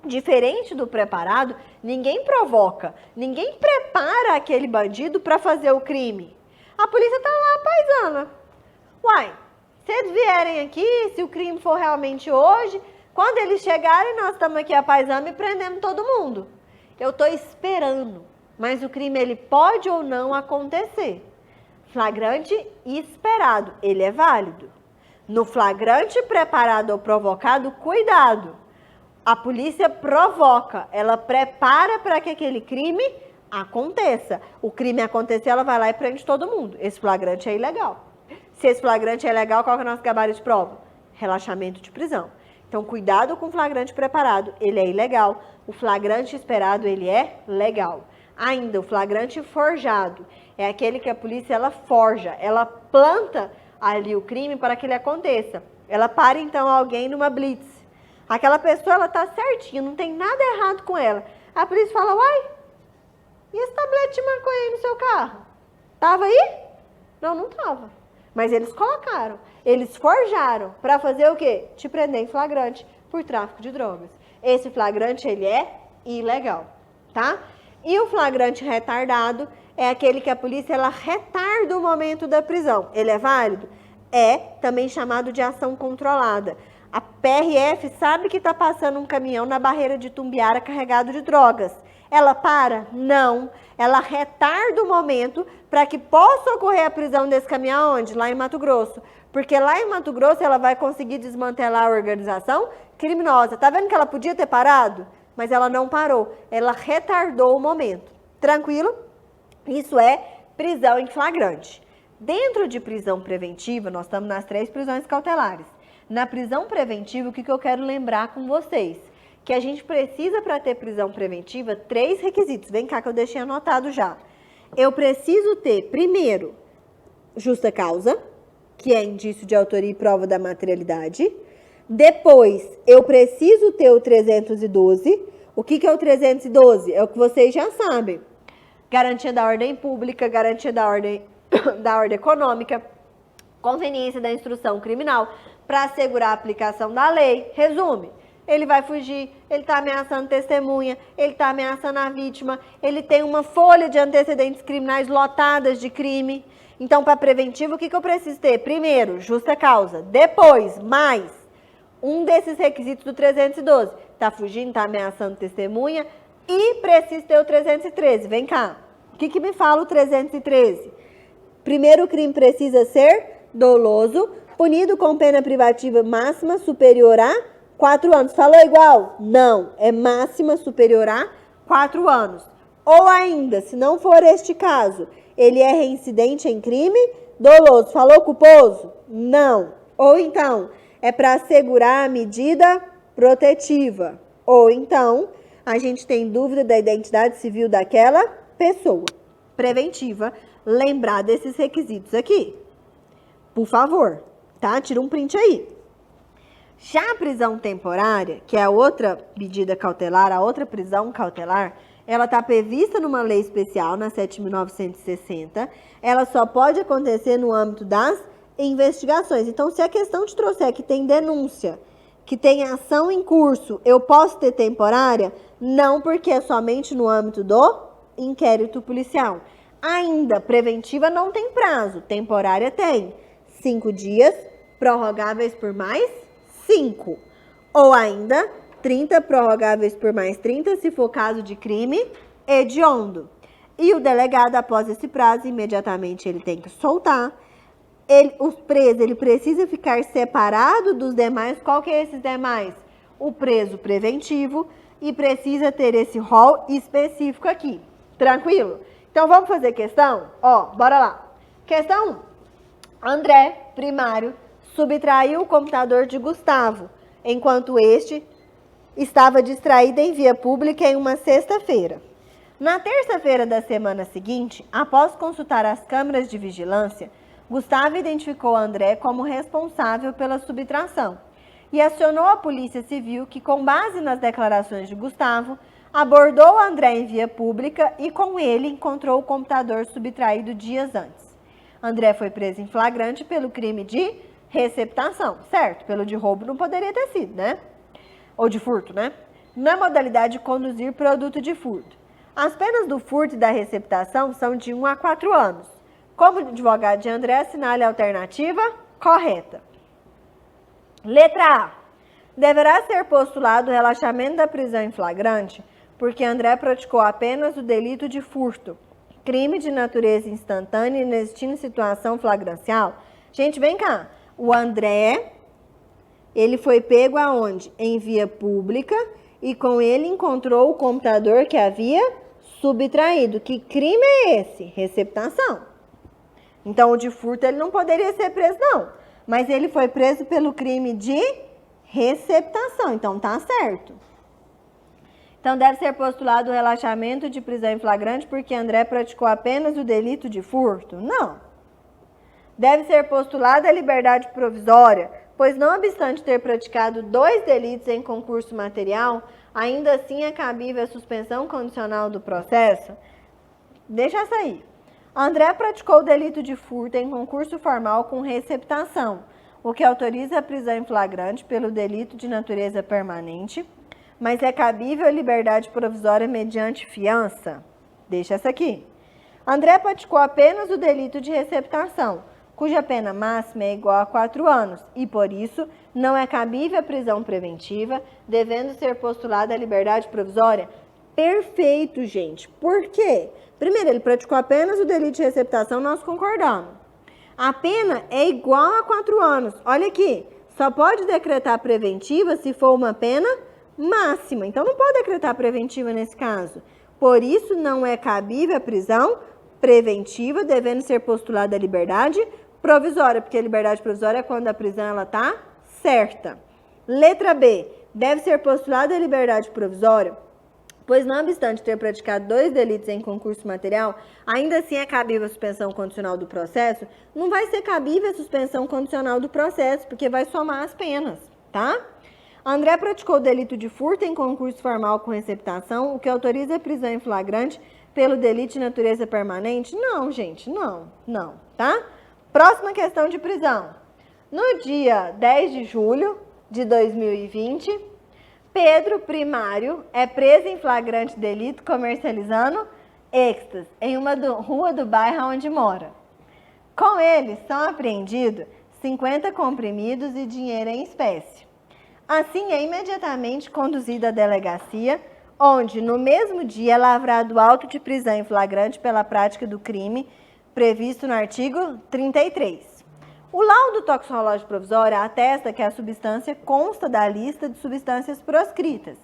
diferente do preparado, ninguém provoca, ninguém prepara aquele bandido para fazer o crime. A polícia tá lá, paisana. Uai, se eles vierem aqui, se o crime for realmente hoje, quando eles chegarem, nós estamos aqui a paisana e prendemos todo mundo. Eu estou esperando, mas o crime ele pode ou não acontecer. Flagrante esperado, ele é válido. No flagrante preparado ou provocado, cuidado. A polícia provoca, ela prepara para que aquele crime aconteça. O crime acontecer, ela vai lá e prende todo mundo. Esse flagrante é ilegal. Se esse flagrante é legal, qual que é o nosso gabarito de prova? Relaxamento de prisão. Então, cuidado com o flagrante preparado, ele é ilegal. O flagrante esperado, ele é legal. Ainda, o flagrante forjado é aquele que a polícia, ela forja, ela planta ali o crime para que ele aconteça. Ela para, então, alguém numa blitz. Aquela pessoa, ela tá certinha, não tem nada errado com ela. A polícia fala, uai, e esse tablete de maconha aí no seu carro? Tava aí? Não, não tava. Mas eles colocaram, eles forjaram para fazer o quê? Te prender em flagrante por tráfico de drogas. Esse flagrante, ele é ilegal, tá? E o flagrante retardado é aquele que a polícia, ela retarda o momento da prisão. Ele é válido? É também chamado de ação controlada. A PRF sabe que está passando um caminhão na barreira de Tumbiara carregado de drogas. Ela para? Não. Ela retarda o momento para que possa ocorrer a prisão desse caminhão onde? Lá em Mato Grosso. Porque lá em Mato Grosso ela vai conseguir desmantelar a organização criminosa. Tá vendo que ela podia ter parado? Mas ela não parou. Ela retardou o momento. Tranquilo? Isso é prisão em flagrante. Dentro de prisão preventiva, nós estamos nas 3 prisões cautelares. Na prisão preventiva, o que eu quero lembrar com vocês? Que a gente precisa, para ter prisão preventiva, 3 requisitos. Vem cá que eu deixei anotado já. Eu preciso ter, primeiro, justa causa, que é indício de autoria e prova da materialidade. Depois, eu preciso ter o 312. O que é o 312? É o que vocês já sabem. Garantia da ordem pública, garantia da ordem econômica, conveniência da instrução criminal, para assegurar a aplicação da lei. Resume. Ele vai fugir, ele está ameaçando testemunha, ele está ameaçando a vítima, ele tem uma folha de antecedentes criminais lotadas de crime. Então, para preventivo, o que eu preciso ter? Primeiro, justa causa. Depois, mais um desses requisitos do 312. Está fugindo, está ameaçando testemunha e precisa ter o 313. Vem cá. O que me fala o 313? Primeiro, o crime precisa ser doloso, punido com pena privativa máxima superior a 4 anos. Falou igual? Não. É máxima superior a 4 anos. Ou ainda, se não for este caso, ele é reincidente em crime doloso. Falou culposo? Não. Ou então, é para assegurar a medida protetiva. Ou então, a gente tem dúvida da identidade civil daquela pessoa. Preventiva, lembrar desses requisitos aqui. Por favor, tá? Tira um print aí. Já a prisão temporária, que é a outra medida cautelar, a outra prisão cautelar, ela está prevista numa lei especial, na 7.960, ela só pode acontecer no âmbito das investigações. Então, se a questão te trouxer que tem denúncia, que tem ação em curso, eu posso ter temporária? Não, porque é somente no âmbito do inquérito policial. Ainda, preventiva não tem prazo, temporária tem. 5 dias, prorrogáveis por mais 5. Ou ainda, 30 prorrogáveis por mais 30, se for caso de crime hediondo. E o delegado, após esse prazo, imediatamente ele tem que soltar. O preso, ele precisa ficar separado dos demais. Qual que é esses demais? O preso preventivo, e precisa ter esse rol específico aqui. Tranquilo? Então, vamos fazer questão? Ó, bora lá. Questão 1. André, primário, subtraiu o computador de Gustavo, enquanto este estava distraído em via pública em uma sexta-feira. Na terça-feira da semana seguinte, após consultar as câmeras de vigilância, Gustavo identificou André como responsável pela subtração e acionou a Polícia Civil, que, com base nas declarações de Gustavo, abordou André em via pública e com ele encontrou o computador subtraído dias antes. André foi preso em flagrante pelo crime de receptação, certo? Pelo de roubo não poderia ter sido, né? Ou de furto, né? Na modalidade de conduzir produto de furto. As penas do furto e da receptação são de 1 a 4 anos. Como advogado de André, assinale a alternativa correta. Letra A. Deverá ser postulado o relaxamento da prisão em flagrante, porque André praticou apenas o delito de furto, crime de natureza instantânea inexistindo situação flagrancial. Gente, vem cá. O André, ele foi pego aonde? Em via pública, e com ele encontrou o computador que havia subtraído. Que crime é esse? Receptação. Então, o de furto ele não poderia ser preso, não. Mas ele foi preso pelo crime de receptação. Então, tá certo. Então, deve ser postulado o relaxamento de prisão em flagrante porque André praticou apenas o delito de furto? Não. Deve ser postulada a liberdade provisória, pois não obstante ter praticado 2 delitos em concurso material, ainda assim é cabível a suspensão condicional do processo? Deixa sair. André praticou o delito de furto em concurso formal com receptação, o que autoriza a prisão em flagrante pelo delito de natureza permanente, mas é cabível a liberdade provisória mediante fiança? Deixa essa aqui. André praticou apenas o delito de receptação, cuja pena máxima é igual a 4 anos, e por isso não é cabível a prisão preventiva, devendo ser postulada a liberdade provisória? Perfeito, gente. Por quê? Primeiro, ele praticou apenas o delito de receptação, nós concordamos. A pena é igual a 4 anos. Olha aqui, só pode decretar preventiva se for uma pena máxima. Então, não pode decretar preventiva nesse caso. Por isso, não é cabível a prisão preventiva, devendo ser postulada a liberdade provisória, porque a liberdade provisória é quando a prisão está certa. Letra B. Deve ser postulada a liberdade provisória, pois não obstante ter praticado 2 delitos em concurso material, ainda assim é cabível a suspensão condicional do processo. Não vai ser cabível a suspensão condicional do processo, porque vai somar as penas, tá? André praticou o delito de furto em concurso formal com receptação, o que autoriza a prisão em flagrante pelo delito de natureza permanente? Não, gente, não, tá? Próxima questão de prisão. No dia 10 de julho de 2020, Pedro, primário, é preso em flagrante delito comercializando êxtase em uma rua do bairro onde mora. Com ele são apreendidos 50 comprimidos e dinheiro em espécie. Assim, é imediatamente conduzido à delegacia, onde no mesmo dia é lavrado auto de prisão em flagrante pela prática do crime previsto no artigo 33. O laudo toxicológico provisório atesta que a substância consta da lista de substâncias proscritas.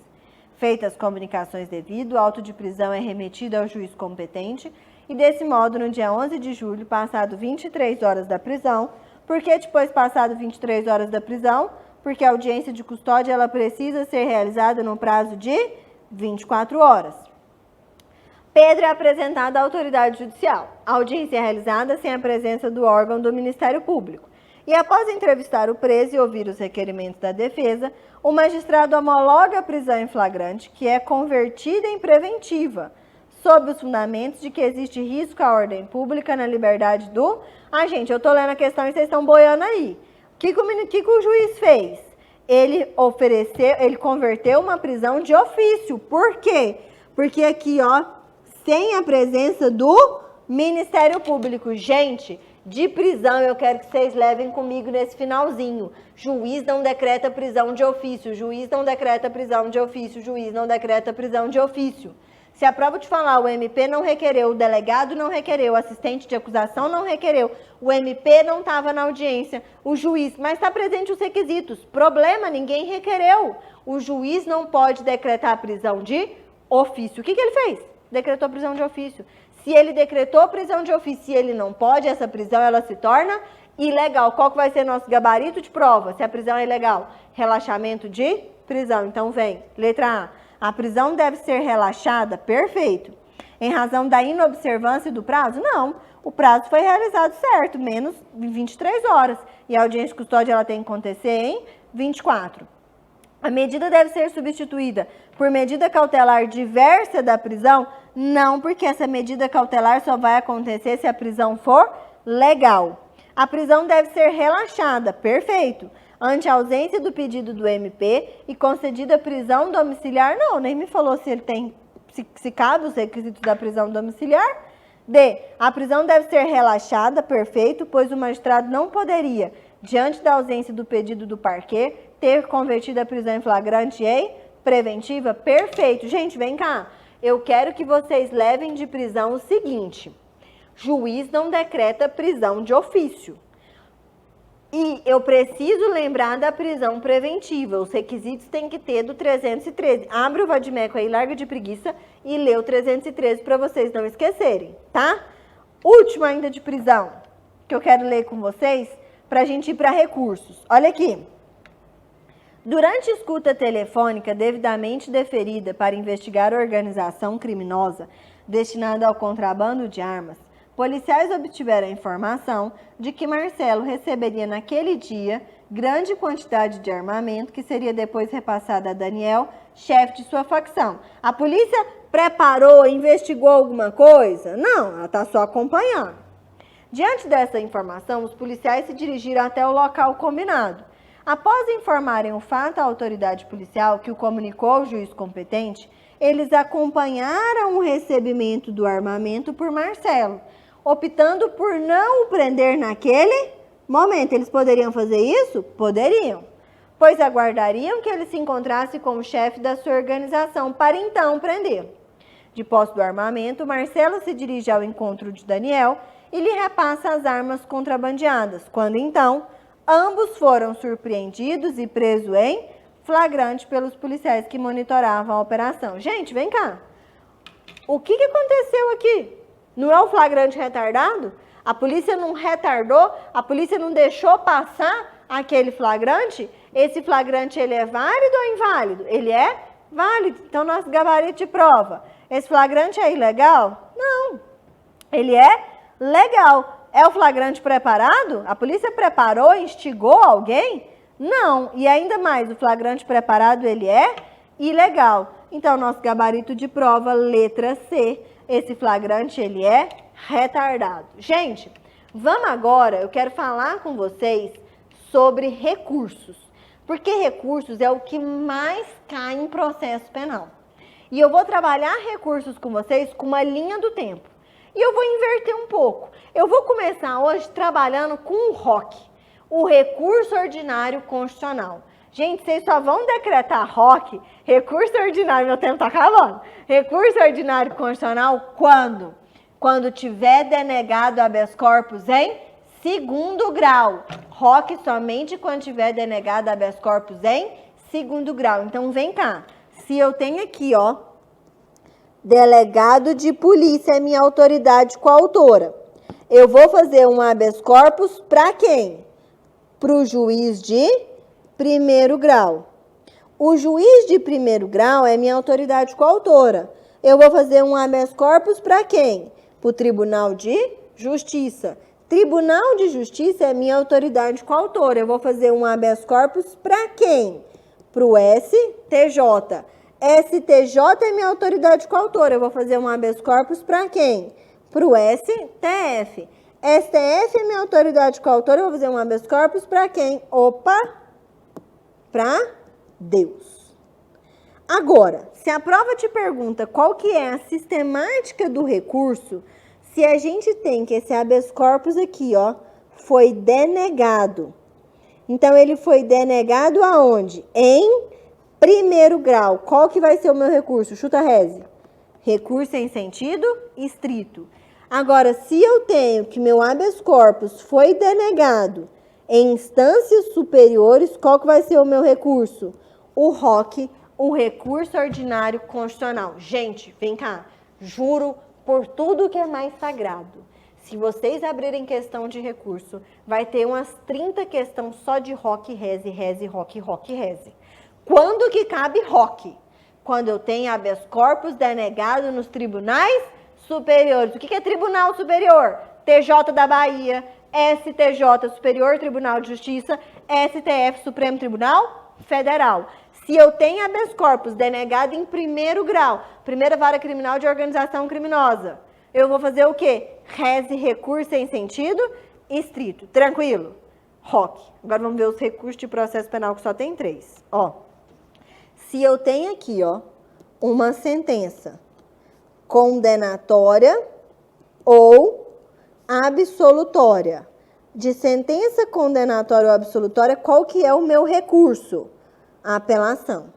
Feitas as comunicações devido, o auto de prisão é remetido ao juiz competente e, desse modo, no dia 11 de julho, passado 23 horas da prisão, porque depois passado 23 horas da prisão, porque a audiência de custódia ela precisa ser realizada no prazo de 24 horas. Pedro é apresentado à autoridade judicial. A audiência é realizada sem a presença do órgão do Ministério Público. E após entrevistar o preso e ouvir os requerimentos da defesa, o magistrado homologa a prisão em flagrante, que é convertida em preventiva, sob os fundamentos de que existe risco à ordem pública na liberdade do... Ah, gente, eu tô lendo a questão e vocês estão boiando aí. O que o juiz fez? Ele converteu uma prisão de ofício. Por quê? Porque aqui, ó, sem a presença do Ministério Público. Gente, de prisão eu quero que vocês levem comigo nesse finalzinho. Juiz não decreta prisão de ofício, juiz não decreta prisão de ofício, juiz não decreta prisão de ofício. Se a prova te falar, o MP não requereu, o delegado não requereu, o assistente de acusação não requereu, o MP não estava na audiência, o juiz, mas está presente os requisitos. Problema, ninguém requereu. O juiz não pode decretar prisão de ofício. O que ele fez? Decretou prisão de ofício. Se ele decretou prisão de ofício e ele não pode, essa prisão ela se torna ilegal. Qual que vai ser nosso gabarito de prova? Se a prisão é ilegal? Relaxamento de prisão. Então vem, letra A. A prisão deve ser relaxada? Perfeito. Em razão da inobservância do prazo? Não. O prazo foi realizado certo, menos de 23 horas. E a audiência de custódia ela tem que acontecer em 24. A medida deve ser substituída por medida cautelar diversa da prisão? Não, porque essa medida cautelar só vai acontecer se a prisão for legal. A prisão deve ser relaxada? Perfeito. Ante a ausência do pedido do MP e concedida prisão domiciliar? Não, nem me falou se ele tem, se cabe os requisitos da prisão domiciliar. D. A prisão deve ser relaxada, perfeito, pois o magistrado não poderia, diante da ausência do pedido do parquê, ter convertido a prisão em flagrante em preventiva, perfeito. Gente, vem cá, eu quero que vocês levem de prisão o seguinte: juiz não decreta prisão de ofício. E eu preciso lembrar da prisão preventiva. Os requisitos têm que ter do 313. Abre o vadimeco aí, larga de preguiça e lê o 313 para vocês não esquecerem, tá? Último ainda de prisão, que eu quero ler com vocês, para a gente ir para recursos. Olha aqui. Durante escuta telefônica devidamente deferida para investigar organização criminosa destinada ao contrabando de armas, policiais obtiveram a informação de que Marcelo receberia naquele dia grande quantidade de armamento que seria depois repassada a Daniel, chefe de sua facção. A polícia preparou, investigou alguma coisa? Não, ela está só acompanhando. Diante dessa informação, os policiais se dirigiram até o local combinado. Após informarem o fato à autoridade policial, que o comunicou ao juiz competente, eles acompanharam o recebimento do armamento por Marcelo, optando por não o prender naquele momento. Eles poderiam fazer isso? Poderiam, pois aguardariam que ele se encontrasse com o chefe da sua organização para então prendê-lo. De posse do armamento, Marcelo se dirige ao encontro de Daniel e lhe repassa as armas contrabandeadas, quando então ambos foram surpreendidos e presos em flagrante pelos policiais que monitoravam a operação. Gente, vem cá. O que aconteceu aqui? Não é o flagrante retardado? A polícia não retardou? A polícia não deixou passar aquele flagrante? Esse flagrante, ele é válido ou inválido? Ele é válido. Então, nosso gabarito de prova. Esse flagrante é ilegal? Não. Ele é legal. É o flagrante preparado? A polícia preparou, instigou alguém? Não. E ainda mais, o flagrante preparado, ele é ilegal. Então, nosso gabarito de prova, letra C, esse flagrante, ele é retardado. Gente, vamos agora, eu quero falar com vocês sobre recursos. Porque recursos é o que mais cai em processo penal. E eu vou trabalhar recursos com vocês com uma linha do tempo. E eu vou inverter um pouco. Eu vou começar hoje trabalhando com o ROC, o recurso ordinário constitucional. Gente, vocês só vão decretar ROC, recurso ordinário, meu tempo está acabando. Recurso ordinário constitucional quando? Quando tiver denegado habeas corpus em segundo grau. ROC somente quando tiver denegado habeas corpus em segundo grau. Então, vem cá. Se eu tenho aqui, ó, delegado de polícia é minha autoridade coautora, eu vou fazer um habeas corpus para quem? Para o juiz de primeiro grau. O juiz de primeiro grau é minha autoridade coautora. Eu vou fazer um habeas corpus para quem? Para o Tribunal de Justiça. Tribunal de Justiça é minha autoridade coautora. Eu vou fazer um habeas corpus para quem? Para o STJ. STJ é minha autoridade coautora. Eu vou fazer um habeas corpus para quem? Para o STF. STF é minha autoridade coautora. Eu vou fazer um habeas corpus para quem? Opa! Para Deus. Agora, se a prova te pergunta qual que é a sistemática do recurso, se a gente tem que esse habeas corpus aqui, ó, foi denegado. Então, ele foi denegado aonde? Em primeiro grau. Qual que vai ser o meu recurso? Chuta, Reze. Recurso em sentido estrito. Agora, se eu tenho que meu habeas corpus foi denegado em instâncias superiores, qual que vai ser o meu recurso? O ROC, o recurso ordinário constitucional. Gente, vem cá. Juro por tudo que é mais sagrado. Se vocês abrirem questão de recurso, vai ter umas 30 questões só de ROC, reze, reze, ROC, ROC, reze. Quando que cabe ROC? Quando eu tenho habeas corpus denegado nos tribunais superiores. O que é tribunal superior? TJ da Bahia, STJ, Superior Tribunal de Justiça, STF, Supremo Tribunal Federal. Se eu tenho habeas corpus denegado em primeiro grau, primeira vara criminal de organização criminosa, eu vou fazer o quê? Reze, recurso em sentido estrito. Tranquilo? ROC. Agora vamos ver os recursos de processo penal, que só tem 3. Ó, se eu tenho aqui, ó, uma sentença condenatória ou absolutória. De sentença condenatória ou absolutória, qual que é o meu recurso? A apelação.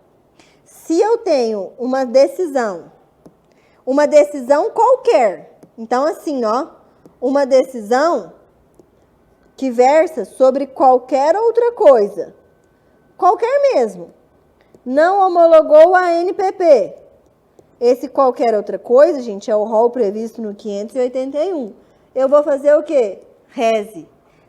Se eu tenho uma decisão qualquer, então assim, ó, uma decisão que versa sobre qualquer outra coisa, qualquer mesmo, não homologou a ANPP. Esse qualquer outra coisa, gente, é o rol previsto no 581. Eu vou fazer o quê? Reze.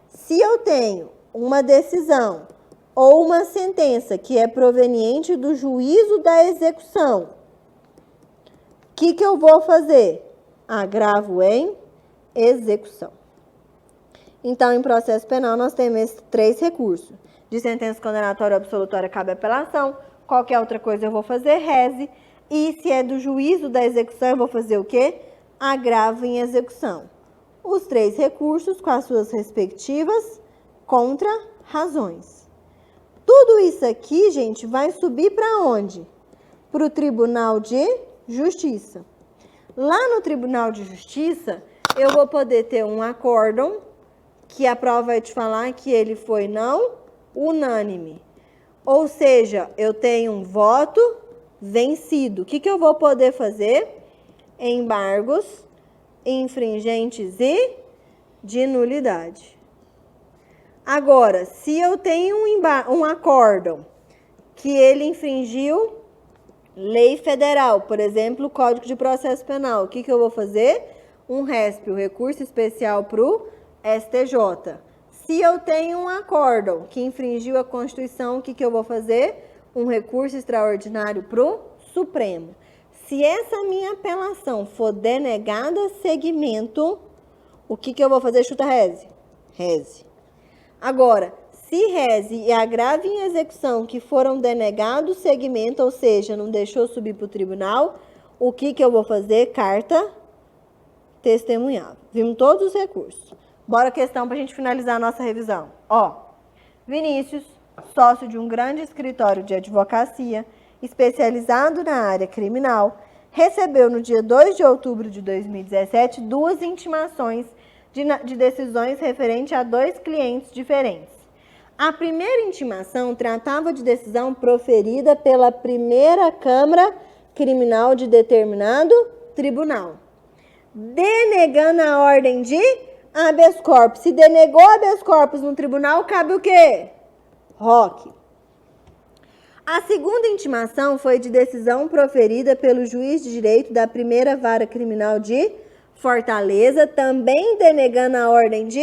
Se eu tenho uma decisão ou uma sentença que é proveniente do juízo da execução, o que eu vou fazer? Agravo em execução. Então, em processo penal, nós temos esses 3 recursos. De sentença condenatória ou absolutória, cabe apelação. Qualquer outra coisa eu vou fazer, reze. E se é do juízo da execução, eu vou fazer o quê? Agravo em execução. Os 3 recursos com as suas respectivas contra-razões. Tudo isso aqui, gente, vai subir para onde? Para o Tribunal de Justiça. Lá no Tribunal de Justiça, eu vou poder ter um acórdão, que a prova vai te falar que ele foi não unânime. Ou seja, eu tenho um voto vencido. O que eu vou poder fazer? Embargos, infringentes e de nulidade. Agora, se eu tenho um acórdão que ele infringiu lei federal, por exemplo, o Código de Processo Penal, o que eu vou fazer? Um RESP, o recurso especial para o STJ. Se eu tenho um acórdão que infringiu a Constituição, o que eu vou fazer? Um recurso extraordinário para o Supremo. Se essa minha apelação for denegada seguimento, o que eu vou fazer? Chuta, reze. Reze. Agora, se reze e agrave em execução que foram denegados seguimento, ou seja, não deixou subir para o tribunal, o que eu vou fazer? Carta testemunhável. Vimos todos os recursos. Bora a questão para a gente finalizar a nossa revisão. Ó, Vinícius, sócio de um grande escritório de advocacia, especializado na área criminal, recebeu no dia 2 de outubro de 2017 2 intimações de decisões referentes a 2 clientes diferentes. A primeira intimação tratava de decisão proferida pela primeira Câmara Criminal de determinado tribunal, denegando a ordem de habeas corpus. Se denegou habeas corpus no tribunal, cabe o quê? ROC. A segunda intimação foi de decisão proferida pelo juiz de direito da primeira vara criminal de Fortaleza, também denegando a ordem de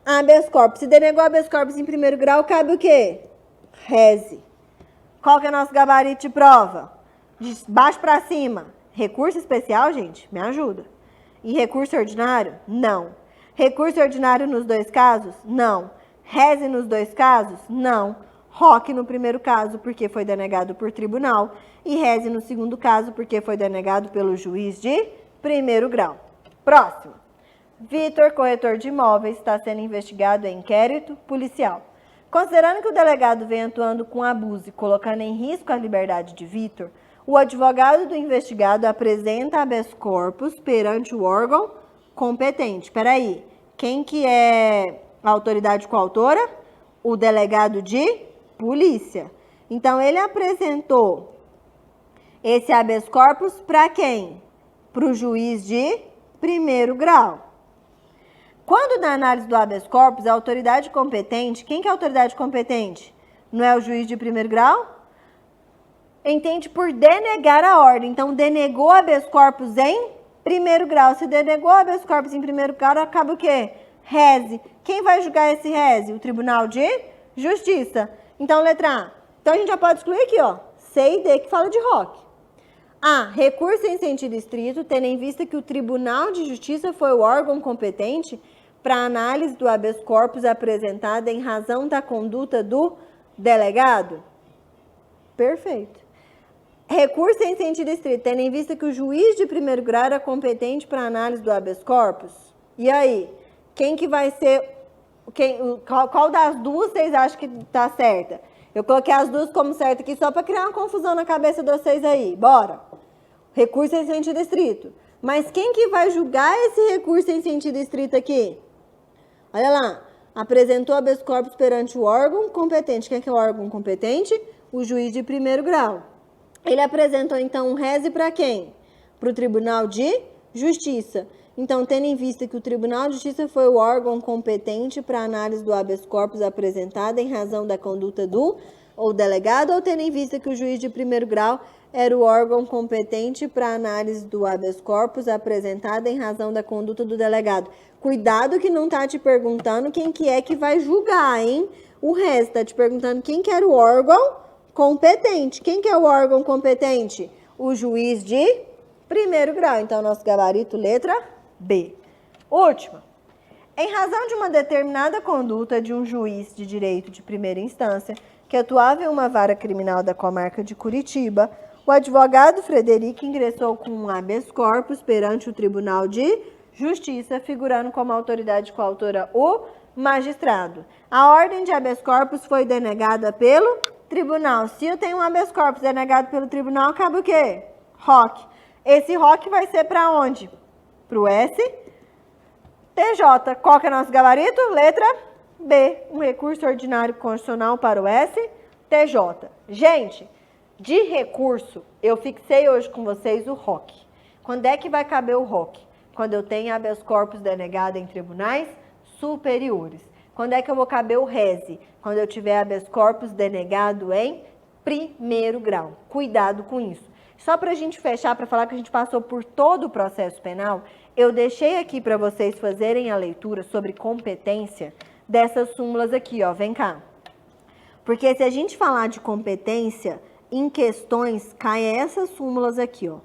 habeas corpus. Se denegou habeas corpus em primeiro grau, cabe o quê? Reze. Qual que é o nosso gabarito de prova? De baixo para cima. Recurso especial, gente, me ajuda. E recurso ordinário? Não. Recurso ordinário nos dois casos? Não. Reze nos dois casos? Não. ROC no primeiro caso, porque foi denegado por tribunal, e reze no segundo caso, porque foi denegado pelo juiz de primeiro grau. Próximo. Vitor, corretor de imóveis, está sendo investigado em inquérito policial. Considerando que o delegado vem atuando com abuso e colocando em risco a liberdade de Vitor, o advogado do investigado apresenta habeas corpus perante o órgão competente. Espera aí, quem que é a autoridade coautora? O delegado de polícia. Então, ele apresentou esse habeas corpus para quem? Para o juiz de primeiro grau. Quando na análise do habeas corpus, a autoridade competente, quem que é a autoridade competente? Não é o juiz de primeiro grau? Entende por denegar a ordem. Então, denegou habeas corpus em primeiro grau. Se denegou habeas corpus em primeiro grau, acaba o quê? Reze. Quem vai julgar esse reze? O Tribunal de Justiça. Então, letra A. Então, a gente já pode excluir aqui, ó. C e D, que fala de ROC. A. Recurso em sentido estrito, tendo em vista que o Tribunal de Justiça foi o órgão competente para análise do habeas corpus apresentada em razão da conduta do delegado? Perfeito. Recurso em sentido estrito, tendo em vista que o juiz de primeiro grau era competente para análise do habeas corpus? E aí? Quem que vai ser... Qual das duas vocês acham que está certa? Eu coloquei as duas como certa aqui só para criar uma confusão na cabeça de vocês aí. Bora! Recurso em sentido estrito. Mas quem que vai julgar esse recurso em sentido estrito aqui? Olha lá. Apresentou habeas corpus perante o órgão competente. Quem que é o órgão competente? O juiz de primeiro grau. Ele apresentou, então, um reze para quem? Para o Tribunal de Justiça. Então, tendo em vista que o Tribunal de Justiça foi o órgão competente para análise do habeas corpus apresentada em razão da conduta do ou delegado, ou tendo em vista que o juiz de primeiro grau era o órgão competente para análise do habeas corpus apresentada em razão da conduta do delegado. Cuidado que não está te perguntando quem que é que vai julgar, hein? O resto está te perguntando quem que era o órgão competente. Quem que é o órgão competente? O juiz de primeiro grau. Então, nosso gabarito, letra B. Última. Em razão de uma determinada conduta de um juiz de direito de primeira instância que atuava em uma vara criminal da comarca de Curitiba, o advogado Frederico ingressou com um habeas corpus perante o Tribunal de Justiça, figurando como autoridade coautora o magistrado. A ordem de habeas corpus foi denegada pelo tribunal. Se eu tenho um habeas corpus denegado pelo tribunal, acaba o quê? ROC. Esse ROC vai ser para onde? Para o STJ. Qual que é nosso gabarito? Letra B. Um recurso ordinário constitucional para o STJ. Gente, de recurso, eu fixei hoje com vocês o ROC. Quando é que vai caber o ROC? Quando eu tenho habeas corpus denegado em tribunais superiores. Quando é que eu vou caber o reze? Quando eu tiver habeas corpus denegado em primeiro grau. Cuidado com isso. Só para a gente fechar, para falar que a gente passou por todo o processo penal, eu deixei aqui para vocês fazerem a leitura sobre competência dessas súmulas aqui, ó. Vem cá. Porque se a gente falar de competência, em questões, cai essas súmulas aqui, ó.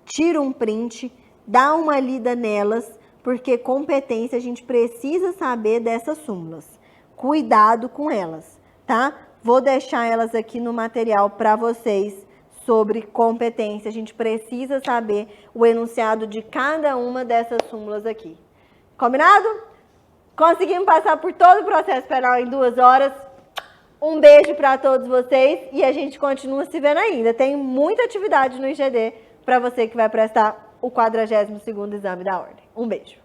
Tira um print, dá uma lida nelas, porque competência a gente precisa saber dessas súmulas. Cuidado com elas, tá? Vou deixar elas aqui no material para vocês sobre competência. A gente precisa saber o enunciado de cada uma dessas súmulas aqui. Combinado? Conseguimos passar por todo o processo penal em 2 horas. Um beijo para todos vocês e a gente continua se vendo ainda. Tem muita atividade no IGD para você que vai prestar o 42º exame da ordem. Um beijo.